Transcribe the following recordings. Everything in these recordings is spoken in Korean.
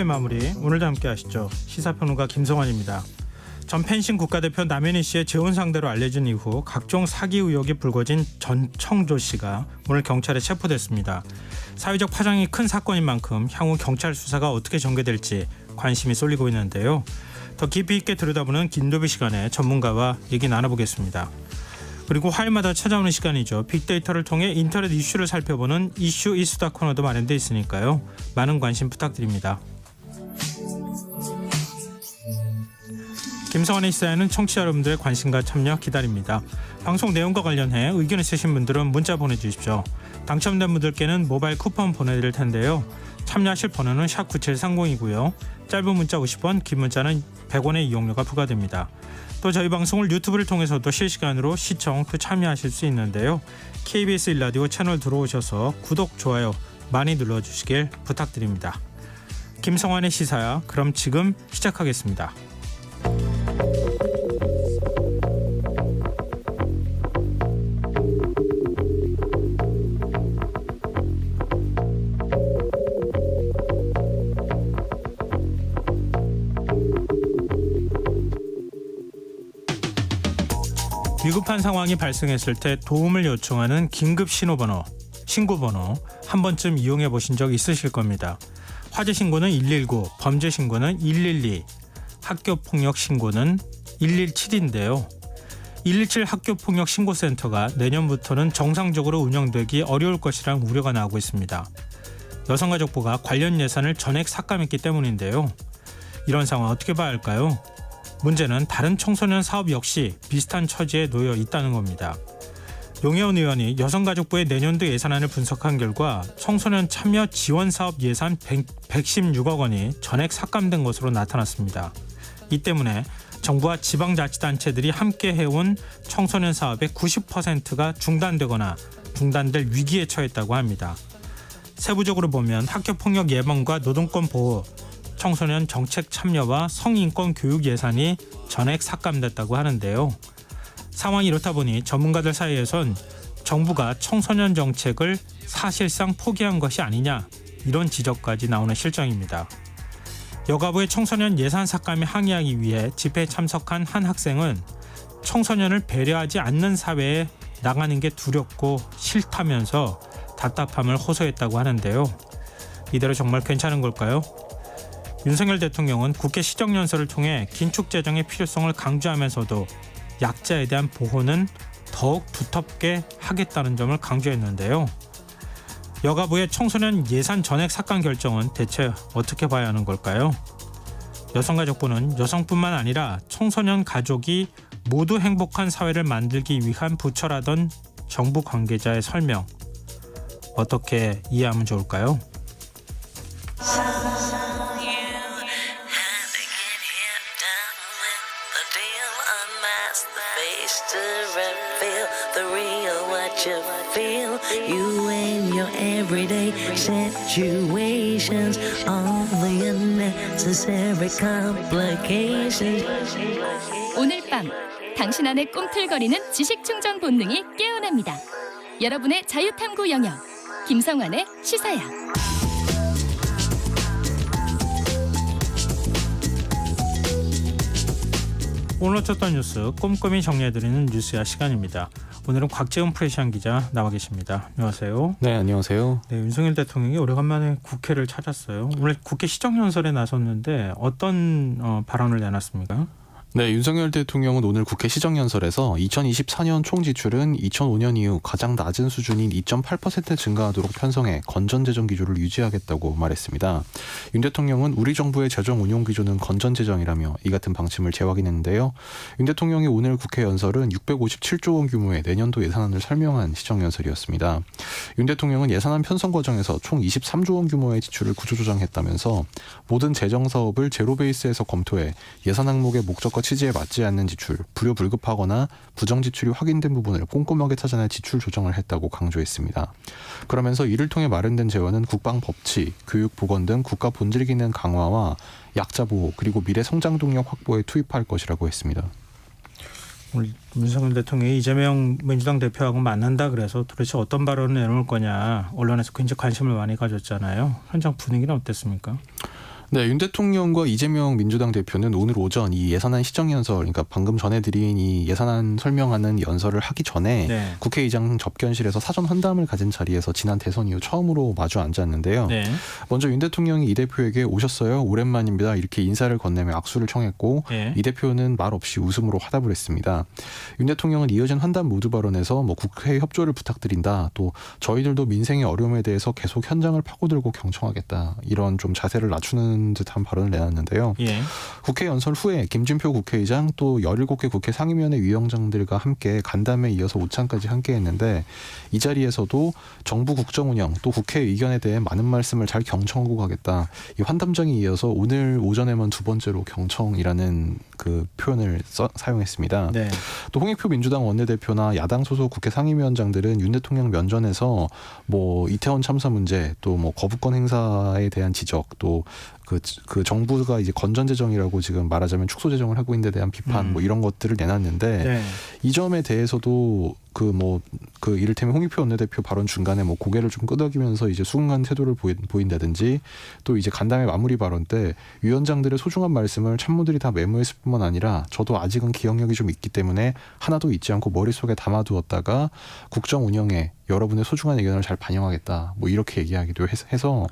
일요일 마무리 오늘도 함께 하시죠. 시사평론가 김성환입니다. 전 펜싱 국가대표 남현희 씨의 재혼 상대로 알려진 이후 각종 사기 의혹이 불거진 전청조 씨가 오늘 경찰에 체포됐습니다. 사회적 파장이 큰 사건인 만큼 향후 경찰 수사가 어떻게 전개될지 관심이 쏠리고 있는데요. 더 깊이 있게 들여다보는 긴도비 시간에 전문가와 얘기 나눠보겠습니다. 그리고 화요일마다 찾아오는 시간이죠. 빅데이터를 통해 인터넷 이슈를 살펴보는 이슈 이수다 코너도 마련되어 있으니까요. 많은 관심 부탁드립니다. 김성환의 시사에는 청취자 여러분들의 관심과 참여 기다립니다. 방송 내용과 관련해 의견 있으신 분들은 문자 보내주십시오. 당첨된 분들께는 모바일 쿠폰 보내드릴 텐데요. 참여하실 번호는 샵9730이고요. 짧은 문자 50원, 긴 문자는 100원의 이용료가 부과됩니다. 또 저희 방송을 유튜브를 통해서도 실시간으로 시청 또 참여하실 수 있는데요. KBS 1라디오 채널 들어오셔서 구독, 좋아요 많이 눌러주시길 부탁드립니다. 김성환의 시사야, 그럼 지금 시작하겠습니다. 위급한 상황이 발생했을 때 도움을 요청하는 긴급 신고번호 한 번쯤 이용해 보신 적 있으실 겁니다. 화재 신고는 119, 범죄 신고는 112, 학교폭력 신고는 117인데요. 117 학교폭력 신고센터가 내년부터는 정상적으로 운영되기 어려울 것이라는 우려가 나오고 있습니다. 여성가족부가 관련 예산을 전액 삭감했기 때문인데요. 이런 상황 어떻게 봐야 할까요? 문제는 다른 청소년 사업 역시 비슷한 처지에 놓여 있다는 겁니다. 용혜원 의원이 여성가족부의 내년도 예산안을 분석한 결과 청소년 참여 지원 사업 예산 116억 원이 전액 삭감된 것으로 나타났습니다. 이 때문에 정부와 지방자치단체들이 함께 해온 청소년 사업의 90%가 중단되거나 중단될 위기에 처했다고 합니다. 세부적으로 보면 학교폭력 예방과 노동권 보호, 청소년 정책 참여와 성인권 교육 예산이 전액 삭감됐다고 하는데요. 상황이 이렇다 보니 전문가들 사이에선 정부가 청소년 정책을 사실상 포기한 것이 아니냐, 이런 지적까지 나오는 실정입니다. 여가부의 청소년 예산 삭감에 항의하기 위해 집회에 참석한 한 학생은 청소년을 배려하지 않는 사회에 나가는 게 두렵고 싫다면서 답답함을 호소했다고 하는데요. 이대로 정말 괜찮은 걸까요? 윤석열 대통령은 국회 시정연설을 통해 긴축 재정의 필요성을 강조하면서도 약자에 대한 보호는 더욱 두텁게 하겠다는 점을 강조했는데요. 여가부의 청소년 예산 전액 삭감 결정은 대체 어떻게 봐야 하는 걸까요? 여성가족부는 여성뿐만 아니라 청소년 가족이 모두 행복한 사회를 만들기 위한 부처라던 정부 관계자의 설명, 어떻게 이해하면 좋을까요? You and your everyday situations, all the unnecessary complications. 오늘 밤 당신 안에 꿈틀거리는 지식 충전 본능이 깨어납니다. 여러분의 자유탐구 영역 김성환의 시사야. 오늘 어쩌던 뉴스 꼼꼼히 정리해드리는 뉴스야 시간입니다. 오늘은 곽재훈 프레시안 기자 나와 계십니다. 안녕하세요. 네, 안녕하세요. 네, 윤석열 대통령이 오래간만에 국회를 찾았어요. 오늘 국회 시정연설에 나섰는데 어떤 발언을 내놨습니까? 네, 윤석열 대통령은 오늘 국회 시정연설에서 2024년 총지출은 2005년 이후 가장 낮은 수준인 2.8% 증가하도록 편성해 건전재정 기조를 유지하겠다고 말했습니다. 윤 대통령은 우리 정부의 재정 운용 기조는 건전재정이라며 이 같은 방침을 재확인했는데요. 윤 대통령이 오늘 국회 연설은 657조 원 규모의 내년도 예산안을 설명한 시정연설이었습니다. 윤 대통령은 예산안 편성 과정에서 총 23조 원 규모의 지출을 구조조정했다면서 모든 재정사업을 제로 베이스에서 검토해 예산 항목의 목적과 취지에 맞지 않는 지출, 불효불급하거나 부정지출이 확인된 부분을 꼼꼼하게 찾아내 지출 조정을 했다고 강조했습니다. 그러면서 이를 통해 마련된 재원은 국방 법치, 교육, 보건 등 국가 본질 기능 강화와 약자 보호 그리고 미래 성장 동력 확보에 투입할 것이라고 했습니다. 오늘 윤석열 대통령이 이재명 민주당 대표하고 만난다 그래서 도대체 어떤 발언을 내놓을 거냐 언론에서 굉장히 관심을 많이 가졌잖아요. 현장 분위기는 어땠습니까? 네, 윤 대통령과 이재명 민주당 대표는 오늘 오전 이 예산안 시정연설, 그러니까 방금 전해드린 이 예산안 설명하는 연설을 하기 전에 네. 국회의장 접견실에서 사전 환담을 가진 자리에서 지난 대선 이후 처음으로 마주 앉았는데요. 네. 먼저 윤 대통령이 이 대표에게 오셨어요? 오랜만입니다. 이렇게 인사를 건네며 악수를 청했고 네. 이 대표는 말 없이 웃음으로 화답을 했습니다. 윤 대통령은 이어진 환담 모두 발언에서 뭐 국회 협조를 부탁드린다. 또 저희들도 민생의 어려움에 대해서 계속 현장을 파고들고 경청하겠다. 이런 좀 자세를 낮추는 듯한 발언을 내놨는데요. 예. 국회 연설 후에 김진표 국회의장 또 17개 국회 상임위원회 위원장들과 함께 간담회에 이어서 오찬까지 함께 했는데 이 자리에서도 정부 국정운영 또 국회 의견에 대해 많은 말씀을 잘 경청하고 가겠다. 이 환담장에 이어서 오늘 오전에만 두 번째로 경청이라는 그 표현을 사용했습니다. 네. 또 홍익표 민주당 원내대표나 야당 소속 국회 상임위원장들은 윤 대통령 면전에서 뭐 이태원 참사 문제 또 뭐 거부권 행사에 대한 지적 또 그 정부가 이제 건전재정이라고 지금 말하자면 축소재정을 하고 있는 데 대한 비판 뭐 이런 것들을 내놨는데 네. 이 점에 대해서도 그 이를테면 홍익표 원내대표 발언 중간에 뭐 고개를 좀 끄덕이면서 이제 수긍한 태도를 보인다든지 또 이제 간담회 마무리 발언 때 위원장들의 소중한 말씀을 참모들이 다 메모했을 뿐만 아니라 저도 아직은 기억력이 좀 있기 때문에 하나도 잊지 않고 머릿속에 담아두었다가 국정 운영에 여러분의 소중한 의견을 잘 반영하겠다. 뭐 이렇게 얘기하기도 해서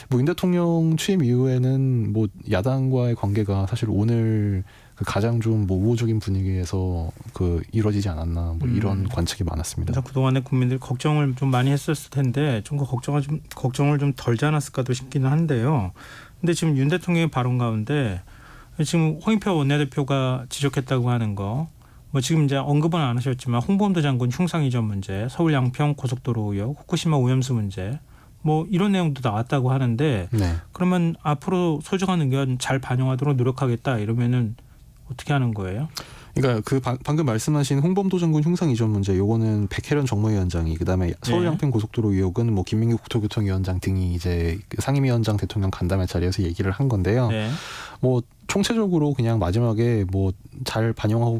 뭐 윤 대통령 취임 이후에는 뭐 야당과의 관계가 사실 오늘 그 가장 좀 뭐 우호적인 분위기에서 그 이루어지지 않았나 뭐 이런 관측이 많았습니다. 그래서 그동안에 국민들이 걱정을 좀 많이 했었을 텐데 좀 걱정을 좀 덜지 않았을까도 싶기는 한데요. 근데 지금 윤 대통령의 발언 가운데 지금 홍익표 원내대표가 지적했다고 하는 거 뭐 지금 이제 언급은 안 하셨지만 홍범도 장군 흉상 이전 문제, 서울 양평 고속도로 의혹, 후쿠시마 오염수 문제 뭐 이런 내용도 나왔다고 하는데 네. 그러면 앞으로 소중한 의견 잘 반영하도록 노력하겠다 이러면은 어떻게 하는 거예요? 그러니까 그 방금 말씀하신 홍범도 장군 흉상 이전 문제 요거는 백혜련 정무위원장이 그다음에 서울 양평 고속도로 의혹은 뭐 김민규 국토교통위원장 등이 이제 그 상임위원장 대통령 간담회 자리에서 얘기를 한 건데요. 네. 뭐 총체적으로 그냥 마지막에 뭐 잘 반영하고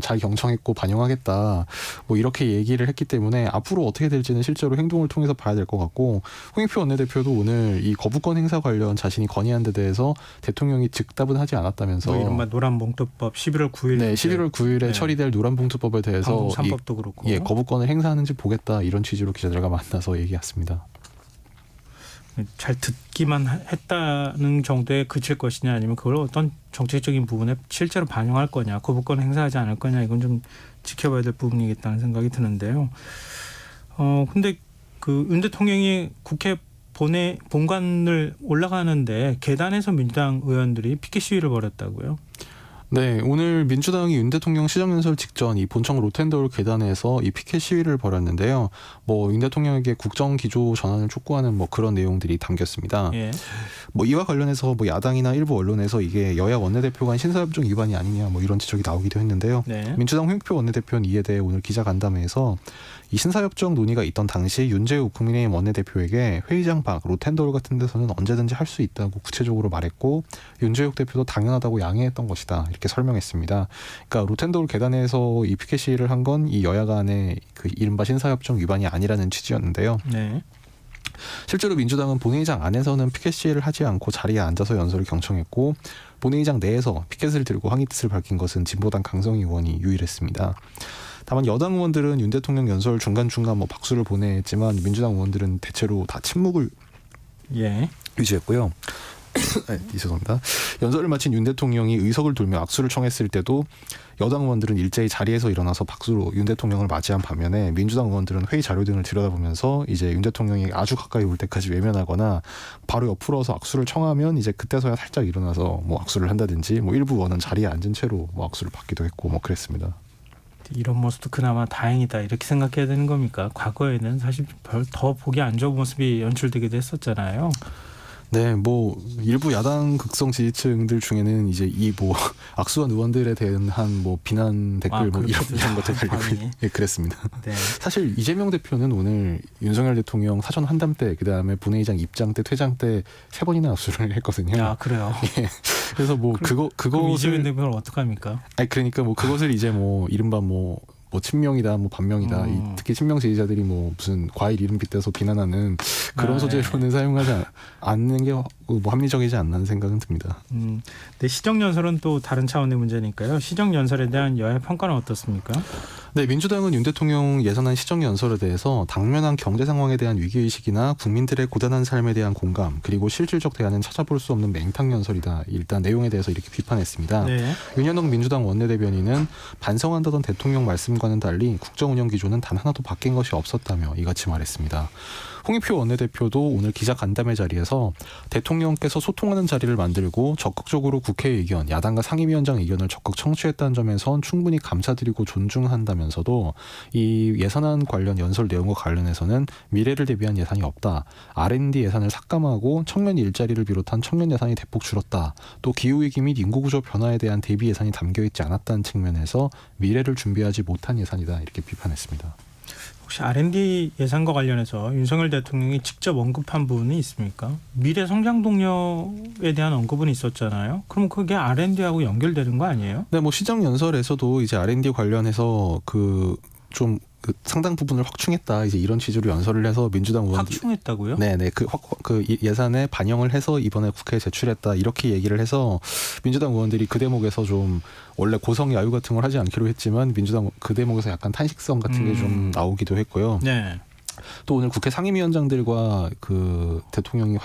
잘 경청했고 반영하겠다 뭐 이렇게 얘기를 했기 때문에 앞으로 어떻게 될지는 실제로 행동을 통해서 봐야 될 것 같고 홍익표 원내대표도 오늘 이 거부권 행사 관련 자신이 건의한 데 대해서 대통령이 즉답은 하지 않았다면서 뭐 이른바 노란봉투법 11월 9일 네, 11월 9일에 네. 처리될 노란봉투법에 대해서 방송산법도 그렇고 거부권을 행사하는지 보겠다 이런 취지로 기자들과 만나서 얘기했습니다. 잘 듣기만 했다는 정도에 그칠 것이냐 아니면 그걸 어떤 정책적인 부분에 실제로 반영할 거냐 거부권 행사하지 않을 거냐 이건 좀 지켜봐야 될 부분이겠다는 생각이 드는데요. 근데 그 윤 대통령이 국회 본관을 올라가는데 계단에서 민주당 의원들이 피켓 시위를 벌였다고요? 네, 오늘 민주당이 윤 대통령 시정연설 직전 이 본청 로텐더울 계단에서 이 피켓 시위를 벌였는데요. 뭐 윤 대통령에게 국정 기조 전환을 촉구하는 뭐 그런 내용들이 담겼습니다. 예. 뭐 이와 관련해서 뭐 야당이나 일부 언론에서 이게 여야 원내대표 간 신사협정 위반이 아니냐 뭐 이런 지적이 나오기도 했는데요. 네. 민주당 홍익표 원내대표는 이에 대해 오늘 기자간담회에서 이 신사협정 논의가 있던 당시 윤재욱 국민의힘 원내대표에게 회의장 밖 로텐더홀 같은 데서는 언제든지 할 수 있다고 구체적으로 말했고 윤재욱 대표도 당연하다고 양해했던 것이다 이렇게 설명했습니다. 그러니까 로텐더홀 계단에서 이 피켓 시위를 한 건 이 여야 간의 그 이른바 신사협정 위반이 아니라는 취지였는데요. 네. 실제로 민주당은 본회의장 안에서는 피켓 시위를 하지 않고 자리에 앉아서 연설을 경청했고 본회의장 내에서 피켓을 들고 항의 뜻을 밝힌 것은 진보당 강성희 의원이 유일했습니다. 다만 여당 의원들은 윤 대통령 연설 중간중간 뭐 박수를 보냈지만 민주당 의원들은 대체로 다 침묵을 예. 유지했고요. 네, 죄송합니다. 연설을 마친 윤 대통령이 의석을 돌며 악수를 청했을 때도 여당 의원들은 일제히 자리에서 일어나서 박수로 윤 대통령을 맞이한 반면에 민주당 의원들은 회의 자료 등을 들여다보면서 이제 윤 대통령이 아주 가까이 올 때까지 외면하거나 바로 옆으로 와서 악수를 청하면 이제 그때서야 살짝 일어나서 뭐 악수를 한다든지 뭐 일부 의원은 자리에 앉은 채로 뭐 악수를 받기도 했고 뭐 그랬습니다. 이런 모습도 그나마 다행이다 이렇게 생각해야 되는 겁니까? 과거에는 사실 별 더 보기 안 좋은 모습이 연출되기도 했었잖아요. 네, 뭐 일부 야당 극성 지지층들 중에는 이제 이 뭐 악수한 의원들에 대한 한 뭐 비난 댓글 뭐 이런 것들 달리고 예, 그랬습니다. 네. 사실 이재명 대표는 오늘 윤석열 대통령 사전 환담 때 그다음에 본회의장 입장 때 퇴장 때 3번이나 악수를 했거든요. 아 그래요. 예. 그래서 뭐 그럼 이재명 그것을 대표는 어떡합니까? 아니 그러니까 뭐 그것을 이제 뭐 이른바 뭐 뭐 친명이다, 뭐 반명이다. 특히 친명 지지자들이 뭐 무슨 과일 이름 빗대서 비난하는 그런 소재로는 사용하지 않는 게 뭐 합리적이지 않나는 생각은 듭니다. 네, 시정연설은 또 다른 차원의 문제니까요. 시정연설에 대한 여야 평가는 어떻습니까? 네, 민주당은 윤 대통령 예산안 시정연설에 대해서 당면한 경제 상황에 대한 위기의식이나 국민들의 고단한 삶에 대한 공감, 그리고 실질적 대안은 찾아볼 수 없는 맹탕연설이다. 일단 내용에 대해서 이렇게 비판했습니다. 네. 윤현동 민주당 원내대변인은 반성한다던 대통령 말씀과는 달리 국정운영 기조는 단 하나도 바뀐 것이 없었다며 이같이 말했습니다. 홍익표 원내대표도 오늘 기자간담회 자리에서 대통령께서 소통하는 자리를 만들고 적극적으로 국회 의견, 야당과 상임위원장 의견을 적극 청취했다는 점에선 충분히 감사드리고 존중한다면서도 이 예산안 관련 연설 내용과 관련해서는 미래를 대비한 예산이 없다. R&D 예산을 삭감하고 청년 일자리를 비롯한 청년 예산이 대폭 줄었다. 또 기후위기 및 인구구조 변화에 대한 대비 예산이 담겨있지 않았다는 측면에서 미래를 준비하지 못한 예산이다. 이렇게 비판했습니다. 혹시 R&D 예산과 관련해서 윤석열 대통령이 직접 언급한 부분이 있습니까? 미래 성장 동력에 대한 언급은 있었잖아요. 그럼 그게 R&D하고 연결되는 거 아니에요? 네, 뭐 시정 연설에서도 이제 R&D 관련해서 그 상당 부분을 확충했다. 이제 이런 취지로 연설을 해서 민주당 의원들이 확충했다고요? 네네 그 예산에 반영을 해서 이번에 국회에 제출했다 이렇게 얘기를 해서 민주당 의원들이 그 대목에서 좀 원래 고성 야유 같은 걸 하지 않기로 했지만 민주당 그 대목에서 약간 탄식성 같은 게 좀 나오기도 했고요. 네. 또 오늘 국회 상임위원장들과 그 대통령이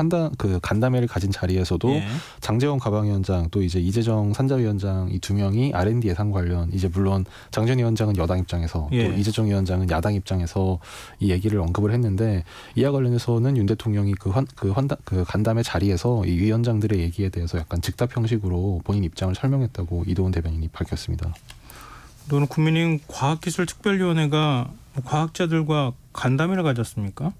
간담회를 가진 자리에서도 예. 장제원 가방위원장 또 이제 이재정 산자위원장 이 두 명이 R&D 예산 관련 이제 물론 장제원 위원장은 여당 입장에서 예. 또 이재정 위원장은 야당 입장에서 이 얘기를 언급을 했는데 이와 관련해서는 윤 대통령이 그 간담회 자리에서 이 위원장들의 얘기에 대해서 약간 즉답 형식으로 본인 입장을 설명했다고 이도훈 대변인이 밝혔습니다. 오늘 국민의힘 과학기술특별위원회가 과학자들과 간담회를 가졌습니까?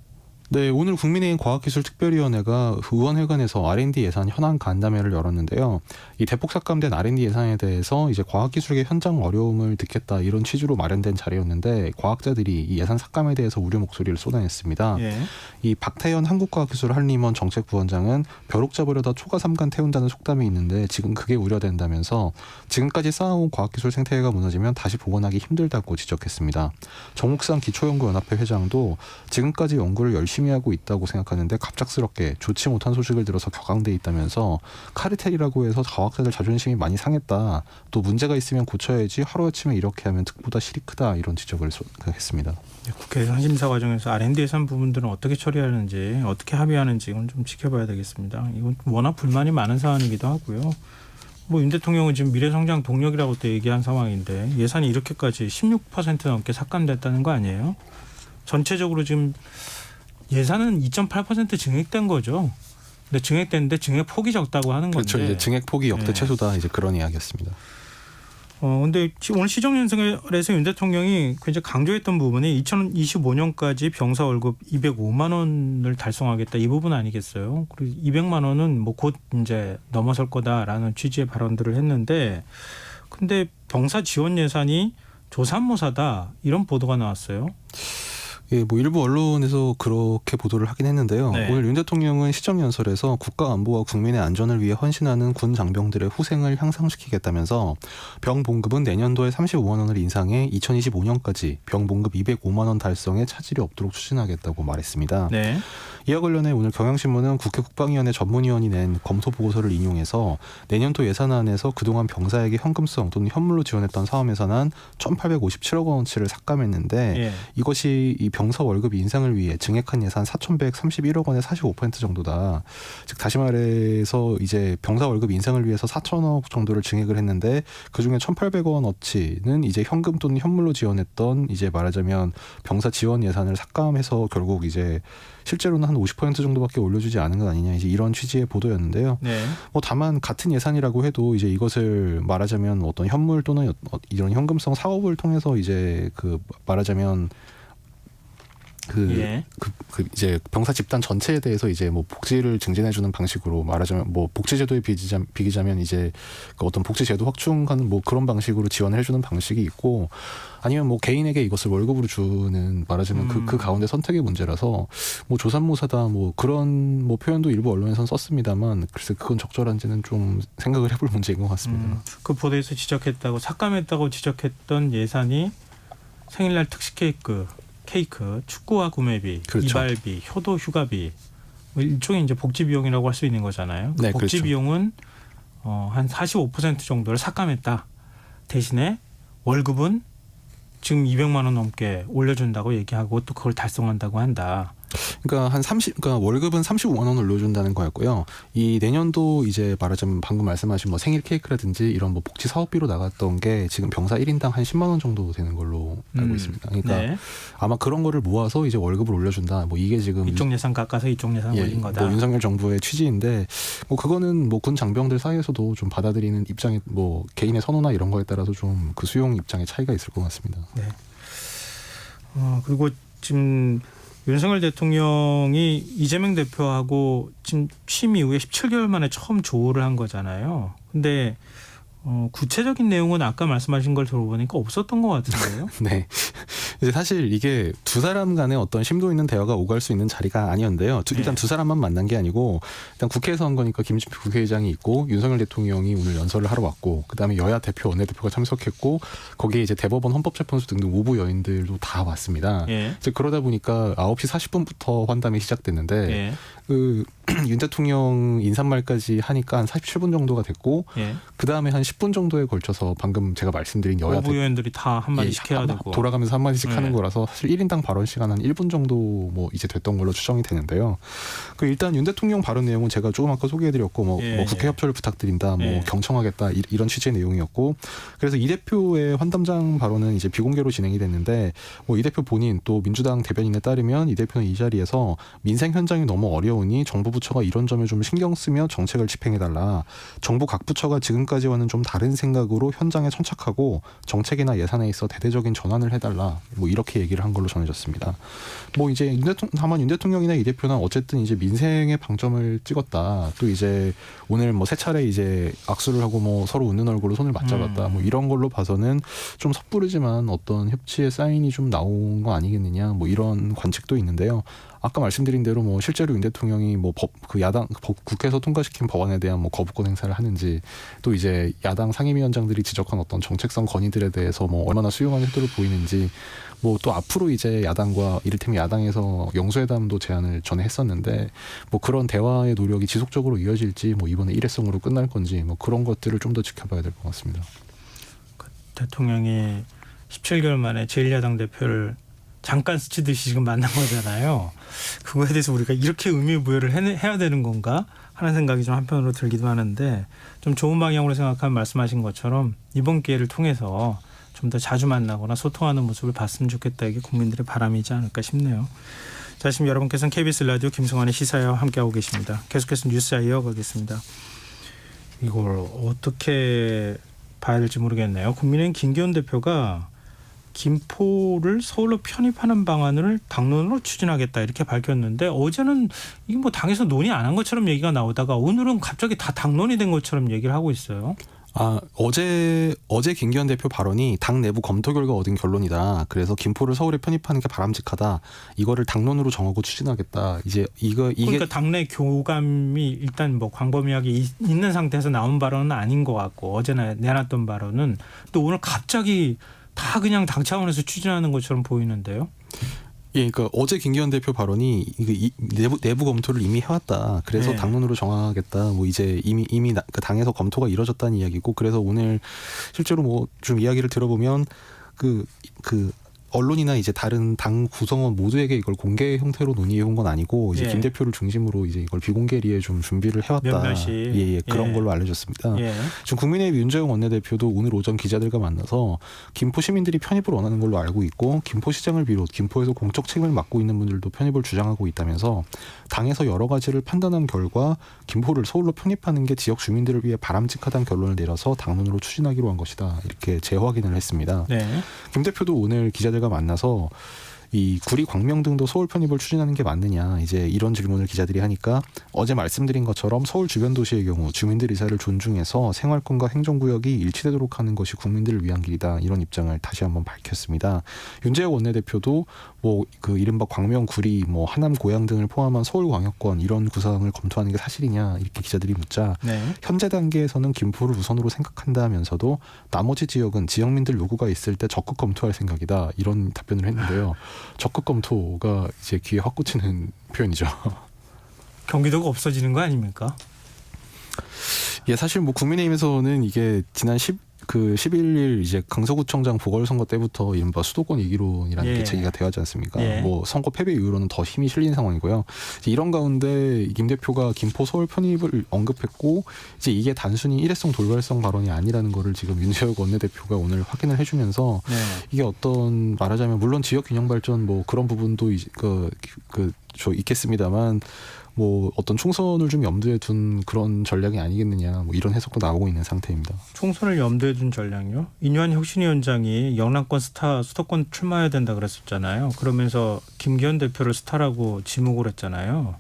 네, 오늘 국민의힘 과학기술특별위원회가 의원회관에서 R&D 예산 현안 간담회를 열었는데요. 이 대폭 삭감된 R&D 예산에 대해서 이제 과학기술계 현장 어려움을 듣겠다 이런 취지로 마련된 자리였는데 과학자들이 이 예산 삭감에 대해서 우려 목소리를 쏟아냈습니다. 예. 이 박태현 한국과학기술한림원 정책부원장은 벼룩 잡으려다 초가 삼간 태운다는 속담이 있는데 지금 그게 우려된다면서 지금까지 쌓아온 과학기술 생태계가 무너지면 다시 복원하기 힘들다고 지적했습니다. 정욱상 기초연구연합회 회장도 지금까지 연구를 열심히 하고 있다고 생각하는데 갑작스럽게 좋지 못한 소식을 들어서 격앙돼 있다면서 카르텔이라고 해서 과학자들 자존심이 많이 상했다. 또 문제가 있으면 고쳐야지 하루아침에 이렇게 하면 득보다 실이 크다. 이런 지적을 했습니다. 국회 상심사 과정에서 R&D 예산 부분들은 어떻게 처리하는지 어떻게 합의하는지 이건 좀 지켜봐야 되겠습니다. 이건 워낙 불만이 많은 사안이기도 하고요. 뭐 윤 대통령은 지금 미래성장 동력이라고 또 얘기한 상황인데 예산이 이렇게까지 16% 넘게 삭감됐다는 거 아니에요? 전체적으로 지금 예산은 2.8% 증액된 거죠. 근데 증액됐는데 증액 폭이 적다고 하는 건데. 그렇죠. 이제 증액 폭이 역대 네. 최소다. 이제 그런 이야기였습니다. 근데 오늘 시정연설에서 윤 대통령이 굉장히 강조했던 부분이 2025년까지 병사 월급 205만 원을 달성하겠다 이 부분 아니겠어요? 그리고 200만 원은 뭐 곧 이제 넘어설 거다라는 취지의 발언들을 했는데, 근데 병사 지원 예산이 조삼모사다 이런 보도가 나왔어요. 예, 뭐 일부 언론에서 그렇게 보도를 하긴 했는데요. 네. 오늘 윤 대통령은 시정연설에서 국가 안보와 국민의 안전을 위해 헌신하는 군 장병들의 후생을 향상시키겠다면서 병 봉급은 내년도에 35만 원을 인상해 2025년까지 병 봉급 205만 원 달성에 차질이 없도록 추진하겠다고 말했습니다. 네. 이와 관련해 오늘 경향신문은 국회 국방위원회 전문위원이 낸 검토 보고서를 인용해서 내년도 예산안에서 그동안 병사에게 현금성 또는 현물로 지원했던 사업 예산안 1,857억 원어치를 삭감했는데 예. 이것이 이 병사 월급 인상을 위해 증액한 예산 4,131억 원의 45% 정도다. 즉 다시 말해서 이제 병사 월급 인상을 위해서 4천억 정도를 증액을 했는데 그중에 1,800원어치는 이제 현금 또는 현물로 지원했던 이제 말하자면 병사 지원 예산을 삭감해서 결국 이제 실제로는 한 50% 정도밖에 올려주지 않은 것 아니냐 이제 이런 취지의 보도였는데요. 네. 뭐 다만 같은 예산이라고 해도 이제 이것을 말하자면 어떤 현물 또는 이런 현금성 사업을 통해서 이제 그 말하자면 이제 병사 집단 전체에 대해서 이제 뭐 복지를 증진해주는 방식으로 말하자면 뭐 복지제도에 비기자면 이제 그 어떤 복지제도 확충하는 뭐 그런 방식으로 지원을 해주는 방식이 있고 아니면 뭐 개인에게 이것을 월급으로 주는 말하자면 그 가운데 선택의 문제라서 뭐 조삼모사다 뭐 그런 뭐 표현도 일부 언론에서는 썼습니다만 글쎄 그건 적절한지는 좀 생각을 해볼 문제인 것 같습니다. 그 보도에서 지적했다고 삭감했다고 지적했던 예산이 생일날 특식 케이크, 축구화 구매비, 그렇죠. 이발비, 효도 휴가비 뭐 일종의 이제 복지 비용이라고 할 수 있는 거잖아요. 네, 복지 그렇죠. 비용은 한 45% 정도를 삭감했다. 대신에 월급은 지금 200만 원 넘게 올려준다고 얘기하고 또 그걸 달성한다고 한다. 그러니까 그러니까 월급은 35만 원 올려준다는 거였고요. 이 내년도 이제 말하자면 방금 말씀하신 뭐 생일 케이크라든지 이런 뭐 복지 사업비로 나갔던 게 지금 병사 1인당 한 10만 원 정도 되는 걸로 알고 있습니다. 그러니까 네. 아마 그런 거를 모아서 이제 월급을 올려준다. 뭐 이게 지금 이쪽 예산 깎아서 이쪽 예산 올린 거다. 뭐 윤석열 정부의 취지인데 뭐 그거는 뭐 군 장병들 사이에서도 좀 받아들이는 입장이 뭐 개인의 선호나 이런 거에 따라서 좀 그 수용 입장에 차이가 있을 것 같습니다. 네. 그리고 지금 윤석열 대통령이 이재명 대표하고 지금 취임 이후에 17개월 만에 처음 조우를 한 거잖아요. 근데 구체적인 내용은 아까 말씀하신 걸 들어보니까 없었던 것 같은데요. 네. 이제 사실 이게 두 사람 간의 어떤 심도 있는 대화가 오갈 수 있는 자리가 아니었는데요. 일단 두 사람만 만난 게 아니고 일단 국회에서 한 거니까 김진표 국회의장이 있고 윤석열 대통령이 오늘 연설을 하러 왔고 그다음에 여야 대표, 원내대표가 참석했고 거기에 이제 대법원 헌법재판소 등등 오부 여인들도 다 왔습니다. 예. 이제 그러다 보니까 9시 40분부터 환담이 시작됐는데 예. 윤 대통령 인사말까지 하니까 한 47분 정도가 됐고 예. 그다음에 한 10분 정도에 걸쳐서 방금 제가 말씀드린 여야 대표 의원들이 다 한마디씩 해야 되고 돌아가면서 한마디씩 네. 하는 거라서 사실 1인당 발언 시간 한 1분 정도 뭐 이제 됐던 걸로 추정이 되는데요. 일단 윤 대통령 발언 내용은 제가 조금 아까 소개해드렸고 뭐 국회 협조를 부탁드린다, 뭐 경청하겠다 이런 취지의 내용이었고 그래서 이 대표의 환담장 발언은 이제 비공개로 진행이 됐는데 뭐 이 대표 본인 또 민주당 대변인에 따르면 이 대표는 이 자리에서 민생 현장이 너무 어려우니 정부 부처가 이런 점에 좀 신경 쓰며 정책을 집행해달라. 정부 각 부처가 지금까지와는 좀 다른 생각으로 현장에 천착하고 정책이나 예산에 있어 대대적인 전환을 해달라. 뭐 이렇게 얘기를 한 걸로 전해졌습니다. 뭐 이제 다만 윤 대통령이나 이 대표는 어쨌든 이제 민생의 방점을 찍었다. 또 이제 오늘 뭐 세 차례 이제 악수를 하고 뭐 서로 웃는 얼굴로 손을 맞잡았다. 뭐 이런 걸로 봐서는 좀 섣부르지만 어떤 협치의 사인이 좀 나온 거 아니겠느냐. 뭐 이런 관측도 있는데요. 아까 말씀드린 대로 뭐 실제로 윤 대통령이 뭐 국회에서 통과시킨 법안에 대한 뭐 거부권 행사를 하는지 또 이제 야당 상임위원장들이 지적한 어떤 정책성 건의들에 대해서 뭐 얼마나 수용하는 태도를 보이는지 뭐 또 앞으로 이제 야당과 이를테면 야당에서 영수회담도 제안을 전에 했었는데 뭐 그런 대화의 노력이 지속적으로 이어질지 뭐 이번에 일회성으로 끝날 건지 뭐 그런 것들을 좀 더 지켜봐야 될 것 같습니다. 대통령이 17개월 만에 제1야당 대표를 잠깐 스치듯이 지금 만난 거잖아요. 그거에 대해서 우리가 이렇게 의미부여를 해야 되는 건가 하는 생각이 좀 한편으로 들기도 하는데 좀 좋은 방향으로 생각하면 말씀하신 것처럼 이번 기회를 통해서 좀 더 자주 만나거나 소통하는 모습을 봤으면 좋겠다. 이게 국민들의 바람이지 않을까 싶네요. 자, 지금 여러분께서는 KBS 라디오 김성환의 시사회와 함께하고 계십니다. 계속해서 뉴스 이어가겠습니다. 이걸 어떻게 봐야 될지 모르겠네요. 국민의힘 김기현 대표가 김포를 서울로 편입하는 방안을 당론으로 추진하겠다 이렇게 밝혔는데 어제는 이게 뭐 당에서 논의 안 한 것처럼 얘기가 나오다가 오늘은 갑자기 다 당론이 된 것처럼 얘기를 하고 있어요. 어제 김기현 대표 발언이 당 내부 검토 결과 얻은 결론이다. 그래서 김포를 서울에 편입하는 게 바람직하다. 이거를 당론으로 정하고 추진하겠다. 이게 그러니까 당내 교감이 일단 뭐 광범위하게 있는 상태에서 나온 발언은 아닌 것 같고 어제나 내놨던 발언은 또 오늘 갑자기 다 그냥 당 차원에서 추진하는 것처럼 보이는데요. 예, 그러니까 어제 김기현 대표 발언이 내부 검토를 이미 해왔다. 그래서 네. 당론으로 정하겠다. 뭐 이제 이미 그 당에서 검토가 이루어졌다는 이야기고, 그래서 오늘 실제로 뭐 좀 이야기를 들어보면 그 언론이나 이제 다른 당 구성원 모두에게 이걸 공개 형태로 논의해온 건 아니고 이제 예. 김 대표를 중심으로 이제 이걸 비공개리에 좀 준비를 해왔다. 몇몇이. 그런 예. 걸로 알려졌습니다. 예. 지금 국민의힘 윤재용 원내대표도 오늘 오전 기자들과 만나서 김포 시민들이 편입을 원하는 걸로 알고 있고 김포시장을 비롯 김포에서 공적 책임을 맡고 있는 분들도 편입을 주장하고 있다면서 당에서 여러 가지를 판단한 결과 김포를 서울로 편입하는 게 지역 주민들을 위해 바람직하다는 결론을 내려서 당론으로 추진하기로 한 것이다. 이렇게 재확인을 했습니다. 네. 김 대표도 오늘 기자들과 만나서 이 구리, 광명 등도 서울 편입을 추진하는 게 맞느냐 이제 이런 질문을 기자들이 하니까 어제 말씀드린 것처럼 서울 주변 도시의 경우 주민들 의사를 존중해서 생활권과 행정구역이 일치되도록 하는 것이 국민들을 위한 길이다 이런 입장을 다시 한번 밝혔습니다. 윤재혁 원내대표도 뭐 그 이른바 광명, 구리, 뭐 하남, 고양 등을 포함한 서울광역권 이런 구상을 검토하는 게 사실이냐 이렇게 기자들이 묻자 네. 현재 단계에서는 김포를 우선으로 생각한다면서도 나머지 지역은 지역민들 요구가 있을 때 적극 검토할 생각이다 이런 답변을 했는데요. 적극 검토가 이제 귀에 확 꽂히는 표현이죠. 경기도가 없어지는 거 아닙니까? 예, 사실 뭐 국민의힘에서는 이게 지난 11일 이제 강서구청장 보궐선거 때부터 이른바 수도권 이기론이라는 예. 게 제기가 되었지 않습니까? 예. 뭐 선거 패배 이후로는 더 힘이 실린 상황이고요. 이제 이런 가운데 김 대표가 김포 서울 편입을 언급했고 이제 이게 단순히 일회성 돌발성 발언이 아니라는 거를 지금 윤재혁 원내대표가 오늘 확인을 해주면서 네. 이게 어떤 말하자면 물론 지역 균형 발전 뭐 그런 부분도 있겠습니다만 뭐 어떤 총선을 좀 염두에 둔 그런 전략이 아니겠느냐 뭐 이런 해석도 나오고 있는 상태입니다. 총선을 염두에 둔 전략이요? 인유한 혁신위원장이 영남권 스타 수도권 출마해야 된다 그랬었잖아요. 그러면서 김기현 대표를 스타라고 지목을 했잖아요.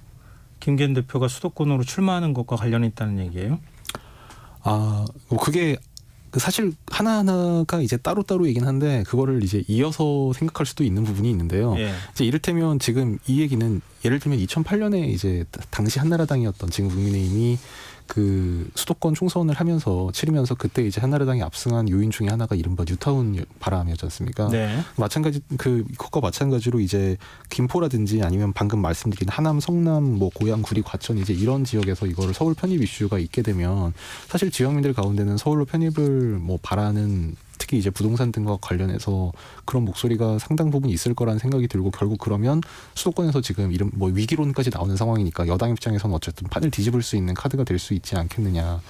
김기현 대표가 수도권으로 출마하는 것과 관련이 있다는 얘기예요? 뭐 그게 사실 하나하나가 이제 따로따로이긴 한데 그거를 이제 이어서 생각할 수도 있는 부분이 있는데요. 예. 이제 이를테면 지금 이 얘기는 예를 들면 2008년에 이제 당시 한나라당이었던 지금 국민의힘이 그 수도권 총선을 하면서 치르면서 그때 이제 한나라당이 압승한 요인 중에 하나가 이른바 뉴타운 바람이었지 않습니까? 네. 마찬가지 그것과 마찬가지로 이제 김포라든지 아니면 방금 말씀드린 하남, 성남, 뭐 고양, 구리, 과천 이제 이런 지역에서 이거를 서울 편입 이슈가 있게 되면 사실 지역민들 가운데는 서울로 편입을 뭐 바라는 특히 이제 부동산 등과 관련해서 그런 목소리가 상당 부분 있을 거라는 생각이 들고 결국 그러면 수도권에서 지금 이런 뭐 위기론까지 나오는 상황이니까 여당 입장에서는 어쨌든 판을 뒤집을 수 있는 카드가 될 수 있지 않겠느냐.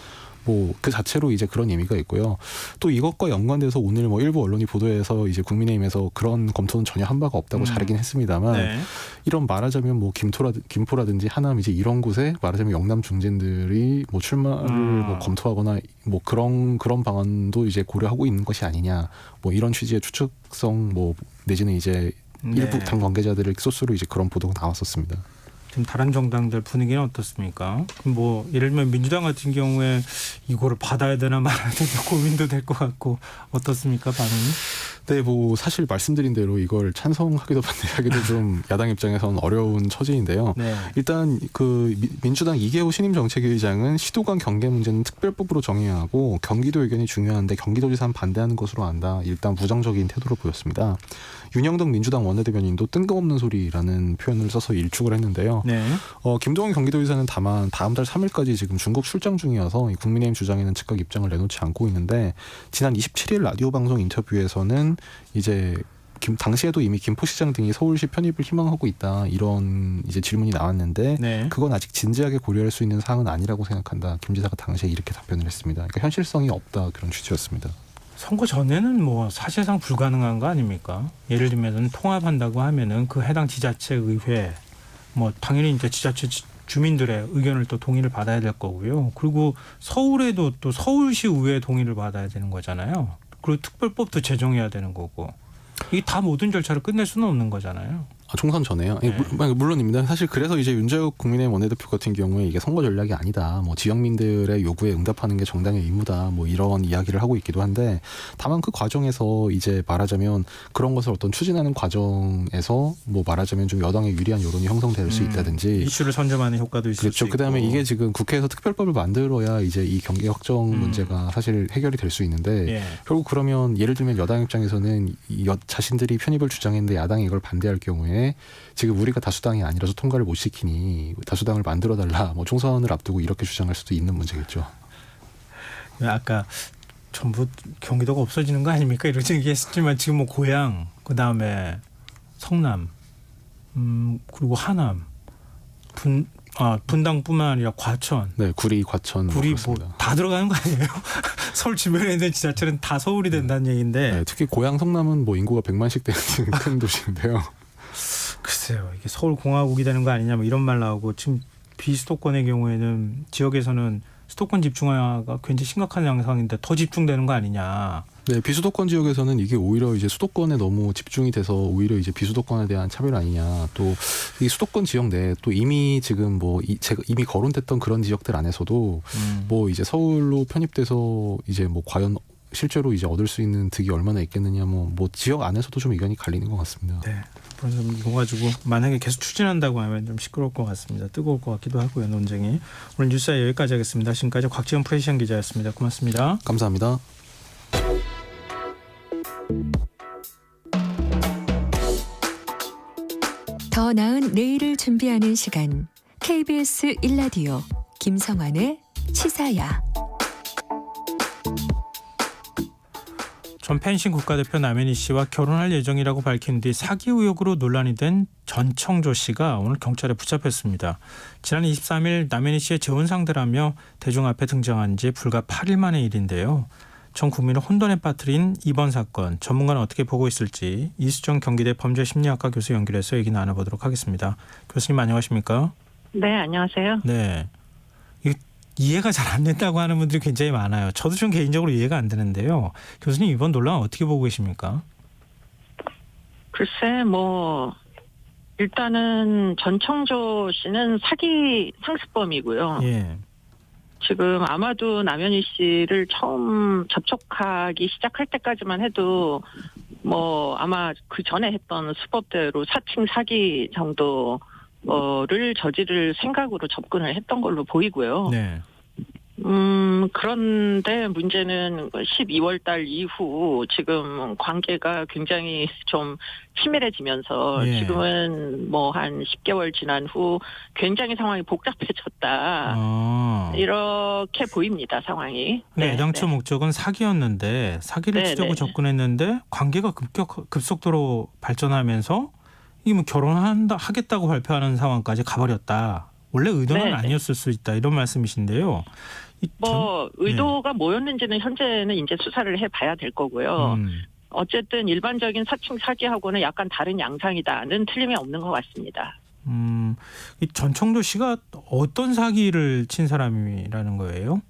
뭐 그 자체로 이제 그런 의미가 있고요. 또 이것과 연관돼서 오늘 뭐 일부 언론이 보도해서 이제 국민의힘에서 그런 검토는 전혀 한 바가 없다고 자르긴 했습니다만 네. 이런 말하자면 뭐 김포라든지 하남 이제 이런 곳에 말하자면 영남 중진들이 뭐 출마를 뭐 검토하거나 뭐 그런 방안도 이제 고려하고 있는 것이 아니냐 뭐 이런 취지의 추측성 뭐 내지는 이제 일부 당 관계자들을 소스로 이제 그런 보도가 나왔었습니다. 지금 다른 정당들 분위기는 어떻습니까? 뭐 예를 들면 민주당 같은 경우에 이거를 받아야 되나 말아야 되나 고민도 될 것 같고 어떻습니까 반응이? 네, 뭐 사실 말씀드린 대로 이걸 찬성하기도 반대하기도 좀 야당 입장에서는 어려운 처지인데요. 네. 일단 그 민주당 이계호 신임 정책위의장은 시도 간 경계 문제는 특별법으로 정해야 하고 경기도 의견이 중요한데 경기도지사는 반대하는 것으로 안다. 일단 부정적인 태도를 보였습니다. 윤영덕 민주당 원내대변인도 뜬금없는 소리라는 표현을 써서 일축을 했는데요. 네. 김동연 경기도지사는 다만 다음 달 3일까지 지금 중국 출장 중이어서 국민의힘 주장에는 즉각 입장을 내놓지 않고 있는데 지난 27일 라디오 방송 인터뷰에서는 이제 당시에도 이미 김포시장 등이 서울시 편입을 희망하고 있다 이런 이제 질문이 나왔는데 네. 그건 아직 진지하게 고려할 수 있는 사항은 아니라고 생각한다. 김 지사가 당시에 이렇게 답변을 했습니다. 그러니까 현실성이 없다 그런 취지였습니다. 선거 전에는 뭐 사실상 불가능한 거 아닙니까? 예를 들면 통합한다고 하면은 그 해당 지자체 의회 뭐 당연히 이제 지자체 주민들의 의견을 또 동의를 받아야 될 거고요. 그리고 서울에도 또 서울시 의회 동의를 받아야 되는 거잖아요. 그리고 특별법도 제정해야 되는 거고. 이게 다 모든 절차를 끝낼 수는 없는 거잖아요. 총선 전에요. 네. 물론입니다. 사실 그래서 이제 윤재욱 국민의힘 원내대표 같은 경우에 이게 선거 전략이 아니다. 뭐 지역민들의 요구에 응답하는 게 정당의 의무다. 뭐 이런 이야기를 하고 있기도 한데 다만 그 과정에서 이제 말하자면 그런 것을 어떤 추진하는 과정에서 뭐 말하자면 좀 여당에 유리한 여론이 형성될 수 있다든지 이슈를 선점하는 효과도 있을 그렇죠. 수 있고. 그다음에 이게 지금 국회에서 특별법을 만들어야 이제 이 경계 확정 문제가 사실 해결이 될 수 있는데 예. 결국 그러면 예를 들면 여당 입장에서는 자신들이 편입을 주장했는데 야당이 이걸 반대할 경우에 지금 우리가 다수당이 아니라서 통과를 못 시키니 다수당을 만들어달라 뭐 총선을 앞두고 이렇게 주장할 수도 있는 문제겠죠. 아까 전부 경기도가 없어지는 거 아닙니까? 이런 얘기했지만 지금 뭐 고양 그다음에 성남 그리고 하남 분당뿐만 아니라 과천 네, 구리, 과천 구리 뭐 그렇습니다. 다 들어가는 거 아니에요? 서울 주변에 있는 지자체는 다 서울이 된다는 얘기인데 네, 특히 고양 성남은 뭐 인구가 100만씩 되는 큰 도시인데요. 글쎄요, 이게 서울 공화국이 되는 거 아니냐 뭐 이런 말 나오고 지금 비수도권의 경우에는 지역에서는 수도권 집중화가 굉장히 심각한 양상인데 더 집중되는 거 아니냐. 네, 비수도권 지역에서는 이게 오히려 이제 수도권에 너무 집중이 돼서 오히려 이제 비수도권에 대한 차별 아니냐. 또 이 수도권 지역 내에 또 이미 지금 뭐 이미 거론됐던 그런 지역들 안에서도 뭐 이제 서울로 편입돼서 이제 뭐 과연 실제로 이제 얻을 수 있는 득이 얼마나 있겠느냐 뭐 지역 안에서도 좀 의견이 갈리는 것 같습니다. 네. 그래서 이거 가지고 만약에 계속 추진한다고 하면 좀 시끄러울 것 같습니다. 뜨거울 것 같기도 하고요, 논쟁이. 오늘 뉴스에 여기까지 하겠습니다. 지금까지 곽지은 프레시안 기자였습니다. 고맙습니다. 감사합니다. 더 나은 내일을 준비하는 시간 KBS 1라디오 김성환의 시사야. 전 펜싱 국가대표 남현희 씨와 결혼할 예정이라고 밝힌 뒤 사기 의혹으로 논란이 된 전청조 씨가 오늘 경찰에 붙잡혔습니다. 지난 23일 남현희 씨의 재혼 상대라며 대중 앞에 등장한 지 불과 8일 만의 일인데요. 전 국민을 혼돈에 빠뜨린 이번 사건, 전문가는 어떻게 보고 있을지 이수정 경기대 범죄심리학과 교수 연결해서 얘기 나눠보도록 하겠습니다. 교수님 안녕하십니까? 네, 안녕하세요. 네. 이해가 잘 안 된다고 하는 분들이 굉장히 많아요. 저도 좀 개인적으로 이해가 안 되는데요. 교수님 이번 논란 어떻게 보고 계십니까? 글쎄, 일단은 전청조 씨는 사기 상습범이고요. 예. 지금 아마도 남현희 씨를 처음 접촉하기 시작할 때까지만 해도 아마 그 전에 했던 수법대로 사칭 사기 정도를 저지를 생각으로 접근을 했던 걸로 보이고요. 네. 그런데 문제는 12월 달 이후 지금 관계가 굉장히 좀 치밀해지면서 예. 지금은 한 10개월 지난 후 굉장히 상황이 복잡해졌다. 이렇게 보입니다, 상황이. 근데 애당초 목적은 사기였는데 사기를 치려고 접근했는데 관계가 급속도로 발전하면서 이 하겠다고 발표하는 상황까지 가버렸다. 원래 의도는 아니었을 수 있다. 이런 말씀이신데요. 의도가 뭐였는지는 현재는 이제 수사를 해봐야 될 거고요. 어쨌든 일반적인 사칭 사기하고는 약간 다른 양상이다는 틀림이 없는 것 같습니다. 이 전청조 씨가 어떤 사기를 친 사람이라는 거예요?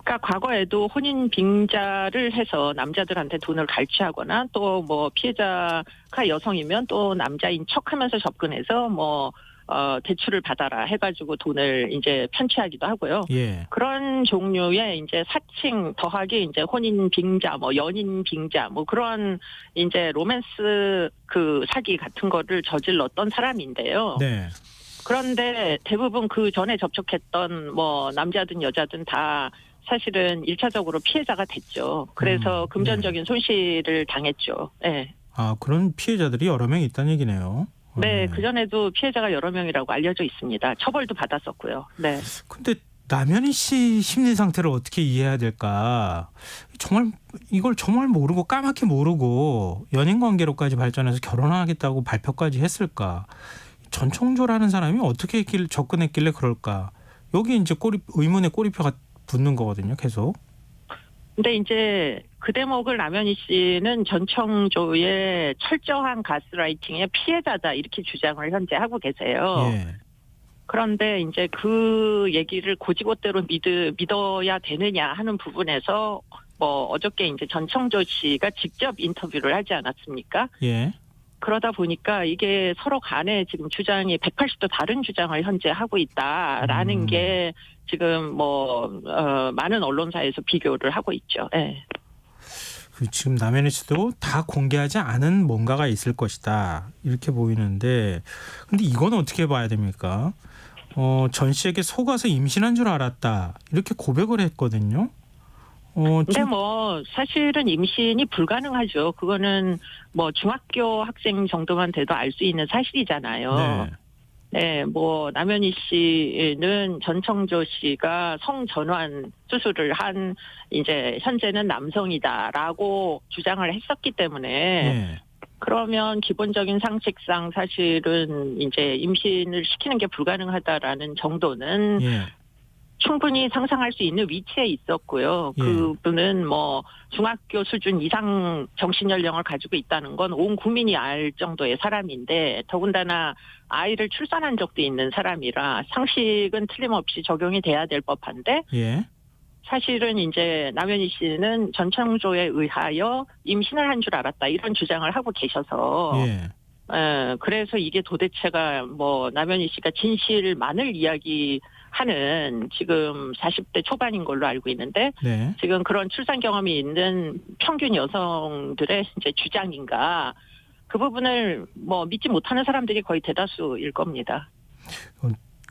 그러니까 과거에도 혼인 빙자를 해서 남자들한테 돈을 갈취하거나 또 피해자가 여성이면 또 남자인 척하면서 접근해서 대출을 받아라 해가지고 돈을 이제 편취하기도 하고요. 예. 그런 종류의 이제 사칭 더하기 이제 혼인 빙자, 연인 빙자, 그런 이제 로맨스 그 사기 같은 거를 저질렀던 사람인데요. 네. 그런데 대부분 그 전에 접촉했던 남자든 여자든 다 사실은 1차적으로 피해자가 됐죠. 그래서 금전적인 손실을 당했죠. 네. 그런 피해자들이 여러 명 있다는 얘기네요. 네, 그전에도 피해자가 여러 명이라고 알려져 있습니다. 처벌도 받았었고요. 네. 근데 남현희 씨 심리 상태를 어떻게 이해해야 될까? 이걸 정말 모르고 까맣게 모르고 연인 관계로까지 발전해서 결혼하겠다고 발표까지 했을까? 전청조라는 사람이 어떻게 접근했길래 그럴까? 여기 이제 의문의 꼬리표가 붙는 거거든요, 계속. 근데 이제 그 대목을 남현희 씨는 전청조의 철저한 가스라이팅의 피해자다 이렇게 주장을 현재 하고 계세요. 예. 그런데 이제 그 얘기를 고지고대로 믿어야 되느냐 하는 부분에서 어저께 이제 전청조 씨가 직접 인터뷰를 하지 않았습니까? 예. 그러다 보니까 이게 서로 간에 지금 주장이 180도 다른 주장을 현재 하고 있다라는 게 지금 많은 언론사에서 비교를 하고 있죠. 네. 지금 남현희 씨도 다 공개하지 않은 뭔가가 있을 것이다 이렇게 보이는데, 근데 이건 어떻게 봐야 됩니까? 전 씨에게 속아서 임신한 줄 알았다 이렇게 고백을 했거든요. 근데 사실은 임신이 불가능하죠. 그거는 중학교 학생 정도만 돼도 알 수 있는 사실이잖아요. 네. 네, 남현희 씨는 전청조 씨가 성전환 수술을 한 이제 현재는 남성이다라고 주장을 했었기 때문에 네. 그러면 기본적인 상식상 사실은 이제 임신을 시키는 게 불가능하다라는 정도는 충분히 상상할 수 있는 위치에 있었고요. 예. 그분은 뭐 중학교 수준 이상 정신연령을 가지고 있다는 건 온 국민이 알 정도의 사람인데 더군다나 아이를 출산한 적도 있는 사람이라 상식은 틀림없이 적용이 돼야 될 법한데 예. 사실은 이제 남현희 씨는 전청조에 의하여 임신을 한 줄 알았다 이런 주장을 하고 계셔서 예. 그래서 이게 도대체가 뭐 남현희 씨가 진실만을 이야기하는 지금 40대 초반인 걸로 알고 있는데 네. 지금 그런 출산 경험이 있는 평균 여성들의 이제 주장인가 그 부분을 뭐 믿지 못하는 사람들이 거의 대다수일 겁니다.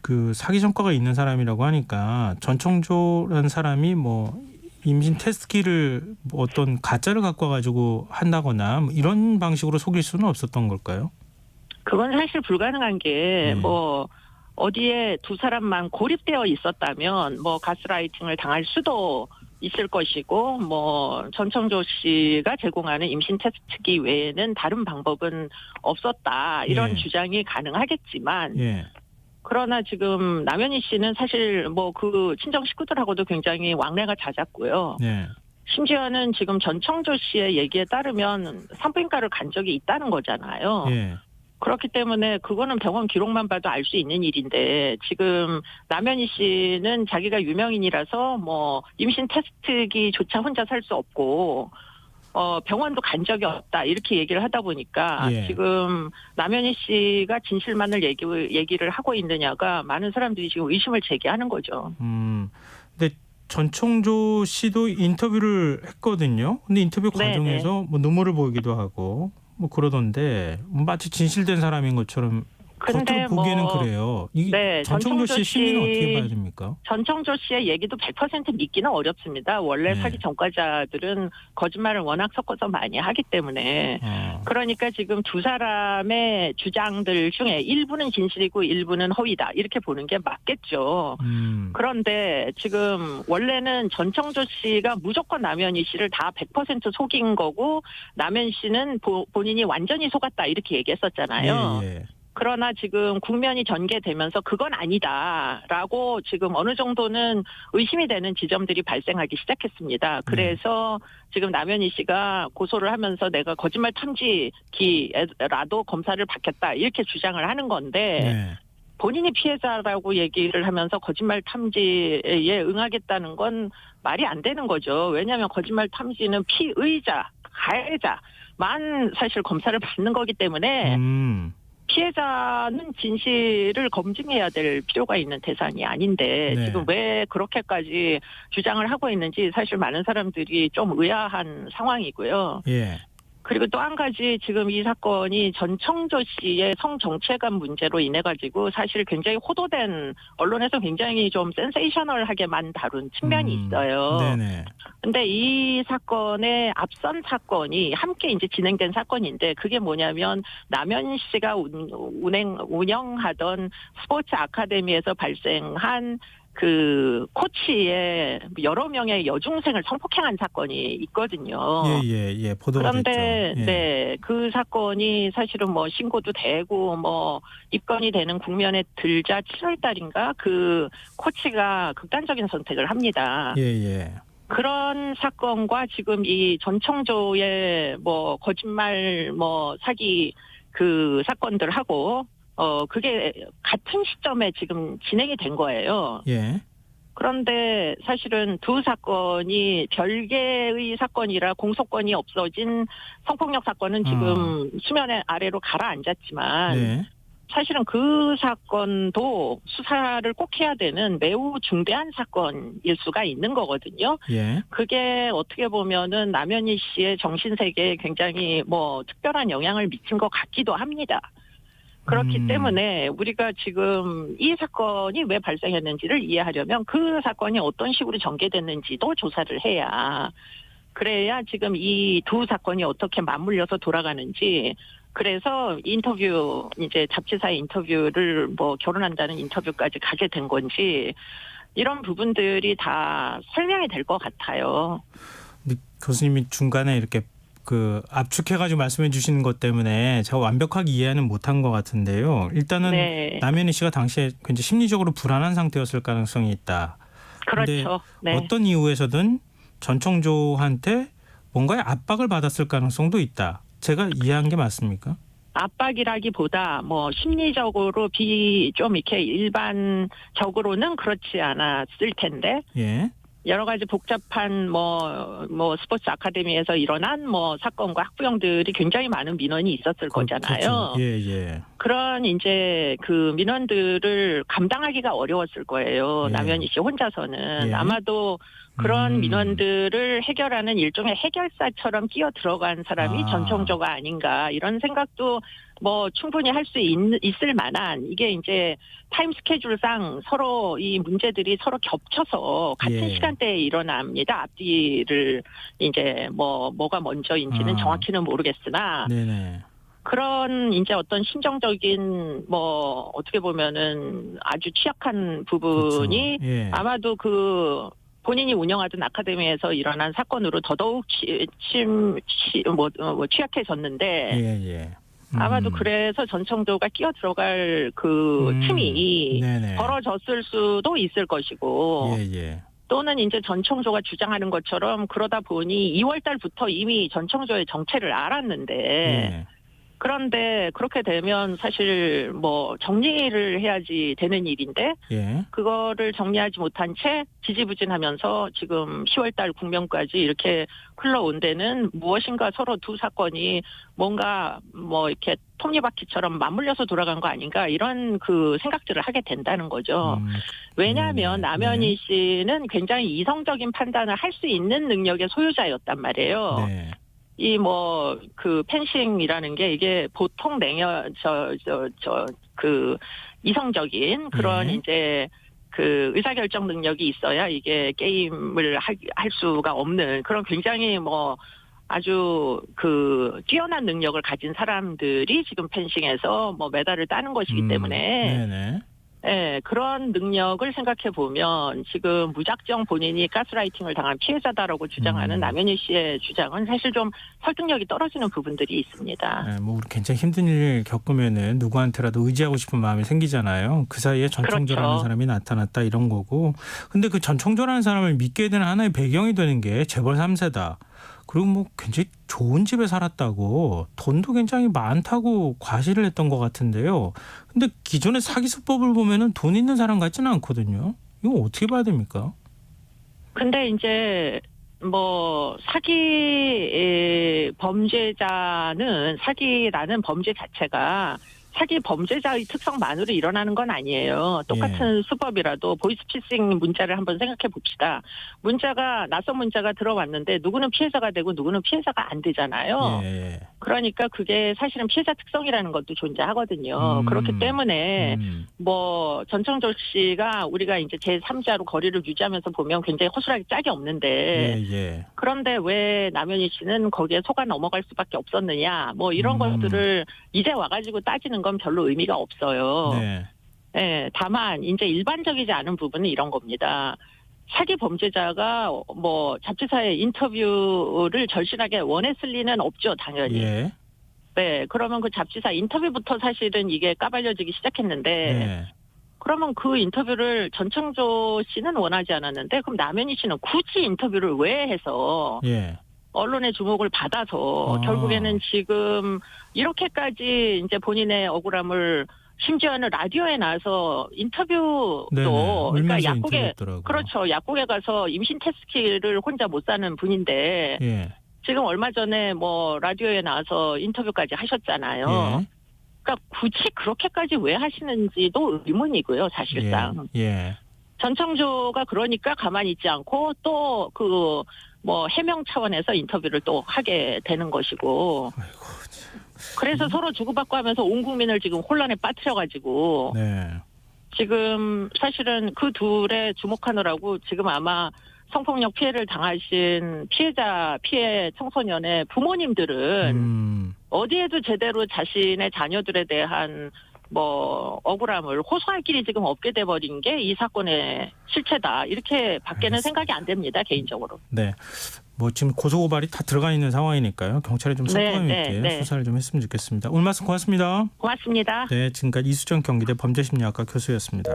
그 사기 전과가 있는 사람이라고 하니까 전청조라는 사람이 뭐 임신 테스트기를 뭐 어떤 가짜를 갖고 와가지고 한다거나 뭐 이런 방식으로 속일 수는 없었던 걸까요? 그건 사실 불가능한 게 네. 뭐 어디에 두 사람만 고립되어 있었다면 뭐 가스라이팅을 당할 수도 있을 것이고 뭐 전청조 씨가 제공하는 임신 테스트기 외에는 다른 방법은 없었다 이런 예. 주장이 가능하겠지만 예. 그러나 지금 남현희 씨는 사실 뭐 그 친정 식구들하고도 굉장히 왕래가 잦았고요. 네. 심지어는 지금 전청조 씨의 얘기에 따르면 산부인과를 간 적이 있다는 거잖아요. 예. 그렇기 때문에 그거는 병원 기록만 봐도 알 수 있는 일인데 지금 남현희 씨는 자기가 유명인이라서 뭐 임신 테스트기조차 혼자 살 수 없고 병원도 간 적이 없다 이렇게 얘기를 하다 보니까 예. 지금 남현희 씨가 진실만을 얘기를 하고 있느냐가 많은 사람들이 지금 의심을 제기하는 거죠. 근데 전청조 씨도 인터뷰를 했거든요. 근데 인터뷰 네네. 과정에서 뭐 눈물을 보이기도 하고 뭐 그러던데 마치 진실된 사람인 것처럼 근데 겉으로 보기에는 뭐 그래요. 이 네, 전청조 씨의 전청조 심리는 씨- 어떻게 봐야 됩니까? 전청조 씨의 얘기도 100% 믿기는 어렵습니다. 원래 네. 사기 전과자들은 거짓말을 워낙 섞어서 많이 하기 때문에 그러니까 지금 두 사람의 주장들 중에 일부는 진실이고 일부는 허위다 이렇게 보는 게 맞겠죠. 그런데 지금 원래는 전청조 씨가 무조건 남현희 씨를 다 100% 속인 거고 남현 씨는 본인이 완전히 속았다 이렇게 얘기했었잖아요. 예, 예. 그러나 지금 국면이 전개되면서 그건 아니다라고 지금 어느 정도는 의심이 되는 지점들이 발생하기 시작했습니다. 그래서 지금 남현희 씨가 고소를 하면서 내가 거짓말 탐지기라도 검사를 받겠다 이렇게 주장을 하는 건데 네. 본인이 피해자라고 얘기를 하면서 거짓말 탐지에 응하겠다는 건 말이 안 되는 거죠. 왜냐하면 거짓말 탐지는 피의자, 가해자만 사실 검사를 받는 거기 때문에 피해자는 진실을 검증해야 될 필요가 있는 대상이 아닌데 네. 지금 왜 그렇게까지 주장을 하고 있는지 사실 많은 사람들이 좀 의아한 상황이고요. 예. 그리고 또 한 가지 지금 이 사건이 전청조 씨의 성정체감 문제로 인해 가지고 사실 굉장히 호도된 언론에서 굉장히 좀 센세이셔널하게만 다룬 측면이 있어요. 네네. 근데 이 사건의 앞선 사건이 함께 이제 진행된 사건인데 그게 뭐냐면 남현 씨가 운영하던 스포츠 아카데미에서 발생한 그 코치의 여러 명의 여중생을 성폭행한 사건이 있거든요. 예. 보도가 그런데 됐죠. 예. 네, 그 사건이 사실은 뭐 신고도 되고 뭐 입건이 되는 국면에 들자 7월 달인가 그 코치가 극단적인 선택을 합니다. 예. 그런 사건과 지금 이 전청조의 뭐 거짓말 뭐 사기 그 사건들하고 그게 같은 시점에 지금 진행이 된 거예요. 예. 그런데 사실은 두 사건이 별개의 사건이라 공소권이 없어진 성폭력 사건은 지금 수면 아래로 가라앉았지만 네. 사실은 그 사건도 수사를 꼭 해야 되는 매우 중대한 사건일 수가 있는 거거든요. 예. 그게 어떻게 보면은 남현희 씨의 정신세계에 굉장히 뭐 특별한 영향을 미친 것 같기도 합니다. 그렇기 때문에 우리가 지금 이 사건이 왜 발생했는지를 이해하려면 그 사건이 어떤 식으로 전개됐는지도 조사를 해야 그래야 지금 이 두 사건이 어떻게 맞물려서 돌아가는지 그래서 인터뷰 이제 잡지사의 인터뷰를 뭐 결혼한다는 인터뷰까지 가게 된 건지 이런 부분들이 다 설명이 될 것 같아요. 교수님이 중간에 이렇게 그 압축해가지고 말씀해 주시는 것 때문에 제가 완벽하게 이해는 못한 것 같은데요. 일단은 네. 남현희 씨가 당시에 굉장히 심리적으로 불안한 상태였을 가능성이 있다. 그렇죠. 네. 어떤 이유에서든 전 청조한테 뭔가의 압박을 받았을 가능성도 있다. 제가 이해한 게 맞습니까? 압박이라기보다 뭐 심리적으로 좀 이렇게 일반적으로는 그렇지 않았을 텐데 예. 여러 가지 복잡한 뭐 스포츠 아카데미에서 일어난 뭐 사건과 학부형들이 굉장히 많은 민원이 있었을 거잖아요. 그렇죠. 예. 그런 이제 그 민원들을 감당하기가 어려웠을 거예요. 예. 남현희 씨 혼자서는. 예. 아마도 그런 민원들을 해결하는 일종의 해결사처럼 끼어 들어간 사람이 전 청조가 아닌가 이런 생각도 뭐 충분히 할 수 있을 만한 이게 이제 타임 스케줄상 서로 이 문제들이 서로 겹쳐서 같은 예. 시간대에 일어납니다. 앞뒤를 이제 뭐가 먼저인지는 정확히는 모르겠으나 네네. 그런 이제 어떤 심정적인 뭐 어떻게 보면은 아주 취약한 부분이 그렇죠. 예. 아마도 그 본인이 운영하던 아카데미에서 일어난 사건으로 더더욱 취약해졌는데 예. 아마도 그래서 전 청조가 끼어 들어갈 그 틈이 네네. 벌어졌을 수도 있을 것이고 예. 또는 이제 전 청조가 주장하는 것처럼 그러다 보니 2월 달부터 이미 전 청조의 정체를 알았는데 예. 그런데 그렇게 되면 사실 뭐 정리를 해야지 되는 일인데 예. 그거를 정리하지 못한 채 지지부진하면서 지금 10월 달 국면까지 이렇게 흘러온 데는 무엇인가 서로 두 사건이 뭔가 뭐 이렇게 톱니바퀴처럼 맞물려서 돌아간 거 아닌가 이런 그 생각들을 하게 된다는 거죠. 왜냐하면 남현희 씨는 굉장히 이성적인 판단을 할 수 있는 능력의 소유자였단 말이에요. 네. 이 뭐 그 펜싱이라는 게 이게 보통 그 이성적인 그런 이제 그 의사결정 능력이 있어야 이게 게임을 할 수가 없는 그런 굉장히 뭐 아주 그 뛰어난 능력을 가진 사람들이 지금 펜싱에서 뭐 메달을 따는 것이기 때문에 네네. 예, 그런 능력을 생각해 보면 지금 무작정 본인이 가스라이팅을 당한 피해자다라고 주장하는 남현희 씨의 주장은 사실 좀 설득력이 떨어지는 부분들이 있습니다. 네, 뭐 우리 굉장히 힘든 일 겪으면은 누구한테라도 의지하고 싶은 마음이 생기잖아요. 그 사이에 전청조라는 그렇죠. 사람이 나타났다 이런 거고. 근데 그 전청조라는 사람을 믿게 되는 하나의 배경이 되는 게 재벌 3세다. 그리고 뭐 굉장히 좋은 집에 살았다고 돈도 굉장히 많다고 과시를 했던 것 같은데요. 근데 기존의 사기 수법을 보면은 돈 있는 사람 같지는 않거든요. 이거 어떻게 봐야 됩니까? 근데 이제 뭐 사기 범죄자는 사기라는 범죄 자체가 사기 범죄자의 특성만으로 일어나는 건 아니에요. 똑같은 수법이라도 보이스피싱 문자를 한번 생각해 봅시다. 문자가 낯선 문자가 들어왔는데 누구는 피해자가 되고 누구는 피해자가 안 되잖아요. 예. 그러니까 그게 사실은 피해자 특성이라는 것도 존재하거든요. 그렇기 때문에 뭐 전청조 씨가 우리가 이제 제3자로 거리를 유지하면서 보면 굉장히 허술하게 짝이 없는데 그런데 왜 남현희 씨는 거기에 속아 넘어갈 수밖에 없었느냐 뭐 이런 것들을 이제 와가지고 따지는 건 별로 의미가 없어요. 네, 다만 이제 일반적이지 않은 부분은 이런 겁니다. 사기 범죄자가 뭐 잡지사의 인터뷰를 절실하게 원했을 리는 없죠, 당연히. 네, 그러면 그 잡지사 인터뷰부터 사실은 이게 까발려지기 시작했는데 그러면 그 인터뷰를 전청조 씨는 원하지 않았는데 그럼 남현희 씨는 굳이 인터뷰를 왜 해서 언론의 주목을 받아서 결국에는 지금 이렇게까지 이제 본인의 억울함을 심지어는 라디오에 나와서 인터뷰도 그러니까 약국에 가서 임신 테스트키를 혼자 못 사는 분인데 지금 얼마 전에 뭐 라디오에 나와서 인터뷰까지 하셨잖아요. 그러니까 굳이 그렇게까지 왜 하시는지도 의문이고요, 사실상. 전청조가 그러니까 가만히 있지 않고 또 그 뭐 해명 차원에서 인터뷰를 또 하게 되는 것이고. 그래서 서로 주고받고 하면서 온 국민을 지금 혼란에 빠뜨려가지고 지금 사실은 그 둘에 주목하느라고 지금 아마 성폭력 피해를 당하신 피해 청소년의 부모님들은 어디에도 제대로 자신의 자녀들에 대한 뭐 억울함을 호소할 길이 지금 없게 돼버린 게 이 사건의 실체다. 이렇게 밖에는 생각이 안 됩니다. 개인적으로. 네. 뭐 지금 고소고발이 다 들어가 있는 상황이니까요. 경찰이 좀 속도감 있게 수사를 좀 했으면 좋겠습니다. 오늘 말씀 고맙습니다. 고맙습니다. 네, 지금까지 이수정 경기대 범죄심리학과 교수였습니다.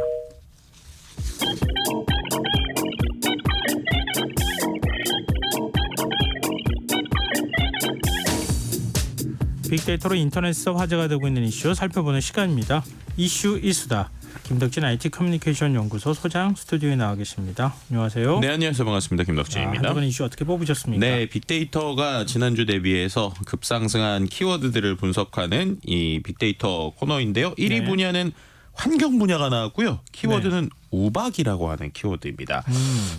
빅데이터로 인터넷에서 화제가 되고 있는 이슈 살펴보는 시간입니다. 이슈 이수다. 김덕진 IT 커뮤니케이션 연구소 소장 스튜디오에 나와 계십니다. 안녕하세요. 네, 안녕하세요. 반갑습니다. 김덕진입니다. 한 주간 이슈 어떻게 뽑으셨습니까? 네, 빅데이터가 지난주 대비해서 급상승한 키워드들을 분석하는 이 빅데이터 코너인데요. 1위 네. 분야는 환경 분야가 나왔고요. 키워드는 우박이라고 하는 키워드입니다.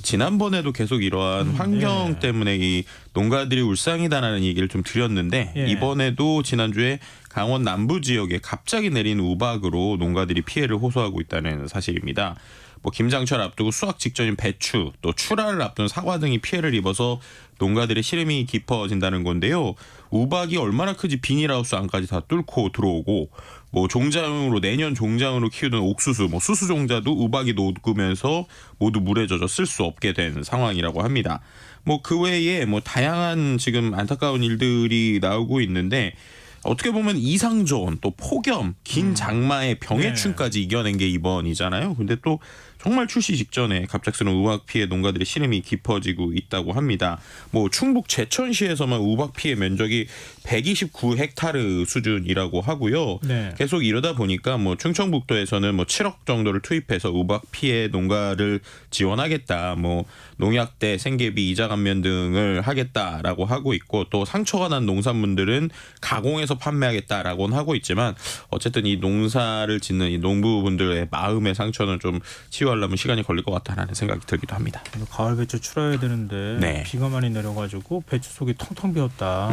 지난번에도 계속 이러한 환경 네. 때문에 이 농가들이 울상이다라는 얘기를 좀 드렸는데 예. 이번에도 지난주에 강원 남부 지역에 갑자기 내린 우박으로 농가들이 피해를 호소하고 있다는 사실입니다. 뭐 김장철 앞두고 수확 직전인 배추, 또 출하를 앞둔 사과 등이 피해를 입어서 농가들의 시름이 깊어진다는 건데요. 우박이 얼마나 크지 비닐하우스 안까지 다 뚫고 들어오고 뭐 종자용으로 내년 종자용으로 키우던 옥수수, 뭐 수수 종자도 우박이 녹으면서 모두 물에 젖어 쓸 수 없게 된 상황이라고 합니다. 뭐 그 외에 뭐 다양한 지금 안타까운 일들이 나오고 있는데 어떻게 보면 이상조언, 또 폭염, 긴 장마의 병해충까지 이겨낸 게 이번이잖아요. 근데 또 정말 출시 직전에 갑작스러운 우박 피해 농가들의 시름이 깊어지고 있다고 합니다. 뭐 충북 제천시에서만 우박 피해 면적이 129헥타르 수준이라고 하고요. 네. 계속 이러다 보니까 뭐 충청북도에서는 뭐 7억 정도를 투입해서 우박 피해 농가를 지원하겠다. 뭐 농약대, 생계비, 이자 감면 등을 하겠다라고 하고 있고 또 상처가 난 농산물들은 가공해서 판매하겠다라고는 하고 있지만 어쨌든 이 농사를 짓는 이 농부분들의 마음의 상처는 좀 치유하려면 시간이 걸릴 것 같다라는 생각이 들기도 합니다. 가을 배추 출하해야 되는데 네. 비가 많이 내려가지고 배추 속이 텅텅 비었다.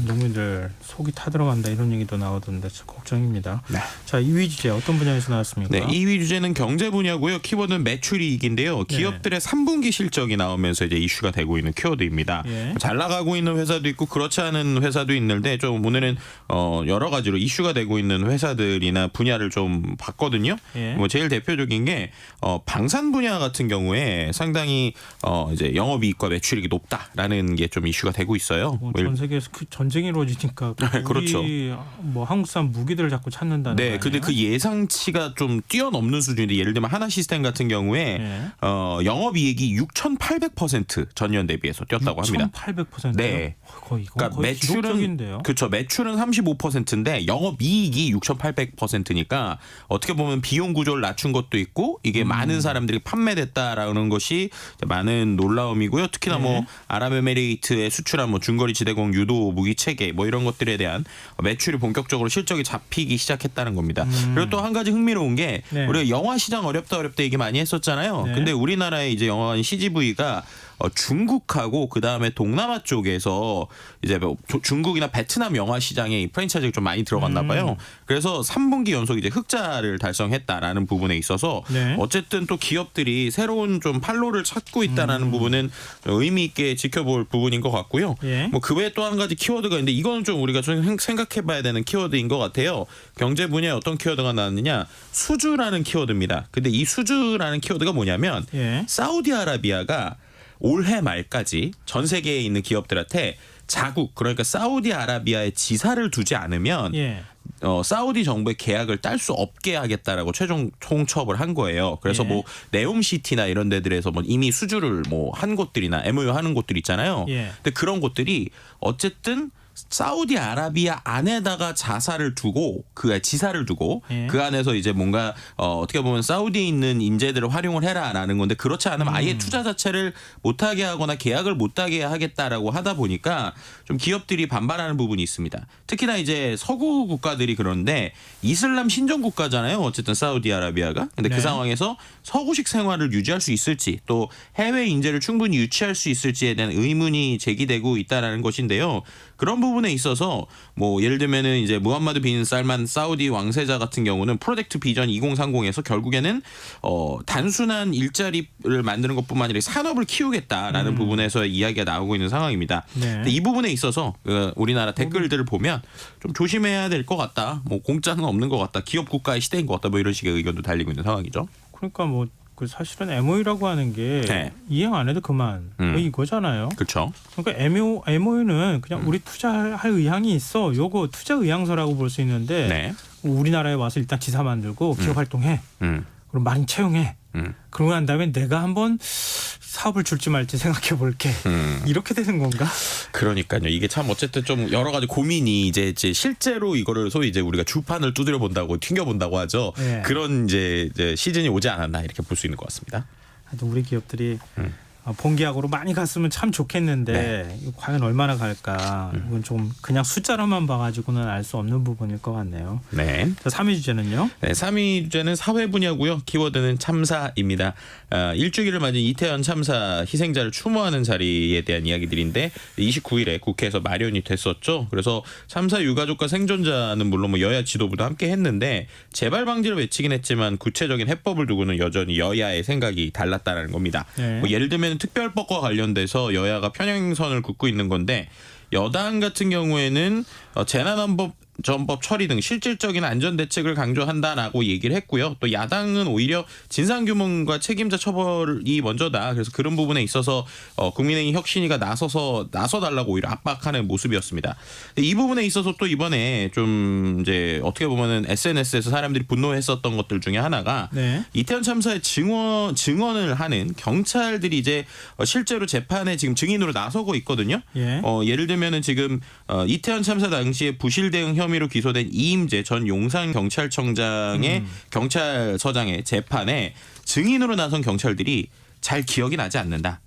농민들 속이 타들어간다 이런 얘기도 나오던데 걱정입니다. 네. 자, 2위 주제 어떤 분야에서 나왔습니까? 네, 2위 주제는 경제 분야고요. 키워드는 매출이익인데요. 기업들의 3분기 실적이 나오면서 이제 이슈가 되고 있는 키워드입니다. 예. 잘 나가고 있는 회사도 있고 그렇지 않은 회사도 있는데 좀 오늘은 여러 가지로 이슈가 되고 있는 회사들이나 분야를 좀 봤거든요. 예. 뭐 제일 대표적인 게 방산 분야 같은 경우에 상당히 이제 영업이익과 매출이익이 높다라는 게 좀 이슈가 되고 있어요. 뭐 전 세계에서 전쟁이 이루어지니까 그렇죠. 우리 뭐 한국산 무기들을 자꾸 찾는다는 네, 거 근데 그 예상치가 좀 뛰어넘는 수준인데 예를 들면 하나시스템 같은 경우에 예. 영업이익이 6,800% 전년 대비해서 뛰었다고 합니다. 1,800%요? 네. 거의 그러니까 거의 매출은 기록적인데요. 그렇죠. 매출은 35%인데 영업이익이 6,800%니까 어떻게 보면 비용 구조를 낮춘 것도 있고 이게 많은 사람들이 판매됐다라는 것이 많은 놀라움이고요. 특히나 뭐 아랍에미레이트에 수출한 뭐 중거리 지대공 유도 무기 체계 뭐 이런 것들에 대한 매출이 본격적으로 실적이 잡히기 시작했다는 겁니다. 그리고 또 한 가지 흥미로운 게 네. 우리가 영화 시장 어렵다 얘기 많이 했었잖아요. 네. 근데 우리나라의 이제 영화관 CGV가 중국하고 그 다음에 동남아 쪽에서 이제 뭐 중국이나 베트남 영화 시장에 프랜차이즈가 좀 많이 들어갔나 봐요. 그래서 3분기 연속 이제 흑자를 달성했다라는 부분에 있어서 네. 어쨌든 또 기업들이 새로운 좀 판로를 찾고 있다라는 부분은 의미 있게 지켜볼 부분인 것 같고요. 예. 뭐 그 외에 또 한 가지 키워드가 있는데 이거는 좀 우리가 좀 생각해봐야 되는 키워드인 것 같아요. 경제 분야에 어떤 키워드가 나왔느냐? 수주라는 키워드입니다. 근데 이 수주라는 키워드가 뭐냐면 예. 사우디아라비아가 올해 말까지 전 세계에 있는 기업들한테 자국 그러니까 사우디아라비아에 지사를 두지 않으면 예. 사우디 정부의 계약을 딸 수 없게 하겠다라고 최종 통첩을 한 거예요. 그래서 예. 뭐 네옴시티나 이런 데들에서 뭐 이미 수주를 뭐 한 곳들이나 MOU 하는 곳들 있잖아요. 예. 근데 그런 곳들이 어쨌든 사우디아라비아 안에다가 자사를 두고 그 지사를 두고 예. 그 안에서 이제 뭔가 어떻게 보면 사우디에 있는 인재들을 활용을 해라라는 건데 그렇지 않으면 아예 투자 자체를 못하게 하거나 계약을 못하게 하겠다라고 하다 보니까 좀 기업들이 반발하는 부분이 있습니다. 특히나 이제 서구 국가들이 그런데 이슬람 신정 국가잖아요. 어쨌든 사우디아라비아가. 근데 네. 그 상황에서 서구식 생활을 유지할 수 있을지 또 해외 인재를 충분히 유치할 수 있을지에 대한 의문이 제기되고 있다라는 것인데요. 그런 부분에 있어서 뭐 예를 들면은 이제 무함마드 빈 살만 사우디 왕세자 같은 경우는 프로젝트 비전 2030에서 결국에는 단순한 일자리를 만드는 것뿐만 아니라 산업을 키우겠다라는 부분에서 이야기가 나오고 있는 상황입니다. 네. 근데 이 부분에 있어서 우리나라 댓글들을 보면 좀 조심해야 될 것 같다. 뭐 공짜는 없는 것 같다. 기업 국가의 시대인 것 같다. 뭐 이런 식의 의견도 달리고 있는 상황이죠. 그러니까 뭐 그 사실은 MOU라고 하는 게 네. 이행 안 해도 그만 뭐 이거잖아요. 그렇죠. 그러니까 MOU는 그냥 우리 투자할 의향이 있어. 요거 투자 의향서라고 볼 수 있는데 네. 우리나라에 와서 일단 지사 만들고 기업 활동해. 그럼 많이 채용해. 그러고 난 다음에 내가 한번 사업을 줄지 말지 생각해 볼게. 이렇게 되는 건가? 그러니까요. 이게 참 어쨌든 좀 여러 가지 고민이 이제 실제로 이거를 소위 이제 우리가 주판을 두드려 본다고 튕겨 본다고 하죠. 네. 그런 이제 시즌이 오지 않았나 이렇게 볼 수 있는 것 같습니다. 하여튼 우리 기업들이 본계약으로 많이 갔으면 참 좋겠는데 이거 과연 얼마나 갈까? 이건 좀 그냥 숫자로만 봐가지고는 알 수 없는 부분일 것 같네요. 네. 자, 3위 주제는요? 네, 3위 주제는 사회 분야고요. 키워드는 참사입니다. 일주기를 맞은 이태원 참사 희생자를 추모하는 자리에 대한 이야기들인데 29일에 국회에서 마련이 됐었죠. 그래서 참사 유가족과 생존자는 물론 뭐 여야 지도부도 함께 했는데 재발 방지를 외치긴 했지만 구체적인 해법을 두고는 여전히 여야의 생각이 달랐다는 겁니다. 네. 뭐 예를 들면 특별법과 관련돼서 여야가 편향선을 긋고 있는 건데 여당 같은 경우에는 재난안전법 처리 등 실질적인 안전대책을 강조한다라고 얘기를 했고요. 또 야당은 오히려 진상규명과 책임자 처벌이 먼저다. 그래서 그런 부분에 있어서 국민의힘 혁신위가 나서달라고 오히려 압박하는 모습이었습니다. 이 부분에 있어서 또 이번에 좀 이제 어떻게 보면은 SNS에서 사람들이 분노했었던 것들 중에 하나가 네. 이태원 참사의 증언을 하는 경찰들이 이제 실제로 재판에 지금 증인으로 나서고 있거든요. 예. 예를 들면은 지금 이태원 참사 당시에 부실 대응 혐의로 기소된 이임재 전 용산경찰청장의 경찰서장의 재판에 증인으로 나선 경찰들이 잘 기억이 나지 않는다.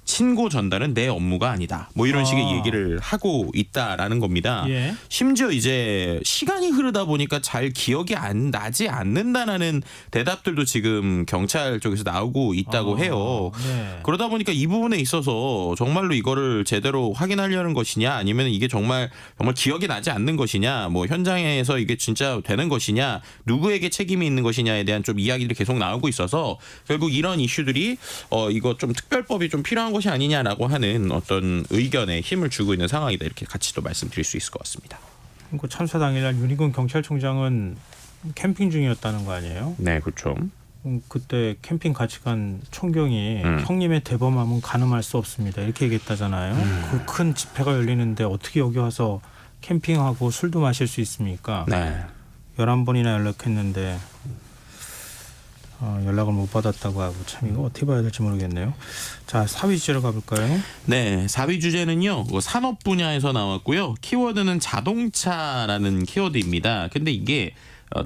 친고 전달은 내 업무가 아니다. 뭐 이런 식의 얘기를 하고 있다라는 겁니다. 예. 심지어 이제 시간이 흐르다 보니까 잘 기억이 나지 않는다라는 대답들도 지금 경찰 쪽에서 나오고 있다고 해요. 네. 그러다 보니까 이 부분에 있어서 정말로 이거를 제대로 확인하려는 것이냐 아니면 이게 정말 기억이 나지 않는 것이냐 뭐 현장에서 이게 진짜 되는 것이냐 누구에게 책임이 있는 것이냐에 대한 좀 이야기들이 계속 나오고 있어서 결국 이런 이슈들이 이거 좀 특별법이 좀 필요한 것이 아니냐라고 하는 어떤 의견에 힘을 주고 있는 상황이다. 이렇게 같이 또 말씀드릴 수 있을 것 같습니다. 그 참사 당일날 윤희근 경찰청장은 캠핑 중이었다는 거 아니에요? 네, 그렇죠. 그때 캠핑 같이 간 총경이 형님의 대범함은 가늠할 수 없습니다. 이렇게 얘기했다잖아요. 그 큰 집회가 열리는데 어떻게 여기 와서 캠핑하고 술도 마실 수 있습니까? 네. 11번이나 연락했는데 연락을 못 받았다고 하고 참 이거 어떻게 봐야 될지 모르겠네요. 자, 4위 주제로 가볼까요? 네, 4위 주제는요. 산업 분야에서 나왔고요. 키워드는 자동차라는 키워드입니다. 근데 이게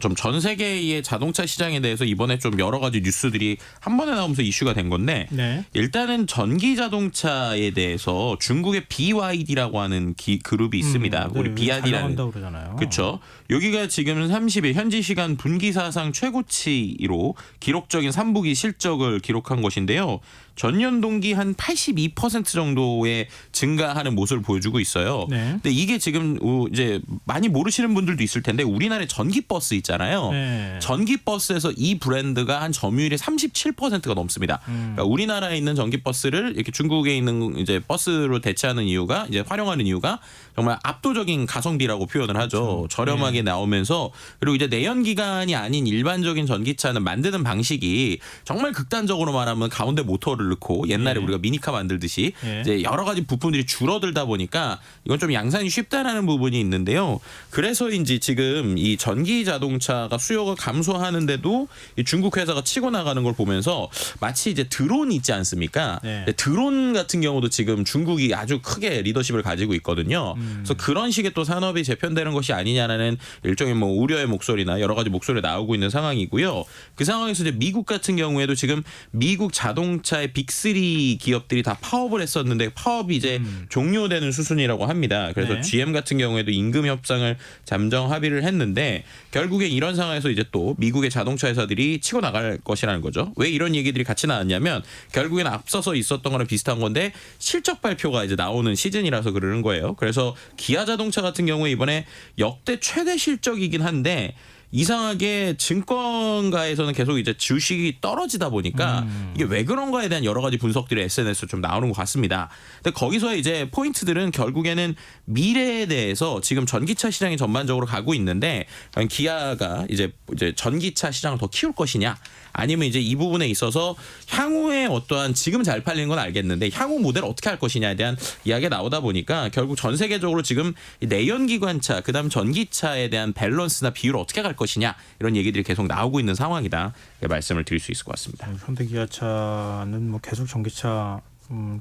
좀 전 세계의 자동차 시장에 대해서 이번에 좀 여러 가지 뉴스들이 한 번에 나오면서 이슈가 된 건데 네. 일단은 전기 자동차에 대해서 중국의 BYD라고 하는 그룹이 있습니다. 네, 우리 BYD라는 잘 나간다고 그러잖아요. 그렇죠. 여기가 지금 30일 현지 시간 분기사상 최고치로 기록적인 3분기 실적을 기록한 것인데요. 전년 동기 한 82% 정도의 증가하는 모습을 보여주고 있어요. 네. 근데 이게 지금 이제 많이 모르시는 분들도 있을 텐데 우리나라에 전기버스 있잖아요. 네. 전기버스에서 이 브랜드가 한 점유율이 37%가 넘습니다. 그러니까 우리나라에 있는 전기버스를 이렇게 중국에 있는 이제 버스로 대체하는 이유가 이제 활용하는 이유가 정말 압도적인 가성비라고 표현을 하죠. 그렇죠. 저렴하게 나오면서 그리고 이제 내연기관이 아닌 일반적인 전기차는 만드는 방식이 정말 극단적으로 말하면 가운데 모터를 넣고 옛날에 우리가 미니카 만들듯이 이제 여러 가지 부품들이 줄어들다 보니까 이건 좀 양산이 쉽다라는 부분이 있는데요. 그래서인지 지금 이 전기 자동차가 수요가 감소하는데도 이 중국 회사가 치고 나가는 걸 보면서 마치 이제 드론 있지 않습니까? 네. 드론 같은 경우도 지금 중국이 아주 크게 리더십을 가지고 있거든요. 그래서 그런 식의 또 산업이 재편되는 것이 아니냐라는 일종의 뭐 우려의 목소리나 여러 가지 목소리가 나오고 있는 상황이고요. 그 상황에서 이제 미국 같은 경우에도 지금 미국 자동차의 빅3 기업들이 다 파업을 했었는데 파업이 이제 종료되는 수순이라고 합니다. 그래서 네. GM 같은 경우에도 임금 협상을 잠정 합의를 했는데 결국에 이런 상황에서 이제 또 미국의 자동차 회사들이 치고 나갈 것이라는 거죠. 왜 이런 얘기들이 같이 나왔냐면 결국엔 앞서서 있었던 거랑 비슷한 건데 실적 발표가 이제 나오는 시즌이라서 그러는 거예요. 그래서 기아 자동차 같은 경우에 이번에 역대 최대 실적이긴 한데 이상하게 증권가에서는 계속 이제 주식이 떨어지다 보니까 이게 왜 그런가에 대한 여러 가지 분석들이 SNS로 좀 나오는 것 같습니다. 근데 거기서 이제 포인트들은 결국에는 미래에 대해서 지금 전기차 시장이 전반적으로 가고 있는데 기아가 이제 전기차 시장을 더 키울 것이냐 아니면 이제 이 부분에 있어서 향후에 어떠한 지금 잘 팔리는 건 알겠는데 향후 모델 어떻게 할 것이냐에 대한 이야기가 나오다 보니까 결국 전 세계적으로 지금 내연기관차 그다음 전기차에 대한 밸런스나 비율을 어떻게 갈 것이냐 이런 얘기들이 계속 나오고 있는 상황이다. 말씀을 드릴 수 있을 것 같습니다. 현대기아차는 뭐 계속 전기차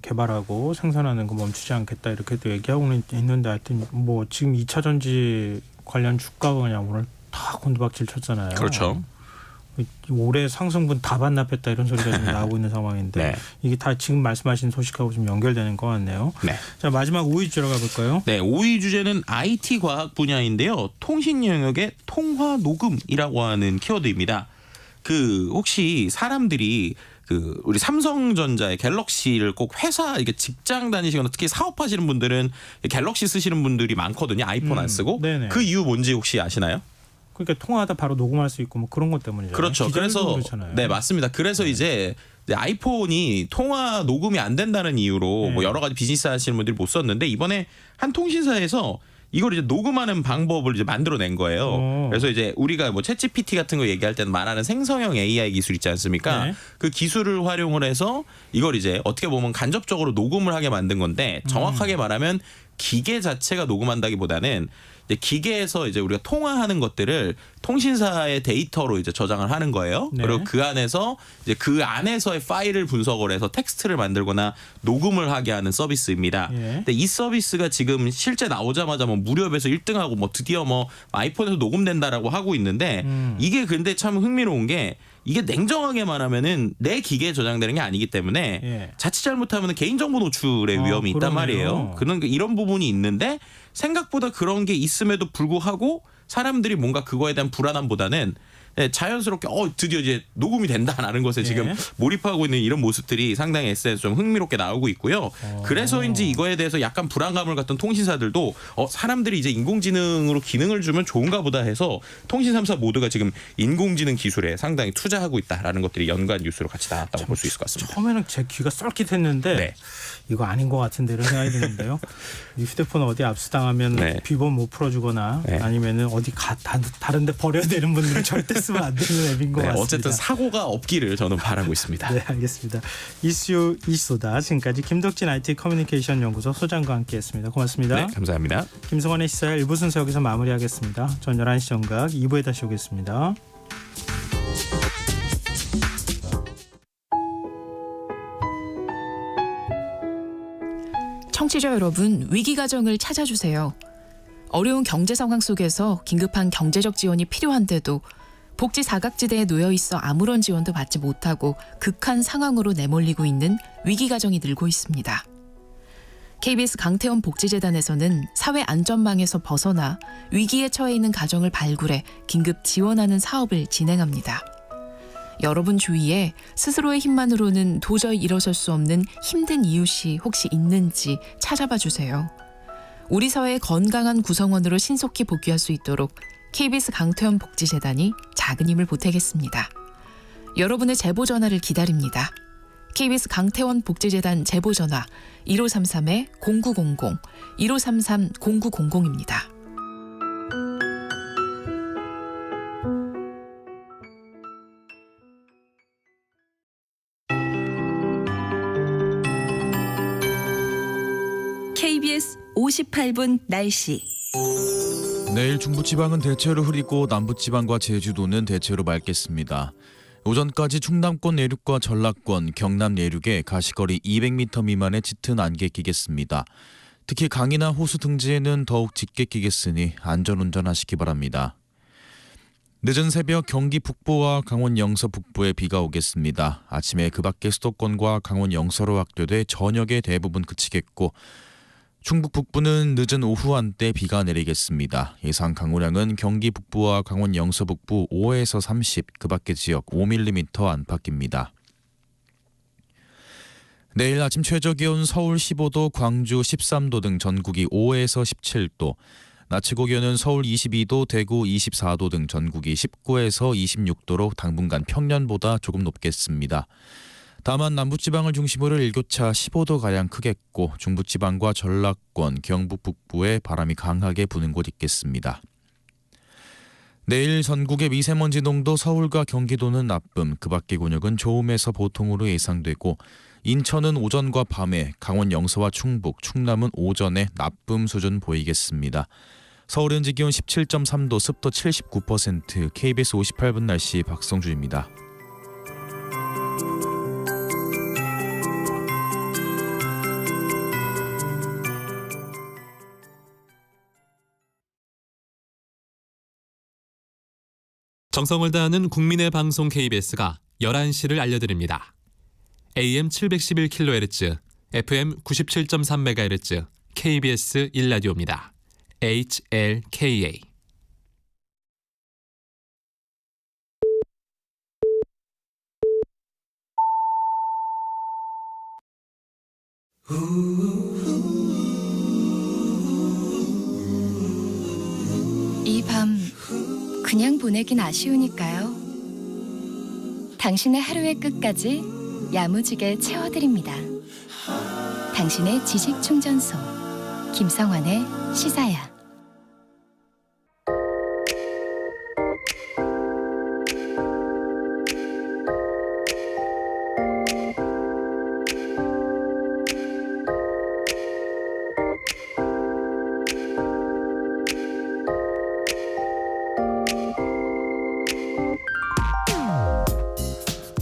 개발하고 생산하는 거 멈추지 않겠다 이렇게도 얘기하고는 있는데 하여튼 뭐 지금 2차 전지 관련 주가가 그냥 오늘 다 곤두박질 쳤잖아요. 그렇죠. 올해 상승분 다 반납했다 이런 소리가 지금 나오고 있는 상황인데 네. 이게 다 지금 말씀하신 소식하고 좀 연결되는 것 같네요. 네. 자 마지막 5위 들어가 볼까요? 네, 5위 주제는 IT 과학 분야인데요. 통신 영역의 통화 녹음이라고 하는 키워드입니다. 혹시 사람들이 우리 삼성전자의 갤럭시를 꼭 회사 이게 직장 다니시거나 특히 사업하시는 분들은 갤럭시 쓰시는 분들이 많거든요. 아이폰 안 쓰고. 네네. 그 이유 뭔지 혹시 아시나요? 그러니까 통화하다 바로 녹음할 수 있고 뭐 그런 것 때문이죠. 그렇죠. 그래서 그렇잖아요. 네 맞습니다. 그래서 이제 아이폰이 통화 녹음이 안 된다는 이유로 뭐 여러 가지 비즈니스 하시는 분들이 못 썼는데 이번에 한 통신사에서 이걸 이제 녹음하는 방법을 이제 만들어낸 거예요. 그래서 이제 우리가 뭐 챗GPT 같은 거 얘기할 때는 말하는 생성형 AI 기술 있지 않습니까? 네. 그 기술을 활용을 해서 이걸 이제 어떻게 보면 간접적으로 녹음을 하게 만든 건데 정확하게 말하면 기계 자체가 녹음한다기보다는 이제 기계에서 이제 우리가 통화하는 것들을 통신사의 데이터로 이제 저장을 하는 거예요. 네. 그리고 그 안에서 이제 그 안에서의 파일을 분석을 해서 텍스트를 만들거나 녹음을 하게 하는 서비스입니다. 예. 근데 이 서비스가 지금 실제 나오자마자 뭐 무렵에서 1등하고 뭐 드디어 뭐 아이폰에서 녹음된다라고 하고 있는데 이게 근데 참 흥미로운 게 이게 냉정하게 말하면은 내 기계에 저장되는 게 아니기 때문에 예. 자칫 잘못하면 개인정보 노출의 위험이 있단 그러네요. 말이에요. 이런 부분이 있는데 생각보다 그런 게 있음에도 불구하고 사람들이 뭔가 그거에 대한 불안함보다는 자연스럽게 드디어 이제 녹음이 된다라는 것에 지금 몰입하고 있는 이런 모습들이 상당히 SNS 좀 흥미롭게 나오고 있고요. 그래서인지 이거에 대해서 약간 불안감을 갖던 통신사들도 사람들이 이제 인공지능으로 기능을 주면 좋은가 보다 해서 통신 3사 모두가 지금 인공지능 기술에 상당히 투자하고 있다라는 것들이 연관 뉴스로 같이 나왔다고 볼 수 있을 것 같습니다. 처음에는 제 귀가 썰깃했는데 네. 이거 아닌 것 같은데 이런 생각이 드는데요. 이 휴대폰 어디 압수당하면 네. 비번 못 풀어주거나 네. 아니면은 어디 다른 데 버려야 되는 분들은 절대 쓰면 안 되는 앱인 것 같습니다. 어쨌든 사고가 없기를 저는 바라고 있습니다. 네, 알겠습니다. 이슈 이쏘다 지금까지 김덕진 IT 커뮤니케이션 연구소 소장과 함께했습니다. 고맙습니다. 네, 감사합니다. 김성환의 시사 1부 순서 여기서 마무리하겠습니다. 전 11시 정각 2부에 다시 오겠습니다. 청취자 여러분, 위기가정을 찾아주세요. 어려운 경제 상황 속에서 긴급한 경제적 지원이 필요한데도 복지 사각지대에 놓여 있어 아무런 지원도 받지 못하고 극한 상황으로 내몰리고 있는 위기가정이 늘고 있습니다. KBS 강태원 복지재단에서는 사회 안전망에서 벗어나 위기에 처해 있는 가정을 발굴해 긴급 지원하는 사업을 진행합니다. 여러분 주위에 스스로의 힘만으로는 도저히 일어설 수 없는 힘든 이웃이 혹시 있는지 찾아봐 주세요. 우리 사회의 건강한 구성원으로 신속히 복귀할 수 있도록 KBS 강태원 복지재단이 작은 힘을 보태겠습니다. 여러분의 제보 전화를 기다립니다. KBS 강태원 복지재단 제보 전화 1533-0900, 1533-0900입니다. KBS 58분 날씨. 내일 중부지방은 대체로 흐리고 남부지방과 제주도는 대체로 맑겠습니다. 오전까지 충남권 내륙과 전라권, 경남 내륙에 가시거리 200m 미만의 짙은 안개 끼겠습니다. 특히 강이나 호수 등지에는 더욱 짙게 끼겠으니 안전운전하시기 바랍니다. 늦은 새벽 경기 북부와 강원 영서 북부에 비가 오겠습니다. 아침에 그 밖의 수도권과 강원 영서로 확대돼 저녁에 대부분 그치겠고 충북 북부는 늦은 오후 한때 비가 내리겠습니다. 예상 강우량은 경기 북부와 강원 영서 북부 5에서 30, 그 밖의 지역 5mm 안팎입니다. 내일 아침 최저기온 서울 15도, 광주 13도 등 전국이 5에서 17도, 낮 최고 기온은 서울 22도, 대구 24도 등 전국이 19에서 26도로 당분간 평년보다 조금 높겠습니다. 다만 남부지방을 중심으로 일교차 15도가량 크겠고 중부지방과 전라권, 경북 북부에 바람이 강하게 부는 곳 있겠습니다. 내일 전국의 미세먼지 농도 서울과 경기도는 나쁨, 그 밖의 곤역은 좋음에서 보통으로 예상되고 인천은 오전과 밤에, 강원 영서와 충북, 충남은 오전에 나쁨 수준 보이겠습니다. 서울 현지 기온 17.3도, 습도 79%, KBS 58분 날씨 박성준입니다. 정성을 다하는 국민의 방송 KBS가 11시를 알려드립니다. AM 711kHz, FM 97.3MHz, KBS 1라디오입니다. HLKA. 이 밤 그냥 보내긴 아쉬우니까요. 당신의 하루의 끝까지 야무지게 채워드립니다. 당신의 지식 충전소 김성환의 시사야.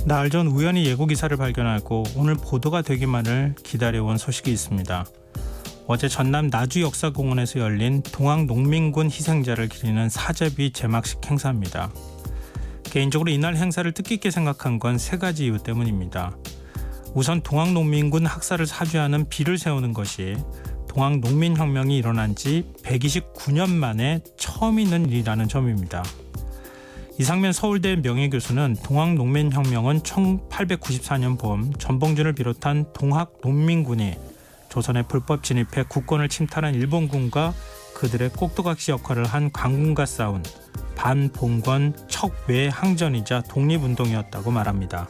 나흘 전 우연히 예고 기사를 발견하고 오늘 보도가 되기만을 기다려온 소식이 있습니다. 어제 전남 나주 역사공원에서 열린 동학농민군 희생자를 기리는 사제비 제막식 행사입니다. 개인적으로 이날 행사를 뜻깊게 생각한 건 세 가지 이유 때문입니다. 우선 동학농민군 학살을 사죄하는 비를 세우는 것이 동학농민혁명이 일어난 지 129년 만에 처음 있는 일이라는 점입니다. 이상면 서울대 명예교수는 동학농민혁명은 1894년 봄 전봉준을 비롯한 동학농민군이 조선에 불법 진입해 국권을 침탈한 일본군과 그들의 꼭두각시 역할을 한 관군과 싸운 반봉건 척외 항전이자 독립운동이었다고 말합니다.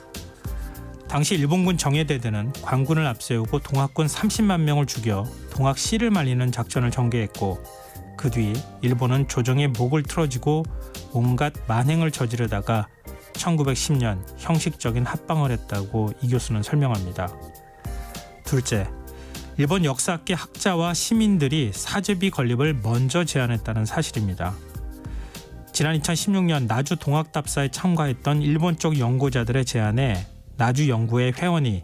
당시 일본군 정예대대는 관군을 앞세우고 동학군 30만 명을 죽여 동학시를 말리는 작전을 전개했고 그 뒤 일본은 조정의 목을 틀어쥐고 온갖 만행을 저지르다가 1910년 형식적인 합방을 했다고 이 교수는 설명합니다. 둘째, 일본 역사학계 학자와 시민들이 사제비 건립을 먼저 제안했다는 사실입니다. 지난 2016년 나주 동학답사에 참가했던 일본 쪽 연구자들의 제안에 나주 연구회 회원이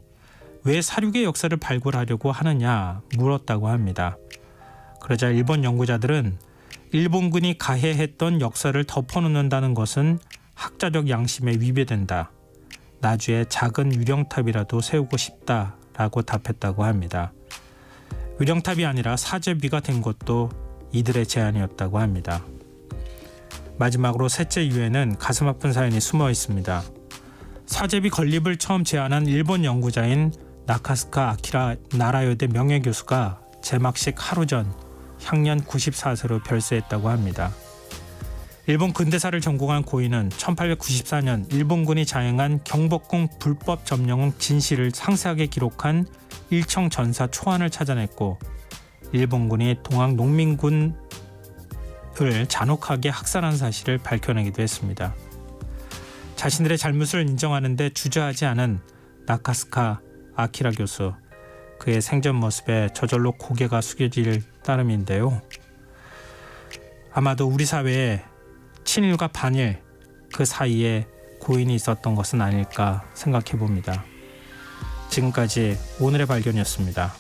왜 사륙의 역사를 발굴하려고 하느냐 물었다고 합니다. 그러자 일본 연구자들은 일본군이 가해했던 역사를 덮어놓는다는 것은 학자적 양심에 위배된다. 나주에 작은 유령탑이라도 세우고 싶다라고 답했다고 합니다. 유령탑이 아니라 사제비가 된 것도 이들의 제안이었다고 합니다. 마지막으로 셋째 이유에는 가슴 아픈 사연이 숨어 있습니다. 사제비 건립을 처음 제안한 일본 연구자인 나카스카 아키라 나라여대 명예교수가 제막식 하루 전 향년 94세로 별세했다고 합니다. 일본 근대사를 전공한 고인은 1894년 일본군이 자행한 경복궁 불법 점령 진실을 상세하게 기록한 일청전사 초안을 찾아냈고 일본군이 동학농민군을 잔혹하게 학살한 사실을 밝혀내기도 했습니다. 자신들의 잘못을 인정하는 데 주저하지 않은 나카스카 아키라 교수, 그의 생전 모습에 저절로 고개가 숙여질 따름인데요. 아마도 우리 사회에 친일과 반일 그 사이에 고인이 있었던 것은 아닐까 생각해 봅니다. 지금까지 오늘의 발견이었습니다.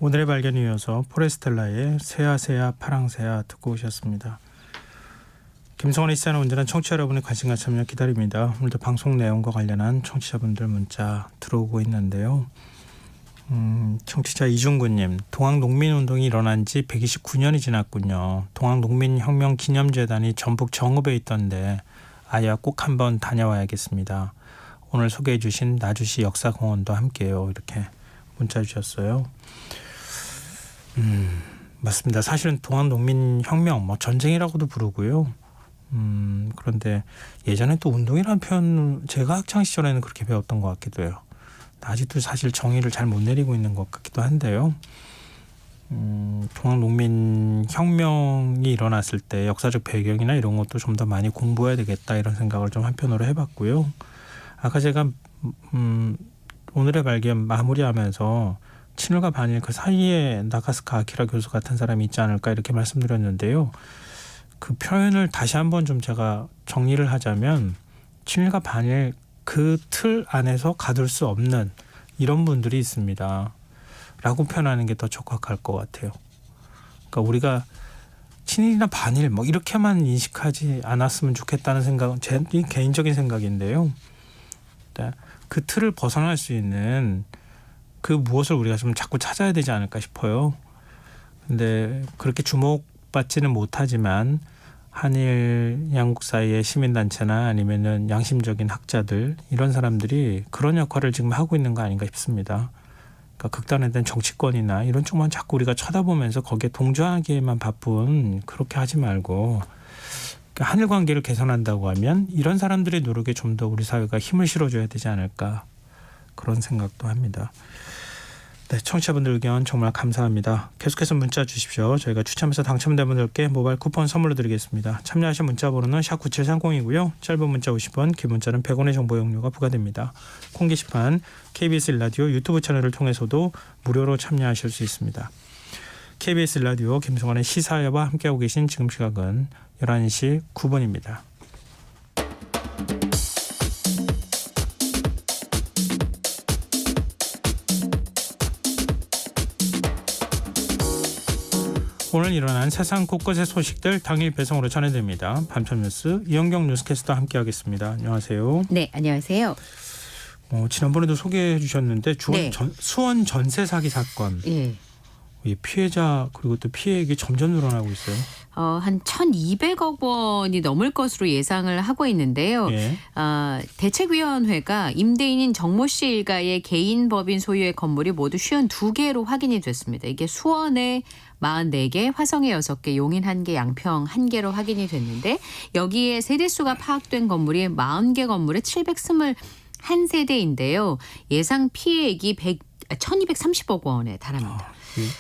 오늘의 발견에 이어서 포레스텔라의 새야 파랑새야 듣고 오셨습니다. 김성원의 시사는 언제나 청취자 여러분의 관심과 참여 기다립니다. 오늘도 방송 내용과 관련한 청취자분들 문자 들어오고 있는데요. 청취자 이중구님, 동학농민운동이 일어난 지 129년이 지났군요. 동학농민혁명기념재단이 전북 정읍에 있던데 아야 꼭 한번 다녀와야겠습니다. 오늘 소개해 주신 나주시 역사공원도 함께요. 이렇게 문자 주셨어요. 맞습니다. 사실은 동학농민혁명, 전쟁이라고도 부르고요. 그런데 예전에 또 운동이라는 표현 제가 학창 시절에는 그렇게 배웠던 것 같기도 해요. 아직도 사실 정의를 잘 못 내리고 있는 것 같기도 한데요. 동학농민혁명이 일어났을 때 역사적 배경이나 이런 것도 좀 더 많이 공부해야 되겠다 이런 생각을 좀 한편으로 해봤고요. 아까 제가 오늘의 발견 마무리하면서 친일과 반일 그 사이에 나가스카 아키라 교수 같은 사람이 있지 않을까 이렇게 말씀드렸는데요. 그 표현을 다시 한번 좀 제가 정리를 하자면 친일과 반일 그 틀 안에서 가둘 수 없는 이런 분들이 있습니다. 라고 표현하는 게 더 적확할 것 같아요. 그러니까 우리가 친일이나 반일 이렇게만 인식하지 않았으면 좋겠다는 생각은 제 개인적인 생각인데요. 그 틀을 벗어날 수 있는 그 무엇을 우리가 좀 자꾸 찾아야 되지 않을까 싶어요. 근데 그렇게 주목받지는 못하지만 한일 양국 사이의 시민단체나 아니면은 양심적인 학자들 이런 사람들이 그런 역할을 지금 하고 있는 거 아닌가 싶습니다. 그러니까 극단화된 정치권이나 이런 쪽만 자꾸 우리가 쳐다보면서 거기에 동조하기에만 바쁜 그렇게 하지 말고 그러니까 한일 관계를 개선한다고 하면 이런 사람들의 노력에 좀 더 우리 사회가 힘을 실어줘야 되지 않을까 그런 생각도 합니다. 네, 청취자분들 의견 정말 감사합니다. 계속해서 문자 주십시오. 저희가 추첨해서 당첨된 분들께 모바일 쿠폰 선물로 드리겠습니다. 참여하신 문자 번호는 샵9730이고요. 짧은 문자 50원, 긴 문자는 100원의 정보 용료가 부과됩니다. 콩 게시판 KBS 라디오 유튜브 채널을 통해서도 무료로 참여하실 수 있습니다. KBS 라디오 김성환의 시사회와 함께하고 계신 지금 시각은 11시 9분입니다. 오늘 일어난 세상 곳곳의 소식들 당일 배송으로 전해드립니다. 밤천뉴스 이현경 뉴스캐스터 함께하겠습니다. 안녕하세요. 네, 안녕하세요. 지난번에도 소개해 주셨는데 네. 수원 전세 사기 사건. 예. 이 피해자 그리고 또 피해액이 점점 늘어나고 있어요. 한 1,200억 원이 넘을 것으로 예상을 하고 있는데요. 예. 대책위원회가 임대인인 정모 씨 일가의 개인 법인 소유의 건물이 모두 52개로 확인이 됐습니다. 이게 수원에 44개, 화성에 6개, 용인 1개, 양평 1개로 확인이 됐는데 여기에 세대수가 파악된 건물이 40개 건물에 721세대인데요. 예상 피해액이 1,230억 원에 달합니다.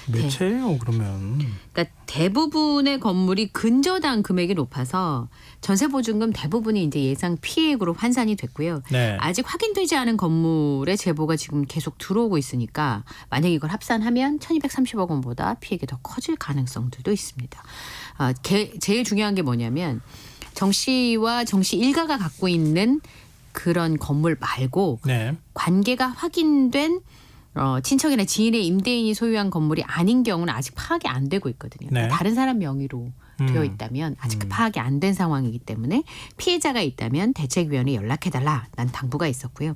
몇 채예요 그러면? 그러니까 대부분의 건물이 근저당 금액이 높아서 전세보증금 대부분이 이제 예상 피해액으로 환산이 됐고요. 네. 아직 확인되지 않은 건물의 제보가 지금 계속 들어오고 있으니까 만약 이걸 합산하면 1,230억 원보다 피해액이 더 커질 가능성들도 있습니다. 제일 중요한 게 뭐냐면 정 씨와 정 씨 일가가 갖고 있는 그런 건물 말고 네. 관계가 확인된 친척이나 지인의 임대인이 소유한 건물이 아닌 경우는 아직 파악이 안 되고 있거든요. 네. 그러니까 다른 사람 명의로 되어 있다면 아직 파악이 안 된 상황이기 때문에 피해자가 있다면 대책위원회에 연락해달라 난 당부가 있었고요.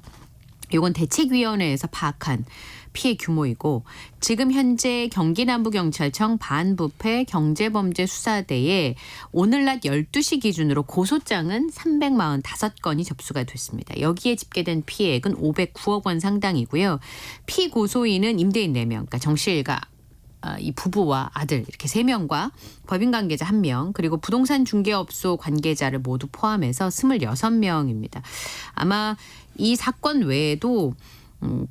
이건 대책위원회에서 파악한 피해 규모이고 지금 현재 경기남부경찰청 반부패 경제범죄수사대에 오늘 낮 12시 기준으로 고소장은 345건이 접수가 됐습니다. 여기에 집계된 피해액은 509억 원 상당이고요. 피고소인은 임대인 4명, 그러니까 정 씨 일가 이 부부와 아들 이렇게 3명과 법인 관계자 1명 그리고 부동산 중개업소 관계자를 모두 포함해서 26명입니다. 아마 이 사건 외에도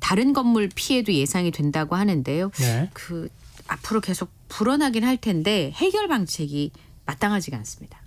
다른 건물 피해도 예상이 된다고 하는데요. 네. 앞으로 계속 불어나긴 할 텐데 해결 방책이 마땅하지가 않습니다.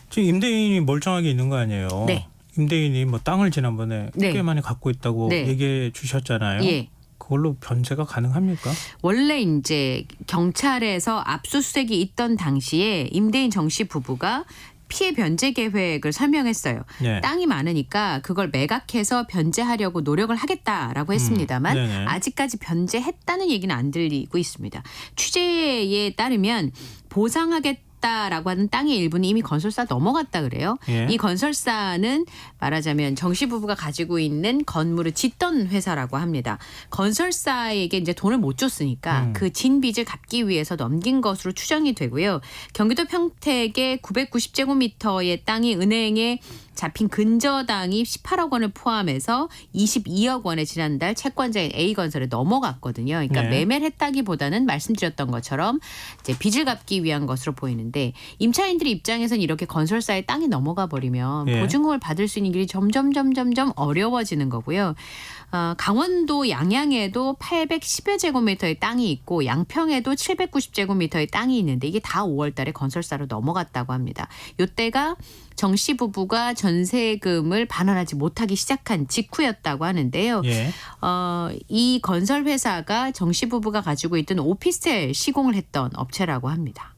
지금 임대인이 멀쩡하게 있는 거 아니에요? 네. 임대인이 뭐 땅을 지난번에 네. 꽤 많이 갖고 있다고 네. 얘기해 주셨잖아요. 예. 그걸로 변제가 가능합니까? 원래 이제 경찰에서 압수수색이 있던 당시에 임대인 정 씨 부부가 피해 변제 계획을 설명했어요. 네. 땅이 많으니까 그걸 매각해서 변제하려고 노력을 하겠다라고 했습니다만 네네. 아직까지 변제했다는 얘기는 안 들리고 있습니다. 취재에 따르면 보상하겠다라고 하는 땅의 일부는 이미 건설사 넘어갔다 그래요. 예. 이 건설사는 말하자면 정 씨 부부가 가지고 있는 건물을 짓던 회사라고 합니다. 건설사에게 이제 돈을 못 줬으니까 그 진 빚을 갚기 위해서 넘긴 것으로 추정이 되고요. 경기도 평택의 990제곱미터의 땅이 은행에 잡힌 근저당이 18억 원을 포함해서 22억 원에 지난달 채권자인 A건설에 넘어갔거든요. 그러니까 네. 매매를 했다기보다는 말씀드렸던 것처럼 이제 빚을 갚기 위한 것으로 보이는데 임차인들의 입장에서는 이렇게 건설사에 땅이 넘어가 버리면 예. 보증금을 받을 수 있는 길이 점점 어려워지는 거고요. 강원도 양양에도 810여 제곱미터의 땅이 있고 양평에도 790제곱미터의 땅이 있는데 이게 다 5월 달에 건설사로 넘어갔다고 합니다. 이때가 정 씨 부부가 전세금을 반환하지 못하기 시작한 직후였다고 하는데요. 예. 이 건설 회사가 정 씨 부부가 가지고 있던 오피스텔 시공을 했던 업체라고 합니다.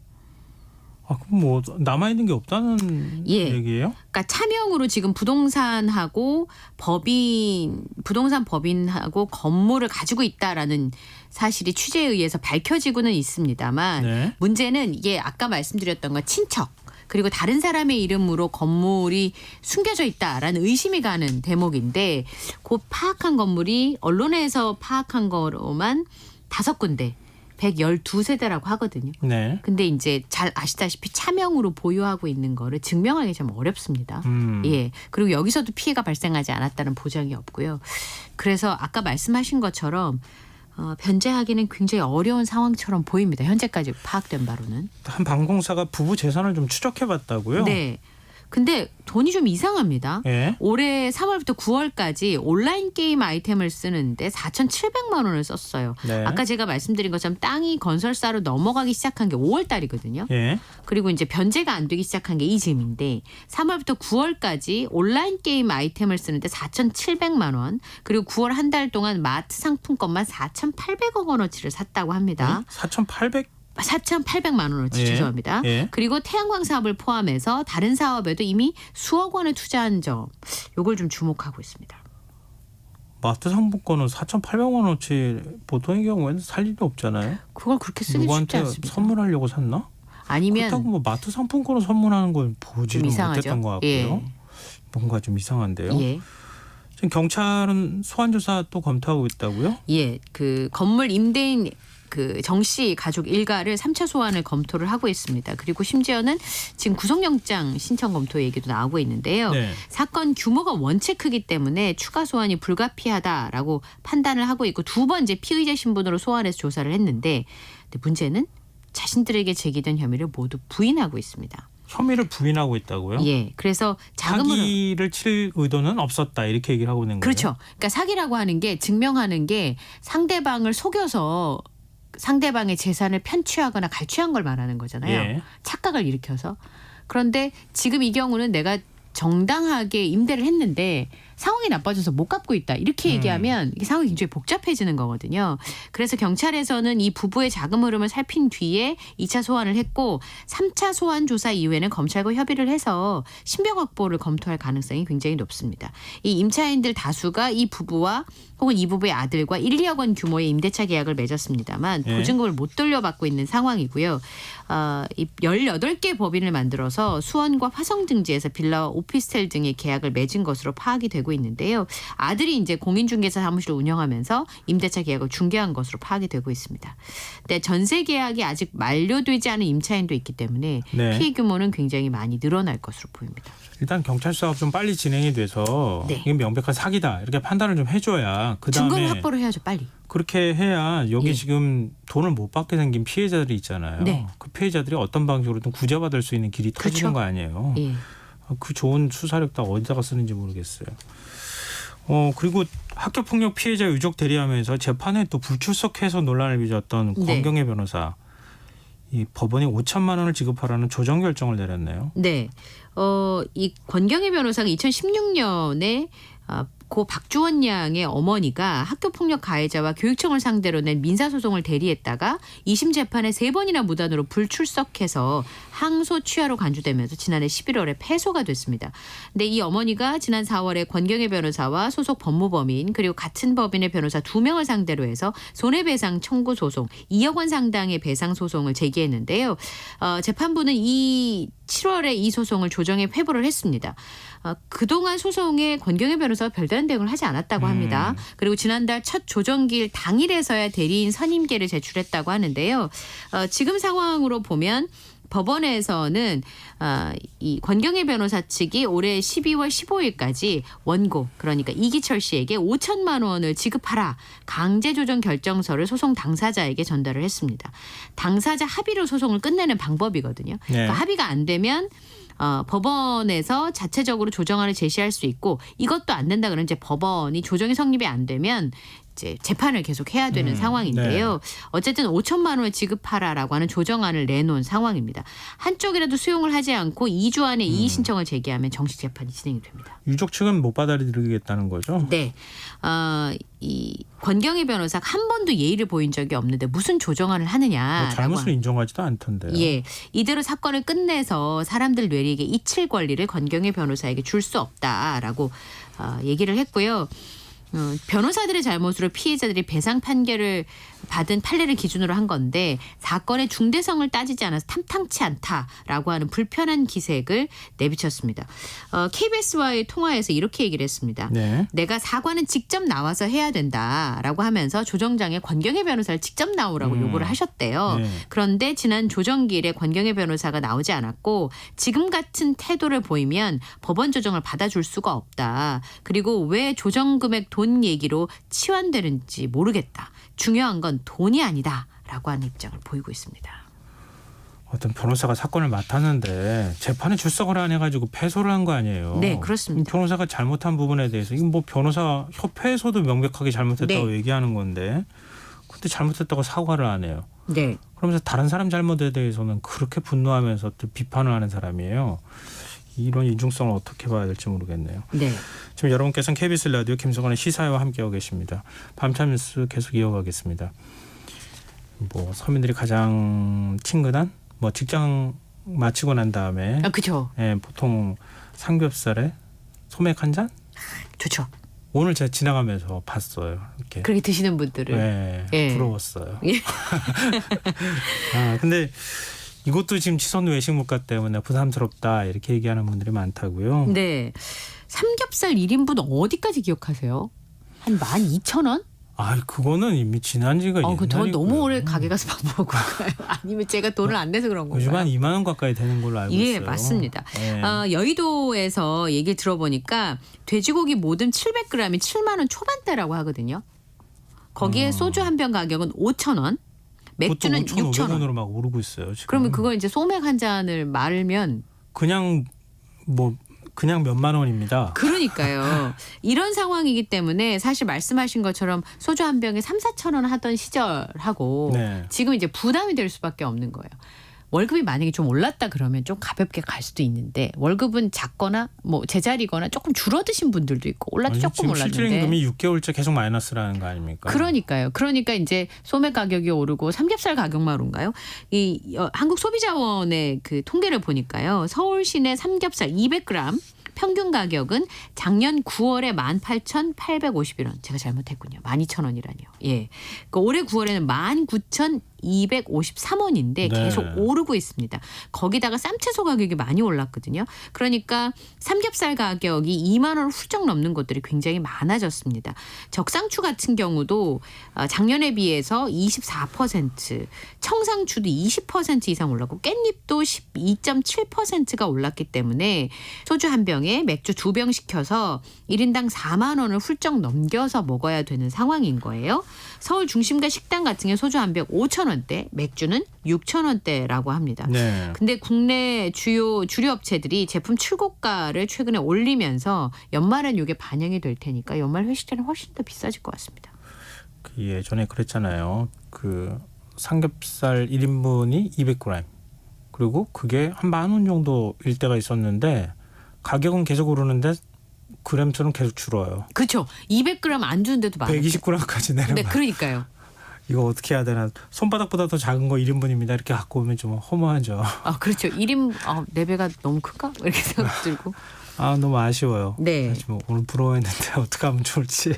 그럼 뭐 남아 있는 게 없다는 예. 얘기예요? 그러니까 차명으로 지금 부동산 법인하고 건물을 가지고 있다라는 사실이 취재에 의해서 밝혀지고는 있습니다만 네. 문제는 이게 아까 말씀드렸던 것 친척 그리고 다른 사람의 이름으로 건물이 숨겨져 있다라는 의심이 가는 대목인데 그 파악한 건물이 언론에서 파악한 거로만 5군데 112세대라고 하거든요. 네. 근데 이제 잘 아시다시피 차명으로 보유하고 있는 거를 증명하기 좀 어렵습니다. 예. 그리고 여기서도 피해가 발생하지 않았다는 보장이 없고요. 그래서 아까 말씀하신 것처럼 변제하기는 굉장히 어려운 상황처럼 보입니다. 현재까지 파악된 바로는. 한 방공사가 부부 재산을 좀 추적해봤다고요? 네. 근데 돈이 좀 이상합니다. 예. 올해 3월부터 9월까지 온라인 게임 아이템을 쓰는데 4,700만 원을 썼어요. 네. 아까 제가 말씀드린 것처럼 땅이 건설사로 넘어가기 시작한 게 5월 달이거든요. 예. 그리고 이제 변제가 안 되기 시작한 게 이즈음인데 3월부터 9월까지 온라인 게임 아이템을 쓰는데 4,700만 원 그리고 9월 한 달 동안 마트 상품권만 4,800억 원어치를 샀다고 합니다. 4,800만 원어치 예. 죄송합니다. 예. 그리고 태양광 사업을 포함해서 다른 사업에도 이미 수억 원을 투자한 점 이걸 좀 주목하고 있습니다. 마트 상품권은 4,800원 어치 보통의 경우에는 살 일이 없잖아요. 그걸 그렇게 쓰기 쉽지 누구한테 않습니다. 선물하려고 샀나? 아니면 그렇다고 뭐 마트 상품권을 선물하는 걸 보지는 이상하죠. 못했던 것 같고요. 예. 뭔가 좀 이상한데요. 예. 지금 경찰은 소환 조사 또 검토하고 있다고요? 예, 그 건물 임대인 그 정 씨 가족 일가를 3차 소환을 검토를 하고 있습니다. 그리고 심지어는 지금 구속영장 신청 검토 얘기도 나오고 있는데요. 네. 사건 규모가 원체 크기 때문에 추가 소환이 불가피하다라고 판단을 하고 있고 두 번 이제 피의자 신분으로 소환해서 조사를 했는데 근데 문제는 자신들에게 제기된 혐의를 모두 부인하고 있습니다. 혐의를 부인하고 있다고요? 예, 그래서 자금으로 사기를 칠 의도는 없었다 이렇게 얘기를 하고 있는 거예요. 그렇죠. 그러니까 사기라고 하는 게 증명하는 게 상대방을 속여서 상대방의 재산을 편취하거나 갈취한 걸 말하는 거잖아요. 예. 착각을 일으켜서. 그런데 지금 이 경우는 내가 정당하게 임대를 했는데 상황이 나빠져서 못 갚고 있다. 이렇게 얘기하면 이게 상황이 굉장히 복잡해지는 거거든요. 그래서 경찰에서는 이 부부의 자금 흐름을 살핀 뒤에 2차 소환을 했고 3차 소환 조사 이후에는 검찰과 협의를 해서 신병 확보를 검토할 가능성이 굉장히 높습니다. 이 임차인들 다수가 이 부부와 혹은 이 부부의 아들과 1, 2억 원 규모의 임대차 계약을 맺었습니다만 예. 보증금을 못 돌려받고 있는 상황이고요. 이 18개 법인을 만들어서 수원과 화성 등지에서 빌라와 오피스텔 등의 계약을 맺은 것으로 파악이 되고 있는데요. 아들이 이제 공인중개사 사무실을 운영하면서 임대차 계약을 중개한 것으로 파악이 되고 있습니다. 근데 전세 계약이 아직 만료되지 않은 임차인도 있기 때문에 네. 피해 규모는 굉장히 많이 늘어날 것으로 보입니다. 일단 경찰 수사가 좀 빨리 진행이 돼서 네. 이게 명백한 사기다 이렇게 판단을 좀 해줘야 증거를 그다음에 확보를 해야죠, 빨리. 그렇게 해야 여기 예. 지금 돈을 못 받게 생긴 피해자들이 있잖아요. 네. 그 피해자들이 어떤 방식으로든 구제받을 수 있는 길이 그렇죠. 터지는 거 아니에요. 예. 그 좋은 수사력 다 어디다가 쓰는지 모르겠어요. 그리고 학교폭력 피해자 유족 대리하면서 재판에 또 불출석해서 논란을 빚었던 네. 권경애 변호사. 이 법원이 5천만 원을 지급하라는 조정 결정을 내렸네요. 네. 이 권경애 변호사가 2016년에 고 박주원 양의 어머니가 학교폭력 가해자와 교육청을 상대로 낸 민사소송을 대리했다가 2심 재판에 3번이나 무단으로 불출석해서 항소 취하로 간주되면서 지난해 11월에 패소가 됐습니다. 근데 이 어머니가 지난 4월에 권경애 변호사와 소속 법무법인 그리고 같은 법인의 변호사 2명을 상대로 해서 손해배상 청구 소송 2억 원 상당의 배상 소송을 제기했는데요. 재판부는 7월에 이 소송을 조정해 회부를 했습니다. 그동안 소송에 권경애 변호사가 별다른 대응을 하지 않았다고 합니다. 그리고 지난달 첫 조정기일 당일에서야 대리인 선임계를 제출했다고 하는데요. 지금 상황으로 보면 법원에서는 이 권경애 변호사 측이 올해 12월 15일까지 원고 그러니까 이기철 씨에게 5천만 원을 지급하라 강제 조정 결정서를 소송 당사자에게 전달을 했습니다. 당사자 합의로 소송을 끝내는 방법이거든요. 네. 그러니까 합의가 안 되면 법원에서 자체적으로 조정안을 제시할 수 있고 이것도 안 된다 그러면 이제 법원이 조정이 성립이 안 되면 이제 재판을 계속 해야 되는 상황인데요. 어쨌든 5천만 원을 지급하라라고 하는 조정안을 내놓은 상황입니다. 한쪽이라도 수용을 하지 않고 2주 안에 이의 신청을 제기하면 정식 재판이 진행이 됩니다. 유족 측은 못 받아들이겠다는 거죠? 네. 이 권경애 변호사가 한 번도 예의를 보인 적이 없는데 무슨 조정안을 하느냐. 뭐 잘못을 인정하지도 않던데요. 예, 이대로 사건을 끝내서 사람들 뇌리에게 이칠 권리를 권경애 변호사에게 줄 수 없다라고 얘기를 했고요. 변호사들의 잘못으로 피해자들이 배상 판결을 받은 판례를 기준으로 한 건데 사건의 중대성을 따지지 않아서 탐탁치 않다라고 하는 불편한 기색을 내비쳤습니다. KBS와의 통화에서 이렇게 얘기를 했습니다. 네. 내가 사과는 직접 나와서 해야 된다라고 하면서 조정장에 권경애 변호사를 직접 나오라고 요구를 하셨대요. 네. 그런데 지난 조정기일에 권경애 변호사가 나오지 않았고 지금 같은 태도를 보이면 법원 조정을 받아줄 수가 없다. 그리고 왜 조정 금액 돈 얘기로 치환되는지 모르겠다. 중요한 건 돈이 아니다라고 하는 입장을 보이고 있습니다. 어떤 변호사가 사건을 맡았는데 재판에 출석을 안 해가지고 패소를 한 거 아니에요? 네, 그렇습니다. 변호사가 잘못한 부분에 대해서 이건 뭐 변호사 협회에서도 명백하게 잘못했다고 네. 얘기하는 건데 근데 잘못했다고 사과를 안 해요. 네. 그러면서 다른 사람 잘못에 대해서는 그렇게 분노하면서 또 비판을 하는 사람이에요. 이런 이중성을 어떻게 봐야 될지 모르겠네요. 네. 지금 여러분께서는 KBS 라디오 김성환의 시사회와 함께하고 계십니다. 밤참 뉴스 계속 이어가겠습니다. 뭐 서민들이 가장 친근한 뭐 직장 마치고 난 다음에 그렇죠. 보통 삼겹살에 소맥 한 잔? 좋죠. 오늘 제가 지나가면서 봤어요. 이렇게. 그렇게 드시는 분들을. 네, 예. 부러웠어요. 예. 근데 이것도 지금 치솟는 외식 물가 때문에 부담스럽다 이렇게 얘기하는 분들이 많다고요. 네. 삼겹살 1인분 어디까지 기억하세요? 한 12,000원? 그거는 이미 지난 지가 저 너무 옛날이고요. 오래 가게 가서 밥 먹고 가요. 아니면 제가 돈을 안 내서 그런 건가요? 요즘 한 2만 원 가까이 되는 걸로 알고 있어요. 예, 맞습니다. 네. 여의도에서 얘기 들어보니까 돼지고기 모듬 700g이 7만 원 초반대라고 하거든요. 거기에 소주 한 병 가격은 5,000원, 맥주는 6,000원. 5,500원으로 막 오르고 있어요. 지금. 그러면 그걸 이제 소맥 한 잔을 말면 그냥 몇만 원입니다. 그러니까요. 이런 상황이기 때문에 사실 말씀하신 것처럼 소주 한 병에 3,4,000원 하던 시절하고 네. 지금 이제 부담이 될 수밖에 없는 거예요. 월급이 만약에 좀 올랐다 그러면 좀 가볍게 갈 수도 있는데 월급은 작거나 제자리거나 조금 줄어드신 분들도 있고 올라도 조금 지금 올랐는데 실질 임금이 6개월째 계속 마이너스라는 거 아닙니까? 그러니까요. 그러니까 이제 소맥 가격이 오르고 삼겹살 가격만 오른가요? 한국소비자원의 그 통계를 보니까요. 서울 시내 삼겹살 200g 평균 가격은 작년 9월에 18,851원. 제가 잘못했군요. 12,000원이라니요. 예. 그러니까 올해 9월에는 19,253원인데 네. 계속 오르고 있습니다. 거기다가 쌈채소 가격이 많이 올랐거든요. 그러니까 삼겹살 가격이 2만 원을 훌쩍 넘는 것들이 굉장히 많아졌습니다. 적상추 같은 경우도 작년에 비해서 24%, 청상추도 20% 이상 올랐고 깻잎도 12.7%가 올랐기 때문에 소주 한 병에 맥주 2병 시켜서 1인당 4만 원을 훌쩍 넘겨서 먹어야 되는 상황인 거예요. 서울 중심가 식당 같은 경우 소주 한 병 5,000원대, 맥주는 6,000원대라고 합니다. 네. 근데 국내 주요 주류업체들이 제품 출고가를 최근에 올리면서 연말엔 이게 반영이 될 테니까 연말 회식 때는 훨씬 더 비싸질 것 같습니다. 예전에 그랬잖아요. 그 삼겹살 1인분이 200g. 그리고 그게 한 10,000원 정도일 때가 있었는데 가격은 계속 오르는데 그램수는 계속 줄어요. 그렇죠. 200g 안 주는데도 많아요. 120g까지 내려가요. 네, 그러니까요. 이거 어떻게 해야 되나. 손바닥보다 더 작은 거 1인분입니다. 이렇게 갖고 오면 좀 허무하죠. 그렇죠. 1인 내 배가 너무 클까? 이렇게 생각 들고. 너무 아쉬워요. 네. 사실 오늘 부러워했는데 어떻게 하면 좋을지.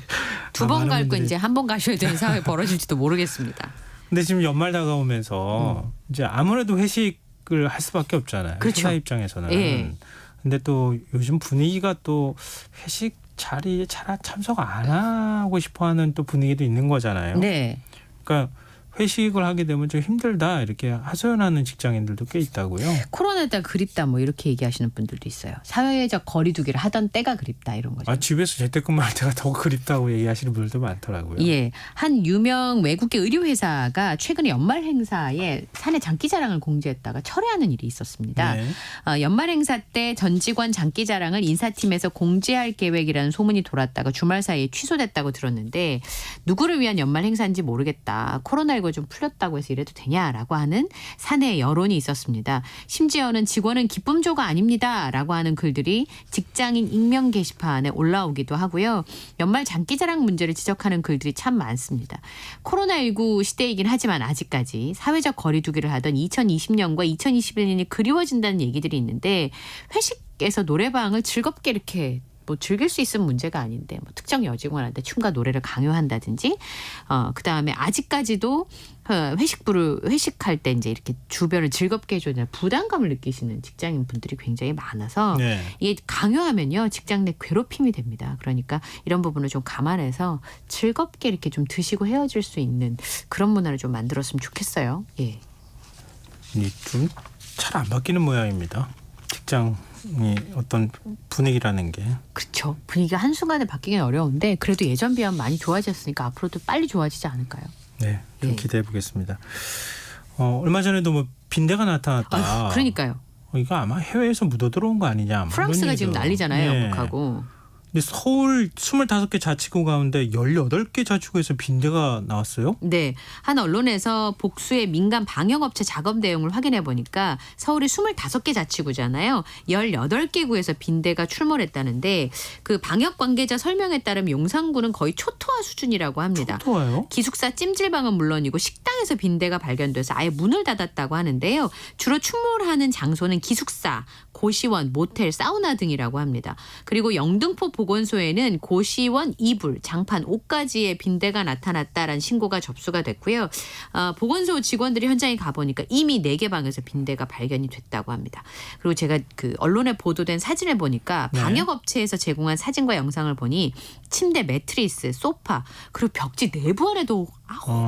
두 번 갈 거 분들이. 이제 한 번 가셔야 되는 상황이 벌어질지도 모르겠습니다. 근데 지금 연말 다가오면서 이제 아무래도 회식을 할 수밖에 없잖아요. 그렇죠. 회사 입장에서는. 예. 근데 또 요즘 분위기가 또 회식 자리에 참석 안 하고 싶어하는 또 분위기도 있는 거잖아요. 네. 그러니까 회식을 하게 되면 좀 힘들다 이렇게 하소연하는 직장인들도 꽤 있다고요. 코로나 때 그립다 이렇게 얘기하시는 분들도 있어요. 사회적 거리두기를 하던 때가 그립다 이런 거죠. 집에서 재택근무할 때가 더 그립다고 얘기하시는 분들도 많더라고요. 예, 한 유명 외국계 의료회사가 최근에 연말 행사에 사내 장기자랑을 공지했다가 철회하는 일이 있었습니다. 네. 연말 행사 때 전 직원 장기자랑을 인사팀에서 공지할 계획이라는 소문이 돌았다가 주말 사이에 취소됐다고 들었는데 누구를 위한 연말 행사인지 모르겠다. 코로나19 좀 풀렸다고 해서 이래도 되냐라고 하는 사내 여론이 있었습니다. 심지어는 직원은 기쁨조가 아닙니다라고 하는 글들이 직장인 익명 게시판에 올라오기도 하고요. 연말 장기자랑 문제를 지적하는 글들이 참 많습니다. 코로나19 시대이긴 하지만 아직까지 사회적 거리두기를 하던 2020년과 2021년이 그리워진다는 얘기들이 있는데 회식에서 노래방을 즐겁게 이렇게 즐길 수 있으면 문제가 아닌데 특정 여직원한테 춤과 노래를 강요한다든지 그다음에 아직까지도 회식할 때 이제 이렇게 주변을 즐겁게 해줘야 되는 부담감을 느끼시는 직장인 분들이 굉장히 많아서 네. 이게 강요하면요 직장 내 괴롭힘이 됩니다. 그러니까 이런 부분을 좀 감안해서 즐겁게 이렇게 좀 드시고 헤어질 수 있는 그런 문화를 좀 만들었으면 좋겠어요. 예. 좀 잘 안 바뀌는 모양입니다. 직장이 어떤 분위기라는 게. 그렇죠. 분위기가 한순간에 바뀌긴 어려운데 그래도 예전 비하면 많이 좋아졌으니까 앞으로도 빨리 좋아지지 않을까요? 네, 좀 예. 기대해 보겠습니다. 얼마 전에도 빈대가 나타났다. 그러니까요. 이거 아마 해외에서 묻어 들어온 거 아니냐. 프랑스가 지금 난리잖아요. 네. 영국하고. 근데 서울 25개 자치구 가운데 18개 자치구에서 빈대가 나왔어요? 네. 한 언론에서 복수의 민간 방역업체 작업 내용을 확인해 보니까 서울이 25개 자치구잖아요. 18개 구에서 빈대가 출몰했다는데 그 방역 관계자 설명에 따르면 용산구는 거의 초토화 수준이라고 합니다. 초토화요? 기숙사 찜질방은 물론이고 식당에서 빈대가 발견돼서 아예 문을 닫았다고 하는데요. 주로 출몰하는 장소는 기숙사, 고시원, 모텔, 사우나 등이라고 합니다. 그리고 영등포 보건소에는 고시원, 이불, 장판, 옷가지에 빈대가 나타났다라는 신고가 접수가 됐고요. 보건소 직원들이 현장에 가보니까 이미 4개 방에서 빈대가 발견이 됐다고 합니다. 그리고 제가 그 언론에 보도된 사진을 보니까 네. 방역업체에서 제공한 사진과 영상을 보니 침대, 매트리스, 소파 그리고 벽지 내부 안에도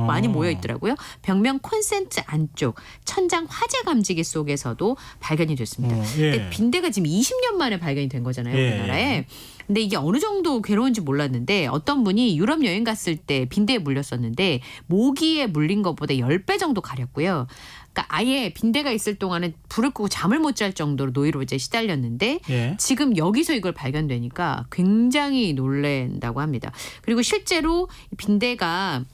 많이 모여 있더라고요. 벽면 콘센트 안쪽, 천장 화재 감지기 속에서도 발견이 됐습니다. 예. 근데 빈대가 지금 20년 만에 발견이 된 거잖아요, 예. 우리나라에. 근데 이게 어느 정도 괴로운지 몰랐는데 어떤 분이 유럽 여행 갔을 때 빈대에 물렸었는데 모기에 물린 것보다 10배 정도 가렸고요. 그러니까 아예 빈대가 있을 동안은 불을 끄고 잠을 못 잘 정도로 노이로 이제 시달렸는데 예. 지금 여기서 이걸 발견되니까 굉장히 놀란다고 합니다. 그리고 실제로 빈대가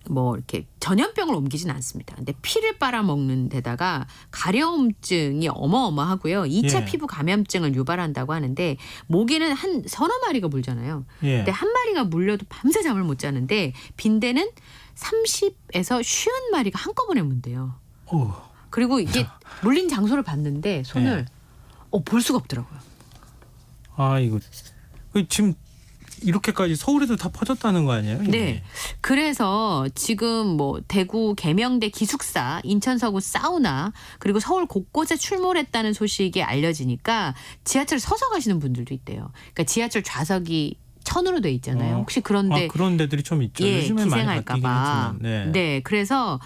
뭐 이렇게 전염병을 옮기진 않습니다. 근데 피를 빨아먹는 데다가 가려움증이 어마어마하고요. 2차 예. 피부 감염증을 유발한다고 하는데 모기는 한 서너 마리가 물잖아요. 예. 근데 한 마리가 물려도 밤새 잠을 못 자는데 빈대는 30에서 50마리가 한꺼번에 문대요. 오. 그리고 이게 물린 장소를 봤는데 손을 볼 수가 없더라고요. 아 이거 지금 이렇게까지 서울에도 다 퍼졌다는 거 아니에요? 이게? 네. 그래서 지금 뭐 대구 계명대 기숙사, 인천 서구 사우나 그리고 서울 곳곳에 출몰했다는 소식이 알려지니까 지하철 서서 가시는 분들도 있대요. 그러니까 지하철 좌석이 천으로 돼 있잖아요. 혹시 그런데 그런 데들이 좀 있죠. 예, 요즘엔 많이 기생할까 바뀌긴 봐. 했지만. 네. 그래서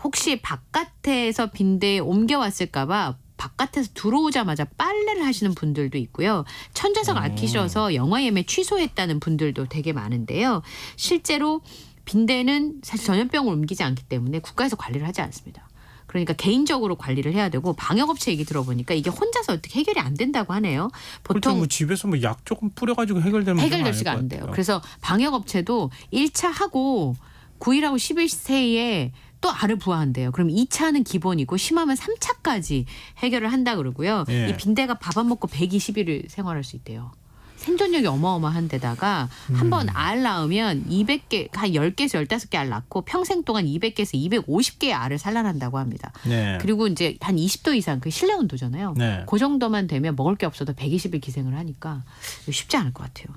혹시 바깥에서 빈대에 옮겨왔을까 봐 바깥에서 들어오자마자 빨래를 하시는 분들도 있고요. 천재석 앓기 싫어서 영화 예매 취소했다는 분들도 되게 많은데요. 실제로 빈대는 사실 전염병을 옮기지 않기 때문에 국가에서 관리를 하지 않습니다. 그러니까 개인적으로 관리를 해야 되고 방역업체 얘기 들어보니까 이게 혼자서 어떻게 해결이 안 된다고 하네요. 보통 뭐 집에서 뭐 약 조금 뿌려가지고 해결될지가 안 돼요. 그래서 방역업체도 1차 하고 9일하고 10일 사이에 또 알을 부화한대요. 그럼 2차는 기본이고 심하면 3차까지 해결을 한다 그러고요. 예. 이 빈대가 밥 안 먹고 120일을 생활할 수 있대요. 생존력이 어마어마한 데다가 한 번 알 낳으면 200개, 한 10개에서 15개 알 낳고 평생 동안 200개에서 250개의 알을 산란한다고 합니다. 네. 그리고 이제 한 20도 이상, 그 실내 온도잖아요. 네. 그 정도만 되면 먹을 게 없어도 120일 기생을 하니까 쉽지 않을 것 같아요.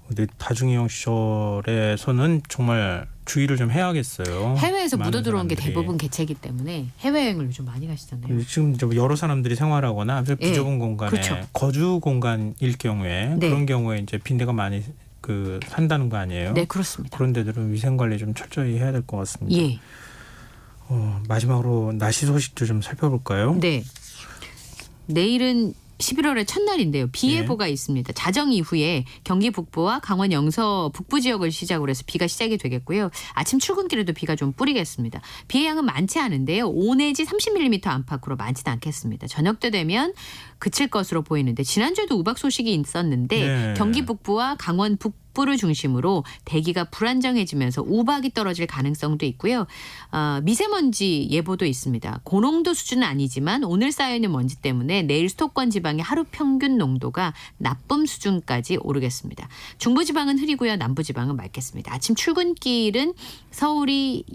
근데 다중이용 시설에서는 정말 주의를 좀 해야겠어요. 해외에서 많은 묻어 들어온 게 사람들이. 대부분 개체이기 때문에 해외여행을 요즘 많이 가시잖아요. 지금 이제 여러 사람들이 생활하거나 아주 예. 비좁은 공간에 그렇죠. 거주 공간일 경우에 네. 그런 경우에 이제 빈대가 많이 산다는 거 아니에요? 네, 그렇습니다. 그런 데들은 위생 관리 좀 철저히 해야 될 것 같습니다. 예. 마지막으로 날씨 소식도 좀 살펴볼까요? 네. 내일은 11월의 첫날인데요. 비 예보가 있습니다. 자정 이후에 경기 북부와 강원 영서 북부 지역을 시작으로 해서 비가 시작이 되겠고요. 아침 출근길에도 비가 좀 뿌리겠습니다. 비의 양은 많지 않은데요. 5 내지 30mm 안팎으로 많지는 않겠습니다. 저녁 때 되면 그칠 것으로 보이는데 지난주에도 우박 소식이 있었는데 네. 경기 북부와 강원 북부를 중심으로 대기가 불안정해지면서 우박이 떨어질 가능성도 있고요. 미세먼지 예보도 있습니다. 고농도 수준은 아니지만 오늘 쌓여있는 먼지 때문에 내일 수도권 지방의 하루 평균 농도가 나쁨 수준까지 오르겠습니다. 중부지방은 흐리고요. 남부지방은 맑겠습니다. 아침 출근길은 서울이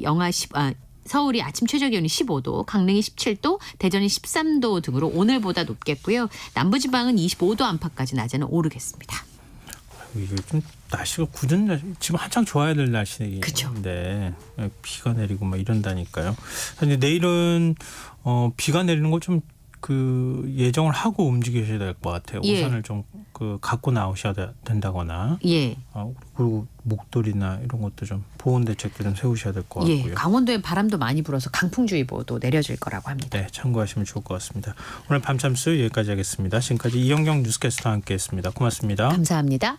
서울이 아침 최저 기온이 15도, 강릉이 17도, 대전이 13도 등으로 오늘보다 높겠고요. 남부지방은 25도 안팎까지 낮에는 오르겠습니다. 이게 좀 날씨가 굳은 날씨, 지금 한창 좋아야 될 날씨인데 비가 내리고 막 이런다니까요. 근데 내일은 비가 내리는 거 좀 예정을 하고 움직이셔야 될 것 같아요. 예. 우산을 좀 갖고 나오셔야 된다거나. 예. 그리고 목도리나 이런 것도 좀 보온 대책도 좀 세우셔야 될 것 같고요. 예. 강원도에 바람도 많이 불어서 강풍주의보도 내려질 거라고 합니다. 네, 참고하시면 좋을 것 같습니다. 오늘 밤참수 여기까지 하겠습니다. 지금까지 이영경 뉴스캐스터와 함께했습니다. 고맙습니다. 감사합니다.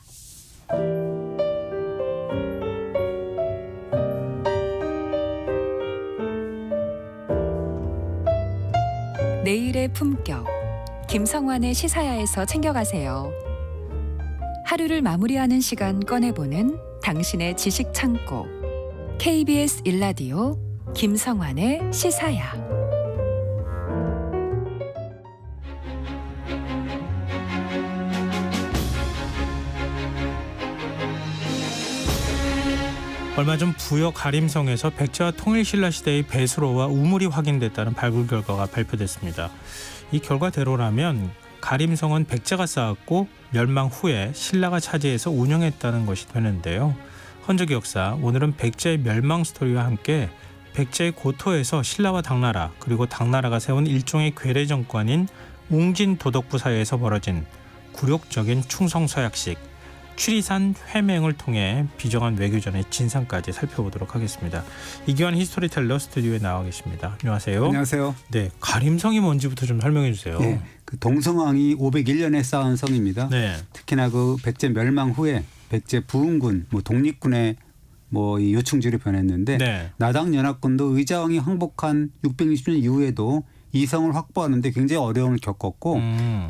내일의 품격 김성환의 시사야에서 챙겨가세요. 하루를 마무리하는 시간 꺼내보는 당신의 지식 창고 KBS 1라디오 김성환의 시사야. 얼마 전 부여 가림성에서 백제와 통일신라 시대의 배수로와 우물이 확인됐다는 발굴 결과가 발표됐습니다. 이 결과대로라면 가림성은 백제가 쌓았고 멸망 후에 신라가 차지해서 운영했다는 것이 되는데요. 헌적 역사, 오늘은 백제의 멸망 스토리와 함께 백제의 고토에서 신라와 당나라 그리고 당나라가 세운 일종의 괴뢰 정권인 웅진 도덕부 사이에서 벌어진 굴욕적인 충성서약식 취리산 회맹을 통해 비정한 외교전의 진상까지 살펴보도록 하겠습니다. 이기환 히스토리텔러 스튜디오에 나와 계십니다. 안녕하세요. 안녕하세요. 네, 가림성이 뭔지부터 좀 설명해 주세요. 네, 그 동성왕이 501년에 쌓은 성입니다. 네. 특히나 그 백제 멸망 후에 백제 부흥군, 뭐 독립군의 이 요충지로 변했는데 네. 나당 연합군도 의자왕이 항복한 660년 이후에도 이 성을 확보하는데 굉장히 어려움을 겪었고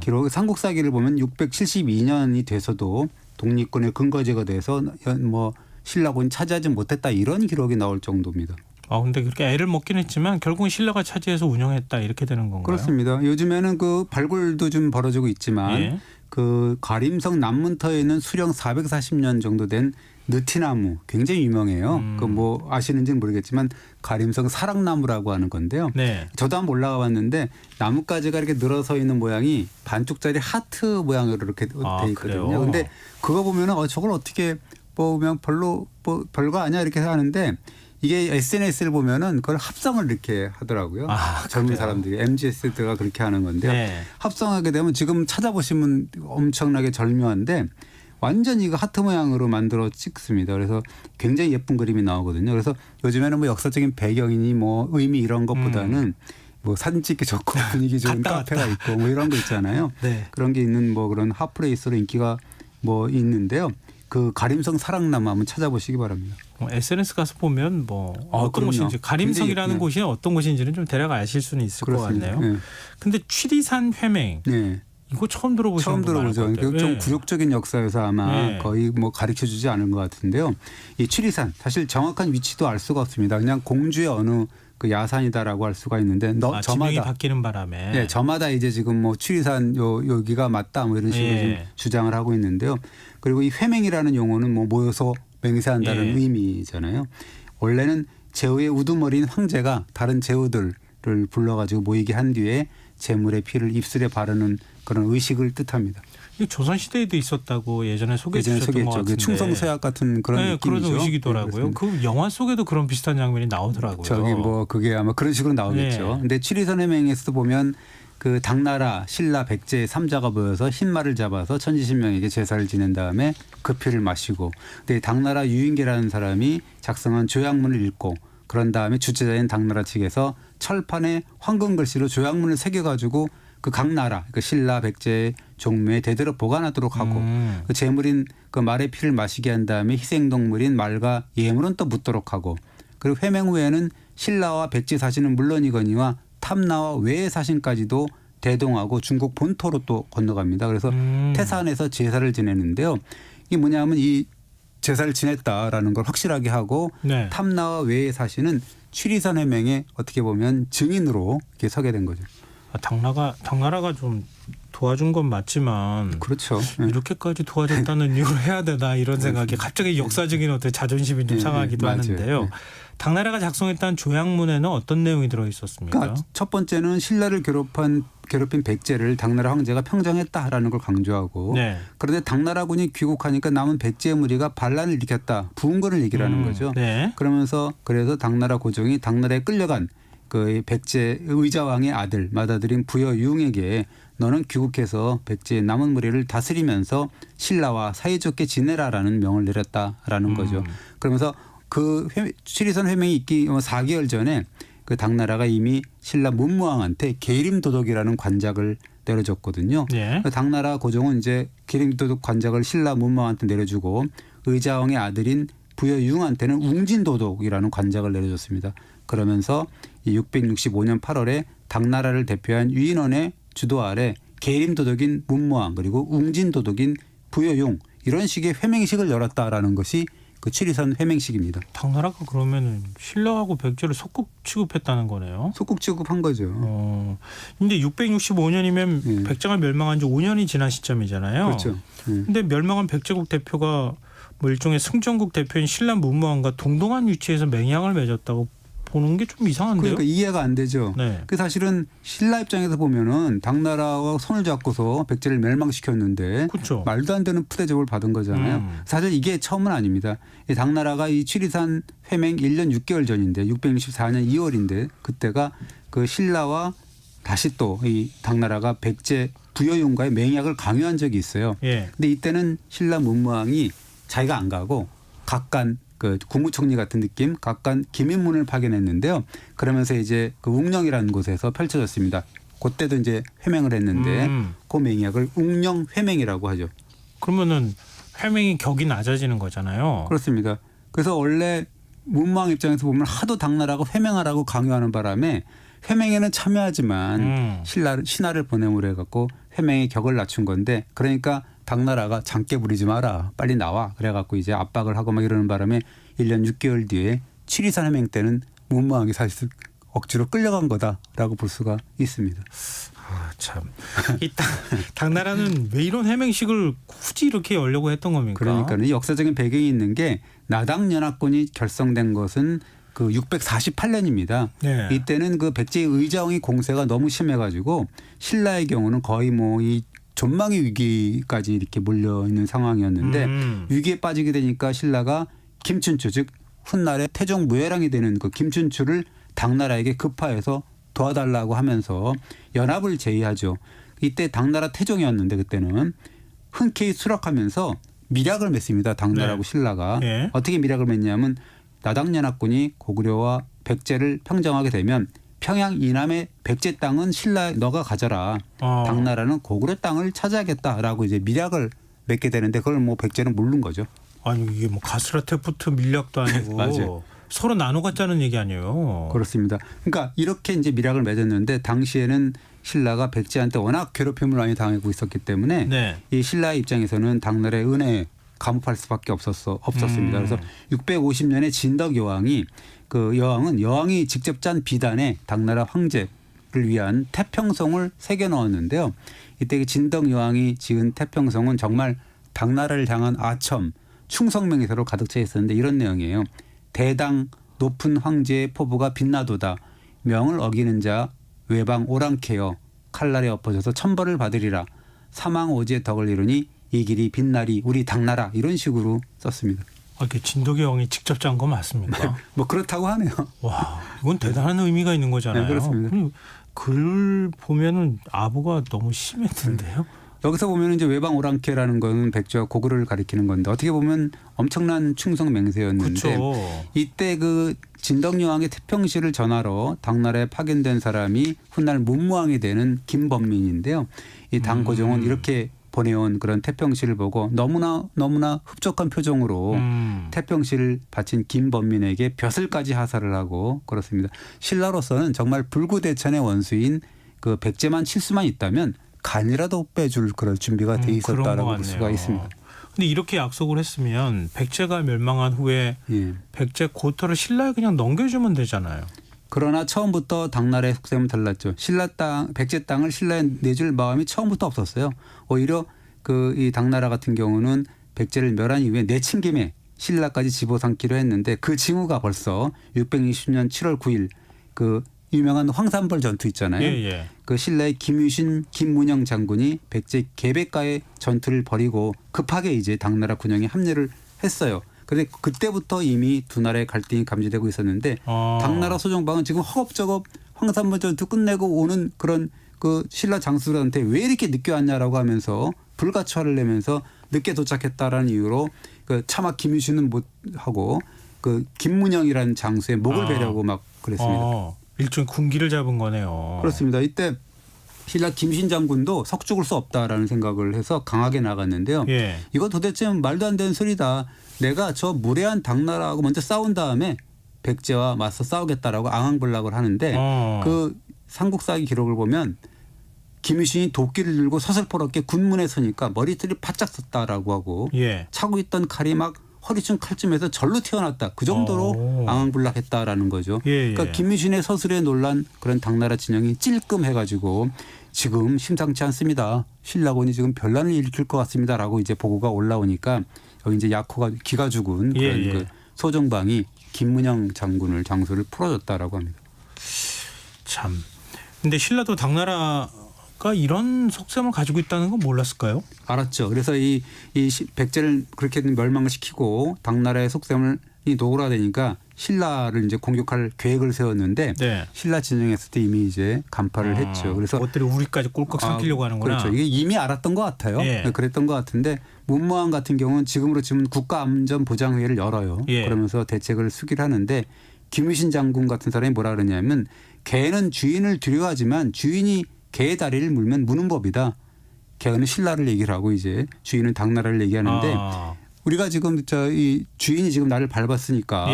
기록 삼국사기를 보면 672년이 돼서도 독립군의 근거지가 돼서 신라군이 차지하지 못했다 이런 기록이 나올 정도입니다. 근데 그렇게 애를 먹긴 했지만 결국은 신라가 차지해서 운영했다 이렇게 되는 건가요? 그렇습니다. 요즘에는 그 발굴도 좀 벌어지고 있지만 예. 그 가림성 남문터에 있는 수령 440년 정도 된 느티나무 굉장히 유명해요. 그 아시는지는 모르겠지만 가림성 사랑나무라고 하는 건데요. 네. 저도 한번 올라가 봤는데 나뭇가지가 이렇게 늘어서 있는 모양이 반쪽짜리 하트 모양으로 이렇게 돼 있거든요. 근데 그거 보면은 저걸 어떻게 보면 별거 아니야 이렇게 하는데 이게 SNS를 보면은 그걸 합성을 이렇게 하더라고요. 젊은 사람들이 MZ세대가 그렇게 하는 건데요. 네. 합성하게 되면 지금 찾아보시면 엄청나게 절묘한데 완전히 이거 하트 모양으로 만들어 찍습니다. 그래서 굉장히 예쁜 그림이 나오거든요. 그래서 요즘에는 역사적인 배경이니 의미 이런 것보다는 사진 찍기 좋고 분위기 좋은 카페가 있고 이런 거 있잖아요. 네. 그런 게 있는 그런 핫플레이스로 인기가 있는데요. 그 가림성 사랑나무 한번 찾아보시기 바랍니다. SNS 가서 보면 어떤 그럼요. 곳인지 가림성이라는 곳이 어떤 곳인지는 좀 대략 아실 수는 있을 그렇습니다. 것 같네요. 근데 취리산 회맹 네. 이거 처음 들어보시는 분 많을 것 같아요. 좀 굴욕적인 역사여서 아마 거의 가르쳐주지 않은 것 같은데요. 이 취리산 사실 정확한 위치도 알 수가 없습니다. 그냥 공주의 어느 그 야산이다라고 할 수가 있는데 지명이 바뀌는 바람에 네, 저마다 이제 지금 취리산 여기가 맞다 이런 식으로 좀 주장을 하고 있는데요. 그리고 이 회맹이라는 용어는 모여서 맹세한다는 의미잖아요. 원래는 제후의 우두머리인 황제가 다른 제후들을 불러가지고 모이게 한 뒤에 제물의 피를 입술에 바르는 그런 의식을 뜻합니다. 조선 시대에도 있었다고 예전에 소개해 주셨던 것 같은데. 충성서약 같은 그런 느낌이죠. 그런 의식이더라고요. 그 영화 속에도 그런 비슷한 장면이 나오더라고요. 그게 아마 그런 식으로 나오겠죠. 근데 취리산 회맹에서도 보면 그 당나라, 신라, 백제 3자가 모여서 흰말을 잡아서 천지신명에게 제사를 지낸 다음에 그 피를 마시고, 근데 당나라 유인계라는 사람이 작성한 조약문을 읽고 그런 다음에 주체자인 당나라 측에서 철판에 황금 글씨로 조약문을 새겨가지고 그 각 나라, 그 신라, 백제 종묘에 대대로 보관하도록 하고 그 제물인 그 말의 피를 마시게 한 다음에 희생동물인 말과 예물은 또 묻도록 하고, 그리고 회맹 후에는 신라와 백제 사신은 물론이거니와 탐나와 외의 사신까지도 대동하고 중국 본토로 또 건너갑니다. 그래서 태산에서 제사를 지내는데요. 이게 뭐냐면 이 제사를 지냈다라는 걸 확실하게 하고 탐나와 외의 사신은 취리산 회맹에 어떻게 보면 증인으로 이렇게 서게 된 거죠. 당나라가 좀 도와준 건 맞지만 그렇죠. 이렇게까지 도와줬다는 이유를 해야 되나 이런 생각이 갑자기 역사적인 어떤 자존심이 좀 상하기도 하는데요. 당나라가 작성했던 조약문에는 어떤 내용이 들어 있었습니까? 그러니까 첫 번째는 신라를 괴롭힌 백제를 당나라 황제가 평정했다라는 걸 강조하고, 그런데 당나라군이 귀국하니까 남은 백제의 무리가 반란을 일으켰다, 부흥군을 얘기하는 거죠. 그러면서 그래서 당나라 고종이 당나라에 끌려간 그 백제 의자왕의 아들 맏아들인 부여유웅에게 너는 귀국해서 백제의 남은 무리를 다스리면서 신라와 사이좋게 지내라라는 명을 내렸다라는 거죠. 그러면서 그 취리산 회맹이 있기 4개월 전에 그 당나라가 이미 신라 문무왕한테 계림도덕이라는 관작을 내려줬거든요. 당나라 고종은 이제 계림도덕 관작을 신라 문무왕한테 내려주고 의자왕의 아들인 부여유웅한테는 웅진도덕이라는 관작을 내려줬습니다. 그러면서 이 665년 8월에 당나라를 대표한 유인원의 주도 아래 계림도덕인 문무왕 그리고 웅진도덕인 부여용 이런 식의 회맹식을 열었다라는 것이 그 취리산 회맹식입니다. 당나라가 그러면 신라하고 백제를 속국 취급했다는 거네요. 속국 취급한 거죠. 근데 665년이면 백제가 멸망한 지 5년이 지난 시점이잖아요. 그렇죠. 근데 멸망한 백제국 대표가 뭐 일종의 승전국 대표인 신라 문무왕과 동등한 위치에서 맹약을 맺었다고 보는 게 좀 이상한데요. 그러니까 이해가 안 되죠. 네. 그 사실은 신라 입장에서 보면은 당나라와 손을 잡고서 백제를 멸망시켰는데 그렇죠. 말도 안 되는 푸대접을 받은 거잖아요. 사실 이게 처음은 아닙니다. 이 당나라가 이 취리산 회맹 1년 6개월 전인데 664년 2월인데 그때가 그 신라와 다시 또 이 당나라가 백제 부여용과의 맹약을 강요한 적이 있어요. 예. 근데 이때는 신라 문무왕이 자기가 안 가고 각간 그 국무총리 같은 느낌 각간 기민문을 파견했는데요. 그러면서 이제 그 웅령이라는 곳에서 펼쳐졌습니다. 그때도 이제 회맹을 했는데 그 맹약을 웅령 회맹이라고 하죠. 그러면은 회맹이 격이 낮아지는 거잖아요. 그렇습니다. 그래서 원래 문무왕 입장에서 보면 하도 당나라가 회맹하라고 강요하는 바람에 회맹에는 참여하지만 신하를 보내므로 해갖고 회맹의 격을 낮춘 건데 그러니까 당나라가 장깨 부리지 마라 빨리 나와 그래갖고 이제 압박을 하고 막 이러는 바람에 1년 6개월 뒤에 취리산 회맹 때는 문무왕이 사실 억지로 끌려간 거다라고 볼 수가 있습니다. 아, 참. 이 당나라는 왜 이런 해맹식을 굳이 이렇게 열려고 했던 겁니까? 그러니까 역사적인 배경이 있는 게 나당연합군이 결성된 것은 그 648년입니다. 네. 이때는 그 백제의 의자왕이 공세가 너무 심해가지고 신라의 경우는 거의 뭐 이 존망의 위기까지 이렇게 몰려 있는 상황이었는데 위기에 빠지게 되니까 신라가 김춘추 즉 훗날에 태종 무해랑이 되는 그 김춘추를 당나라에게 급파해서 도와달라고 하면서 연합을 제의하죠. 이때 당나라 태종이었는데 그때는 흔쾌히 수락하면서 밀약을 맺습니다. 당나라하고 네. 신라가. 네. 어떻게 밀약을 맺냐면 나당연합군이 고구려와 백제를 평정하게 되면 평양 이남의 백제 땅은 신라 너가 가져라. 당나라는 고구려 땅을 차지하겠다라고 이제 밀약을 맺게 되는데 그걸 뭐 백제는 모르는 거죠. 아니 이게 뭐 가스라테프트 밀약도 아니고 맞아요. 서로 나눠 갖자는 얘기 아니에요. 그렇습니다. 그러니까 이렇게 이제 밀약을 맺었는데 당시에는 신라가 백제한테 워낙 괴롭힘을 많이 당하고 있었기 때문에 네. 이 신라의 입장에서는 당나라의 은혜에 감옥할 수밖에 없었습니다. 그래서 650년에 진덕 여왕이 그 여왕이 직접 짠 비단에 당나라 황제를 위한 태평성을 새겨 넣었는데요. 이때 그 진덕 여왕이 지은 태평성은 정말 당나라를 향한 아첨, 충성 맹세로 가득 차 있었는데 이런 내용이에요. 대당 높은 황제의 포부가 빛나도다. 명을 어기는 자 외방 오랑캐여 칼날에 엎어져서 천벌을 받으리라. 사망 오지의 덕을 이루니 이 길이 빛나리 우리 당나라 이런 식으로 썼습니다. 이렇게 진덕의 왕이 직접 짠 거 맞습니까? 뭐 그렇다고 하네요. 와, 이건 대단한 의미가 있는 거잖아요. 네, 그렇습니다. 글 보면은 아부가 너무 심했는데요. 여기서 보면 이제 외방 오랑캐라는 건 백제와 고구려를 가리키는 건데 어떻게 보면 엄청난 충성 맹세였는데 그렇죠. 이때 그 진덕 여왕의 태평시를 전하러 당나라에 파견된 사람이 훗날 문무왕이 되는 김범민인데요. 이 당 고종은 이렇게 보내온 그런 태평시를 보고 너무나 흡족한 표정으로 태평시를 바친 김범민에게 벼슬까지 하사를 하고 그렇습니다. 신라로서는 정말 불구대천의 원수인 그 백제만 칠수만 있다면 간이라도 빼줄 그런 준비가 돼 있었다라고 볼 수가 있습니다. 근데 이렇게 약속을 했으면 백제가 멸망한 후에 백제 고토를 신라에 그냥 넘겨주면 되잖아요. 그러나 처음부터 당나라의 속셈은 달랐죠. 백제 땅을 신라에 내줄 마음이 처음부터 없었어요. 오히려 이 당나라 같은 경우는 백제를 멸한 이후에 내친 김에 신라까지 집어삼기로 했는데 그 징후가 벌써 660년 7월 9일 그 유명한 황산벌 전투 있잖아요. 그 신라의 김유신, 김문영 장군이 백제 계백과의 전투를 벌이고 급하게 이제 당나라 군영에 합류를 했어요. 그런데 그때부터 이미 두 나라의 갈등이 감지되고 있었는데 당나라 소정방은 지금 허겁저겁 황산벌 전투 끝내고 오는 그런 그 신라 장수들한테 왜 이렇게 늦게 왔냐라고 하면서 불가처를 내면서 늦게 도착했다라는 이유로 그 차마 김유신은 못 하고 그 김문영이라는 장수의 목을 베려고 막 그랬습니다. 일종의 군기를 잡은 거네요. 그렇습니다. 이때 신라 김신 장군도 석 죽을 수 없다라는 생각을 해서 강하게 나갔는데요. 이거 도대체 말도 안 되는 소리다. 내가 저 무례한 당나라하고 먼저 싸운 다음에 백제와 맞서 싸우겠다라고 앙앙블락을 하는데 그 삼국사기 기록을 보면 김유신이 도끼를 들고 서슬퍼렇게 군문에 서니까 머리털이 바짝 섰다라고 하고 차고 있던 칼이 막 허리춤 칼쯤에서 절로 튀어났다. 그 정도로 앙앙블락했다라는 거죠. 그러니까 김유신의 서술에 놀란 그런 당나라 진영이 찔끔해가지고 지금 심상치 않습니다. 신라군이 지금 변란을 일으킬 것 같습니다라고 이제 보고가 올라오니까 여기 이제 약호가 기가 죽은 그런 그 소정방이 김문영 장군을 장소를 풀어줬다라고 합니다. 참. 근데 신라도 당나라가 이런 속셈을 가지고 있다는 건 몰랐을까요? 알았죠. 그래서 이 백제를 그렇게 멸망시키고 당나라의 속셈을 노골화되니까 신라를 이제 공격할 계획을 세웠는데 신라 진영에서도 이미 이제 간파를 했죠. 그래서 그것들이 우리까지 꼴깍 삼키려고 하는구나. 그렇죠. 이게 이미 알았던 것 같아요. 그랬던 것 같은데 문무왕 같은 경우는 지금으로 치면 국가안전보장회의를 열어요. 그러면서 대책을 수기를 하는데 김유신 장군 같은 사람이 뭐라 그러냐면 개는 주인을 두려워하지만 주인이 개의 다리를 물면 무는 법이다. 개는 신라를 얘기를 하고 이제 주인은 당나라를 얘기하는데 우리가 지금 이 주인이 지금 나를 밟았으니까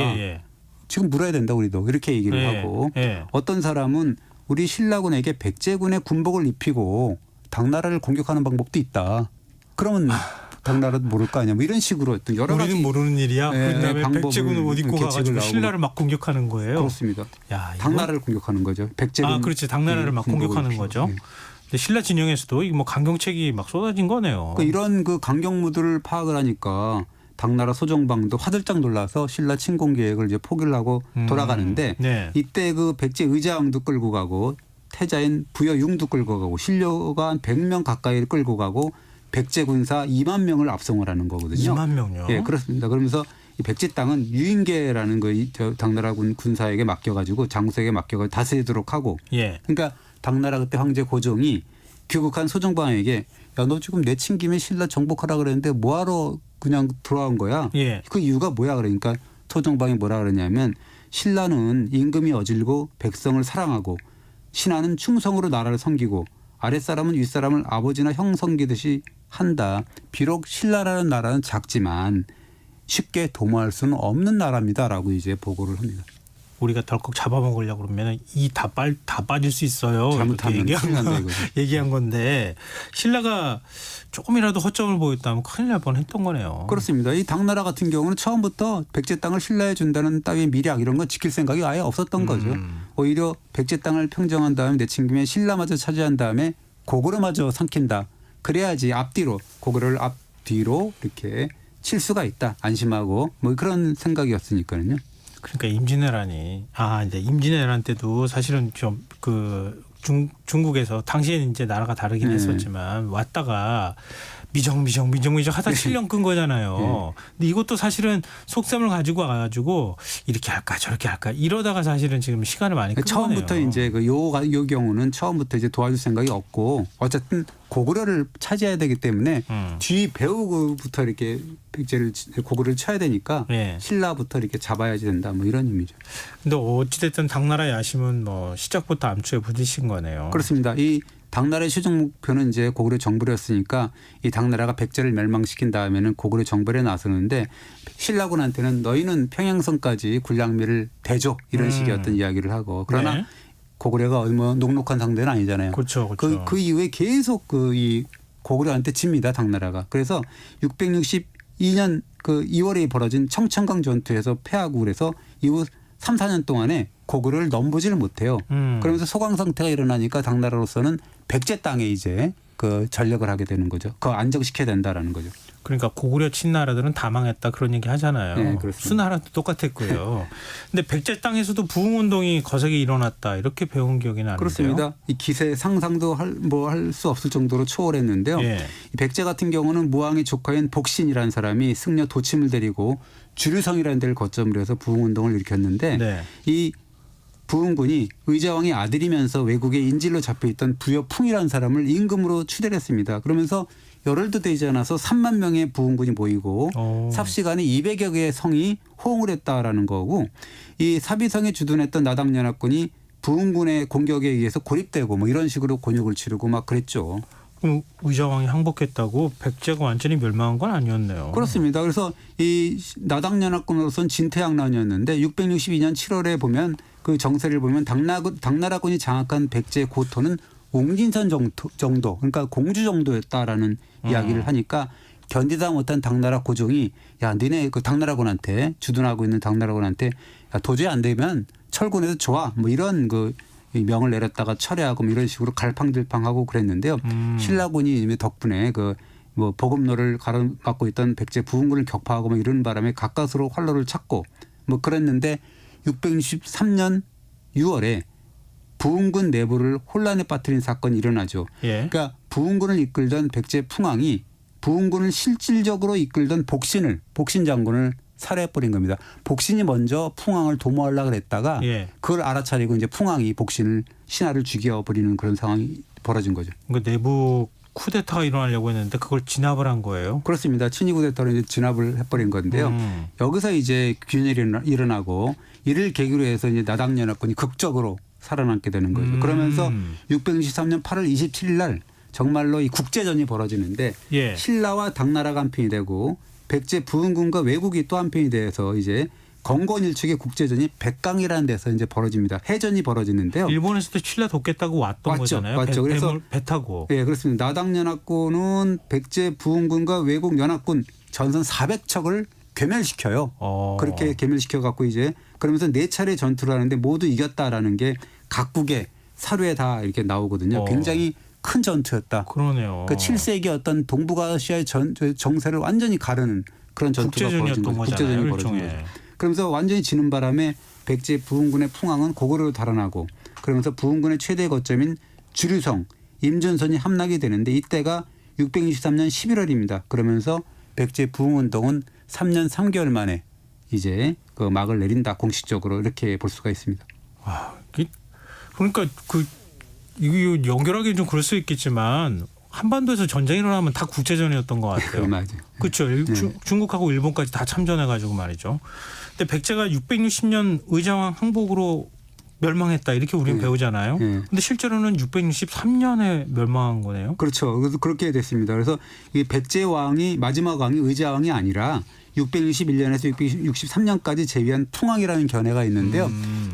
지금 물어야 된다 우리도 이렇게 얘기를 하고 어떤 사람은 우리 신라군에게 백제군의 군복을 입히고 당나라를 공격하는 방법도 있다. 그러면 당나라도 모를 거 아니야. 뭐 이런 식으로 여러 가지 우리는 모르는 일이야. 그다음에 백제군을 옷 입고 가가지고 신라를 막 공격하는 거예요. 그렇습니다. 당나라를 공격하는 거죠. 백제군. 그렇지. 당나라를 막 공격하는 거죠. 근데 신라 진영에서도 뭐 강경책이 막 쏟아진 거네요. 이런 그 강경무들을 파악을 하니까 당나라 소정방도 화들짝 놀라서 신라 침공 계획을 이제 포기를 하고 돌아가는데 이때 그 백제 의자왕도 끌고 가고 태자인 부여융도 끌고 가고 신료가 한 100명 가까이 끌고 가고 백제 군사 2만 명을 압송을 하는 거거든요. 2만 명요? 예, 그렇습니다. 그러면서 이 백제 땅은 유인계라는 거 당나라군 군사에게 맡겨가지고 장수에게 맡겨가지고 다스리도록 하고. 그러니까 당나라 그때 황제 고종이 귀국한 소정방에게 야, 너 지금 내친 김에 신라 정복하라 그랬는데 뭐하러 그냥 돌아온 거야? 그 이유가 뭐야? 그러니까 소정방이 뭐라 그러냐면 신라는 임금이 어질고 백성을 사랑하고 신하는 충성으로 나라를 섬기고 아랫사람은 윗사람을 아버지나 형 섬기듯이 한다. 비록 신라라는 나라는 작지만 쉽게 도모할 수는 없는 나라입니다라고 이제 보고를 합니다. 우리가 덜컥 잡아먹으려고 그러면 이 다 빠질 수 있어요. 잘못하면 얘기한 건데 신라가 조금이라도 허점을 보였다면 큰일 날 뻔했던 거네요. 그렇습니다. 이 당나라 같은 경우는 처음부터 백제 땅을 신라에 준다는 따위의 미략 이런 건 지킬 생각이 아예 없었던 거죠. 오히려 백제 땅을 평정한 다음에 내친 김에 신라마저 차지한 다음에 고구려마저 삼킨다. 그래야지 앞뒤로 고구려를 앞뒤로 이렇게 칠 수가 있다. 안심하고 뭐 그런 생각이었으니까요. 그러니까 임진왜란이 이제 임진왜란 때도 사실은 좀 중국에서 당시에는 이제 나라가 다르긴 했었지만 왔다가 미정 하다 7년 끈 거잖아요. 근데 이것도 사실은 속셈을 가지고 와가지고 이렇게 할까 저렇게 할까 이러다가 사실은 지금 시간을 많이 끈 처음부터 거네요. 이제 요 경우는 처음부터 이제 도와줄 생각이 없고 어쨌든 고구려를 차지해야 되기 때문에 뒤 배우부터 이렇게 백제를 고구려를 쳐야 되니까 신라부터 이렇게 잡아야지 된다 뭐 이런 의미죠. 근데 어찌됐든 당나라 야심은 뭐 시작부터 암초에 부딪힌 거네요. 그렇습니다. 이 당나라의 최종 목표는 이제 고구려 정벌이었으니까 이 당나라가 백제를 멸망시킨 다음에는 고구려 정벌에 나서는데 신라군한테는 너희는 평양성까지 군량미를 대줘 이런 식의 어떤 이야기를 하고 그러나 고구려가 뭐 녹록한 상대는 아니잖아요. 그렇죠. 그 이후에 계속 이 고구려한테 집니다 당나라가. 그래서 662년 그 2월에 벌어진 청천강 전투에서 패하고 그래서 이후 3, 4년 동안에 고구려를 넘보지를 못해요. 그러면서 소강 상태가 일어나니까 당나라로서는 백제 땅에 이제 그 전력을 하게 되는 거죠. 그거 안정시켜야 된다라는 거죠. 그러니까 고구려 친나라들은 다 망했다 그런 얘기 하잖아요. 네, 그렇습니다. 수나라도 똑같았고요. 근데 백제 땅에서도 부흥운동이 거세게 일어났다 이렇게 배운 기억이 나는데요. 그렇습니다. 이 기세 상상도 할 수 없을 정도로 초월했는데요. 이 백제 같은 경우는 무왕의 조카인 복신이라는 사람이 승려 도침을 데리고 주류성이라는 데를 거점으로 해서 부흥운동을 일으켰는데 이 부흥군이 의자왕의 아들이면서 외국에 인질로 잡혀있던 부여풍이라는 사람을 임금으로 추대를 했습니다. 그러면서 열흘도 되지 않아서 3만 명의 부흥군이 모이고 삽시간에 200여 개의 성이 호응을 했다라는 거고 이 사비성에 주둔했던 나당연합군이 부흥군의 공격에 의해서 고립되고 뭐 이런 식으로 곤욕을 치르고 막 그랬죠. 그럼 의자왕이 항복했다고 백제가 완전히 멸망한 건 아니었네요. 그렇습니다. 그래서 이 나당연합군으로서는 진퇴양난이었는데 662년 7월에 보면 그 정세를 보면 당나라군이 장악한 백제의 고토는 옹진선 정도 그러니까 공주 정도였다라는 이야기를 하니까 견디다 못한 당나라 고종이 야 니네 그 당나라군한테 주둔하고 있는 당나라군한테 야 도저히 안 되면 철군에서 좋아 뭐 이런 그 명을 내렸다가 철회하고 뭐 이런 식으로 갈팡질팡하고 그랬는데요. 신라군이 덕분에 그 뭐 보급로를 가로막고 있던 백제 부흥군을 격파하고 뭐 이런 바람에 가까스로 활로를 찾고 뭐 그랬는데 663년 6월에 부흥군 내부를 혼란에 빠뜨린 사건이 일어나죠. 예. 그러니까 부흥군을 이끌던 백제 풍왕이 부흥군을 실질적으로 이끌던 복신 장군을 살해해버린 겁니다. 복신이 먼저 풍왕을 도모하려고 했다가 예. 그걸 알아차리고 이제 풍왕이 복신을 신하를 죽여버리는 그런 상황이 벌어진 거죠. 그러니까 내부 쿠데타가 일어나려고 했는데 그걸 진압을 한 거예요. 그렇습니다. 친위 쿠데타로 이제 진압을 해버린 건데요. 여기서 이제 균열이 일어나고 이를 계기로 해서 이제 나당연합군이 극적으로 살아남게 되는 거죠. 그러면서 663년 8월 27일 날 정말로 이 국제전이 벌어지는데 예. 신라와 당나라가 한 편이 되고 백제 부흥군과 왜국이 또 한 편이 돼서 이제 건건일축의 국제전이 백강이라는 데서 이제 벌어집니다. 해전이 벌어지는데요. 일본에서도 신라 돕겠다고 왔던 거잖아요. 맞죠. 그래서 배 타고. 네, 그렇습니다. 나당연합군은 백제 부흥군과 왜국 연합군 전선 400척을 괴멸시켜요. 그렇게 괴멸시켜 갖고 이제 그러면서 4차례 전투를 하는데 모두 이겼다라는 게 각국의 사료에 다 이렇게 나오거든요. 굉장히 큰 전투였다. 그러네요. 그 7세기 어떤 동북아시아의 정세를 완전히 가르는 그런 전투가 벌어진 거죠. 국제전이 벌어진 거죠. 그러면서 완전히 지는 바람에 백제 부흥군의 풍왕은 고구려로 달아나고 그러면서 부흥군의 최대 거점인 주류성, 임준선이 함락이 되는데 이때가 663년 11월입니다. 그러면서 백제 부흥운동은 3년 3개월 만에 이제 그 막을 내린다. 공식적으로 이렇게 볼 수가 있습니다. 와, 그러니까 이거 연결하기는 좀 그럴 수 있겠지만 한반도에서 전쟁이 일어나면 다 국제전이었던 것 같아요. 맞아요. 그렇죠. 중국하고 일본까지 다 참전해가지고 말이죠. 근데 백제가 660년 의자왕 항복으로 멸망했다 이렇게 우리는 배우잖아요. 근데 실제로는 663년에 멸망한 거네요. 그렇죠. 그래서 그렇게 됐습니다. 그래서 이 백제 왕이 마지막 왕이 의자왕이 아니라 661년에서 663년까지 재위한 풍왕이라는 견해가 있는데요.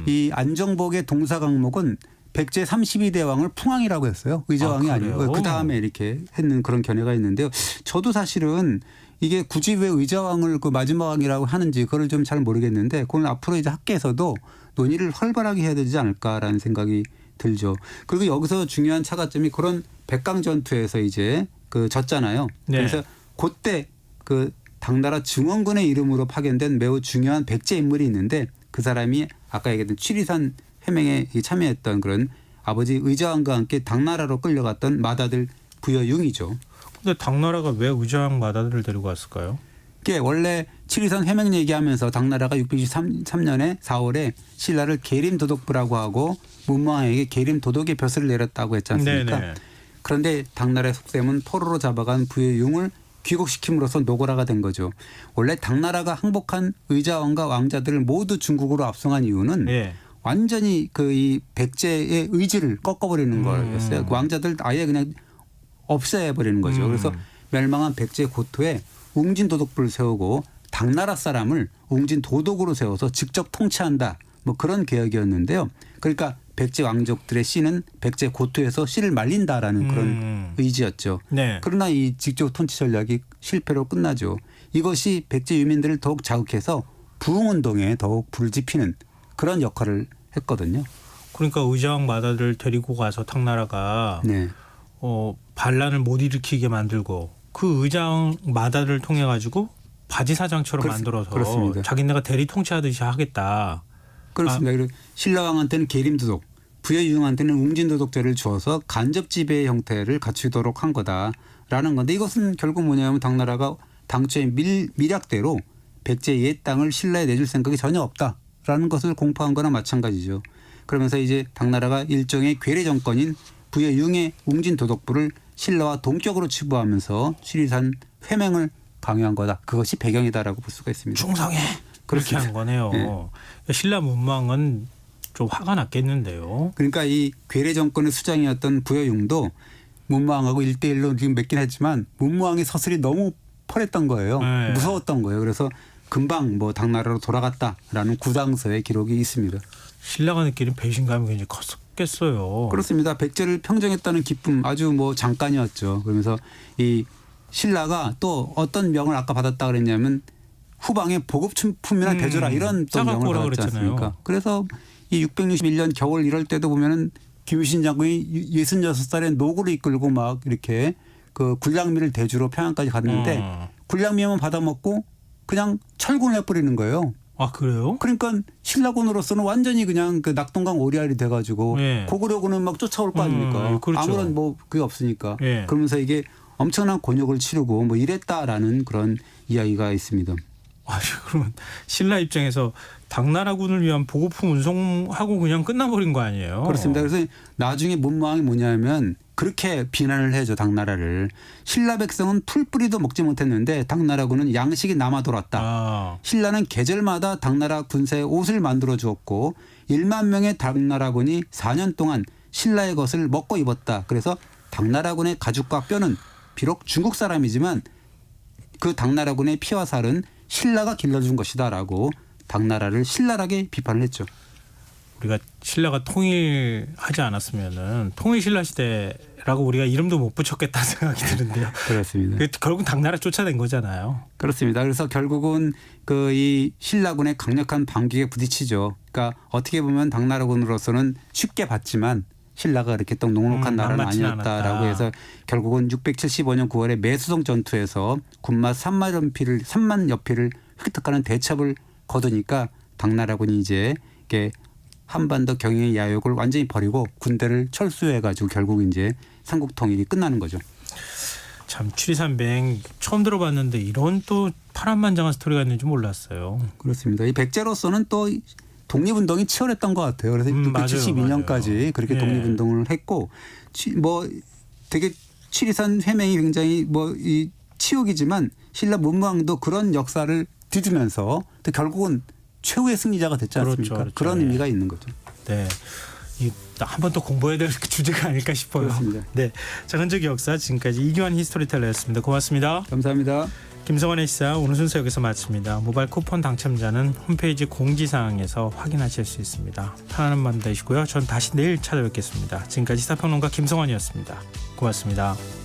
이 안정복의 동사 강목은 백제 32대 왕을 풍왕이라고 했어요. 의자왕이 아니고 그 다음에 이렇게 했는 그런 견해가 있는데요. 저도 사실은 이게 굳이 왜 의자왕을 그 마지막 왕이라고 하는지 그걸 좀 잘 모르겠는데 그건 앞으로 이제 학계에서도 논의를 활발하게 해야 되지 않을까라는 생각이 들죠. 그리고 여기서 중요한 차가점이 그런 백강 전투에서 이제 그 졌잖아요. 네. 그래서 그때 그 당나라 증원군의 이름으로 파견된 매우 중요한 백제 인물이 있는데 그 사람이 아까 얘기했던 취리산 해명에 참여했던 그런 아버지 의자왕과 함께 당나라로 끌려갔던 맏아들 부여융이죠. 근데 당나라가 왜 의자왕 맏아들을 데리고 갔을까요? 이게 원래 칠리선 해명 얘기하면서 당나라가 623년에 4월에 신라를 계림도독부라고 하고 문무왕에게 계림도독의 벼슬을 내렸다고 했지 않습니까? 네네. 그런데 당나라의 속셈은 포로로 잡아간 부여융을 귀국시킴으로써 노고라가 된 거죠. 원래 당나라가 항복한 의자왕과 왕자들을 모두 중국으로 압송한 이유는 완전히 그 이 백제의 의지를 꺾어버리는 거였어요. 그 왕자들 아예 그냥 없애버리는 거죠. 그래서 멸망한 백제 고토에 웅진도독부를 세우고 당나라 사람을 웅진도독으로 세워서 직접 통치한다. 뭐 그런 계획이었는데요. 그러니까 백제 왕족들의 씨는 백제 고토에서 씨를 말린다라는 그런 의지였죠. 네. 그러나 이 직접 통치 전략이 실패로 끝나죠. 이것이 백제 유민들을 더욱 자극해서 부흥운동에 더욱 불을 지피는 그런 역할을 했거든요. 그러니까 의자왕 맏아들을 데리고 가서 당나라가 반란을 못 일으키게 만들고 그 의자왕 맏아들을 통해 가지고 바지사장처럼 만들어서 그렇습니다. 자기네가 대리 통치하듯이 하겠다. 그렇습니다. 그리고 신라왕한테는 계림도독, 부여유흥한테는 웅진도독제를 주어서 간접 지배의 형태를 갖추도록 한 거다라는 건데 이것은 결국 뭐냐면 당나라가 당초의 밀약대로 백제의 옛 땅을 신라에 내줄 생각이 전혀 없다라는 것을 공포한 거나 마찬가지죠. 그러면서 이제 당나라가 일종의 괴뢰 정권인 부여융의 웅진도독부를 신라와 동격으로 치부하면서 취리산 회맹을 강요한 거다. 그것이 배경이다라고 볼 수가 있습니다. 충성해. 그렇게 한 거네요. 네. 신라 문망은 좀 화가 났겠는데요. 그러니까 이 괴뢰 정권의 수장이었던 부여융도 문무왕하고 1대1로 지금 맺긴 했지만 문무왕의 서슬이 너무 펄했던 거예요. 네. 무서웠던 거예요. 그래서 금방 뭐 당나라로 돌아갔다라는 구당서의 기록이 있습니다. 신라가 느끼는 배신감이 굉장히 컸겠어요. 그렇습니다. 백제를 평정했다는 기쁨 아주 뭐 잠깐이었죠. 그러면서 이 신라가 또 어떤 명을 아까 받았다 그랬냐면 후방에 보급품이나 대조라 이런 또 명을 받았지 않습니까? 그래서 이 661년 겨울 이럴 때도 보면은 김유신 장군이 66살의 노구를 이끌고 막 이렇게 그 굴량미를 대주로 평양까지 갔는데 굴량미만 받아먹고 그냥 철군을 해버리는 거예요. 아 그래요? 그러니까 신라군으로서는 완전히 그냥 그 낙동강 오리알이 돼가지고 고구려군은 막 쫓아올 거 아닙니까? 그렇죠. 아무런 뭐 그게 없으니까. 그러면서 이게 엄청난 곤욕을 치르고 뭐 이랬다라는 그런 이야기가 있습니다. 그러면 신라 입장에서 당나라군을 위한 보급품 운송하고 그냥 끝나버린 거 아니에요? 그렇습니다. 그래서 나중에 문망이 뭐냐면 그렇게 비난을 해줘 당나라를. 신라 백성은 풀뿌리도 먹지 못했는데 당나라군은 양식이 남아 돌았다. 신라는 계절마다 당나라 군사에 옷을 만들어 주었고 1만 명의 당나라군이 4년 동안 신라의 것을 먹고 입었다. 그래서 당나라군의 가죽과 뼈는 비록 중국 사람이지만 그 당나라군의 피와 살은 신라가 길러준 것이다라고 당나라를 신랄하게 비판을 했죠. 우리가 신라가 통일하지 않았으면은 통일 신라 시대라고 우리가 이름도 못 붙였겠다는 생각이 드는데요. 그렇습니다. 결국 당나라 쫓아낸 거잖아요. 그렇습니다. 그래서 결국은 그 이 신라군의 강력한 반격에 부딪히죠. 그러니까 어떻게 보면 당나라군으로서는 쉽게 봤지만 신라가 이렇게 또 녹록한 나라는 아니었다라고 해서 결국은 675년 9월에 매수성 전투에서 군마 3만 여피를 획득하는 대첩을 거두니까 당나라군이 이제 이게 한반도 경영의 야욕을 완전히 버리고 군대를 철수해가지고 결국 이제 삼국 통일이 끝나는 거죠. 참 추리산뱅 처음 들어봤는데 이런 또 파란만장한 스토리가 있는지 몰랐어요. 그렇습니다. 이 백제로서는 또 독립운동이 치열했던 것 같아요. 그래서 672년까지 그렇게 독립운동을 했고 뭐 되게 추리산 회맹이 굉장히 뭐 이 치욕이지만 신라 문무왕도 그런 역사를 뒤지면서 또 결국은 최후의 승리자가 됐지 않습니까? 그렇죠. 그런 의미가 있는 거죠. 네. 한 번 더 공부해야 될 주제가 아닐까 싶어요. 그렇습니다. 네. 자, 흔적 역사 지금까지 이규환 히스토리텔러였습니다. 고맙습니다. 감사합니다. 김성환의 시사 오늘 순서 여기서 마칩니다. 모바일 쿠폰 당첨자는 홈페이지 공지사항에서 확인하실 수 있습니다. 편안한 밤 되시고요. 전 다시 내일 찾아뵙겠습니다. 지금까지 시사평론가 김성환이었습니다. 고맙습니다.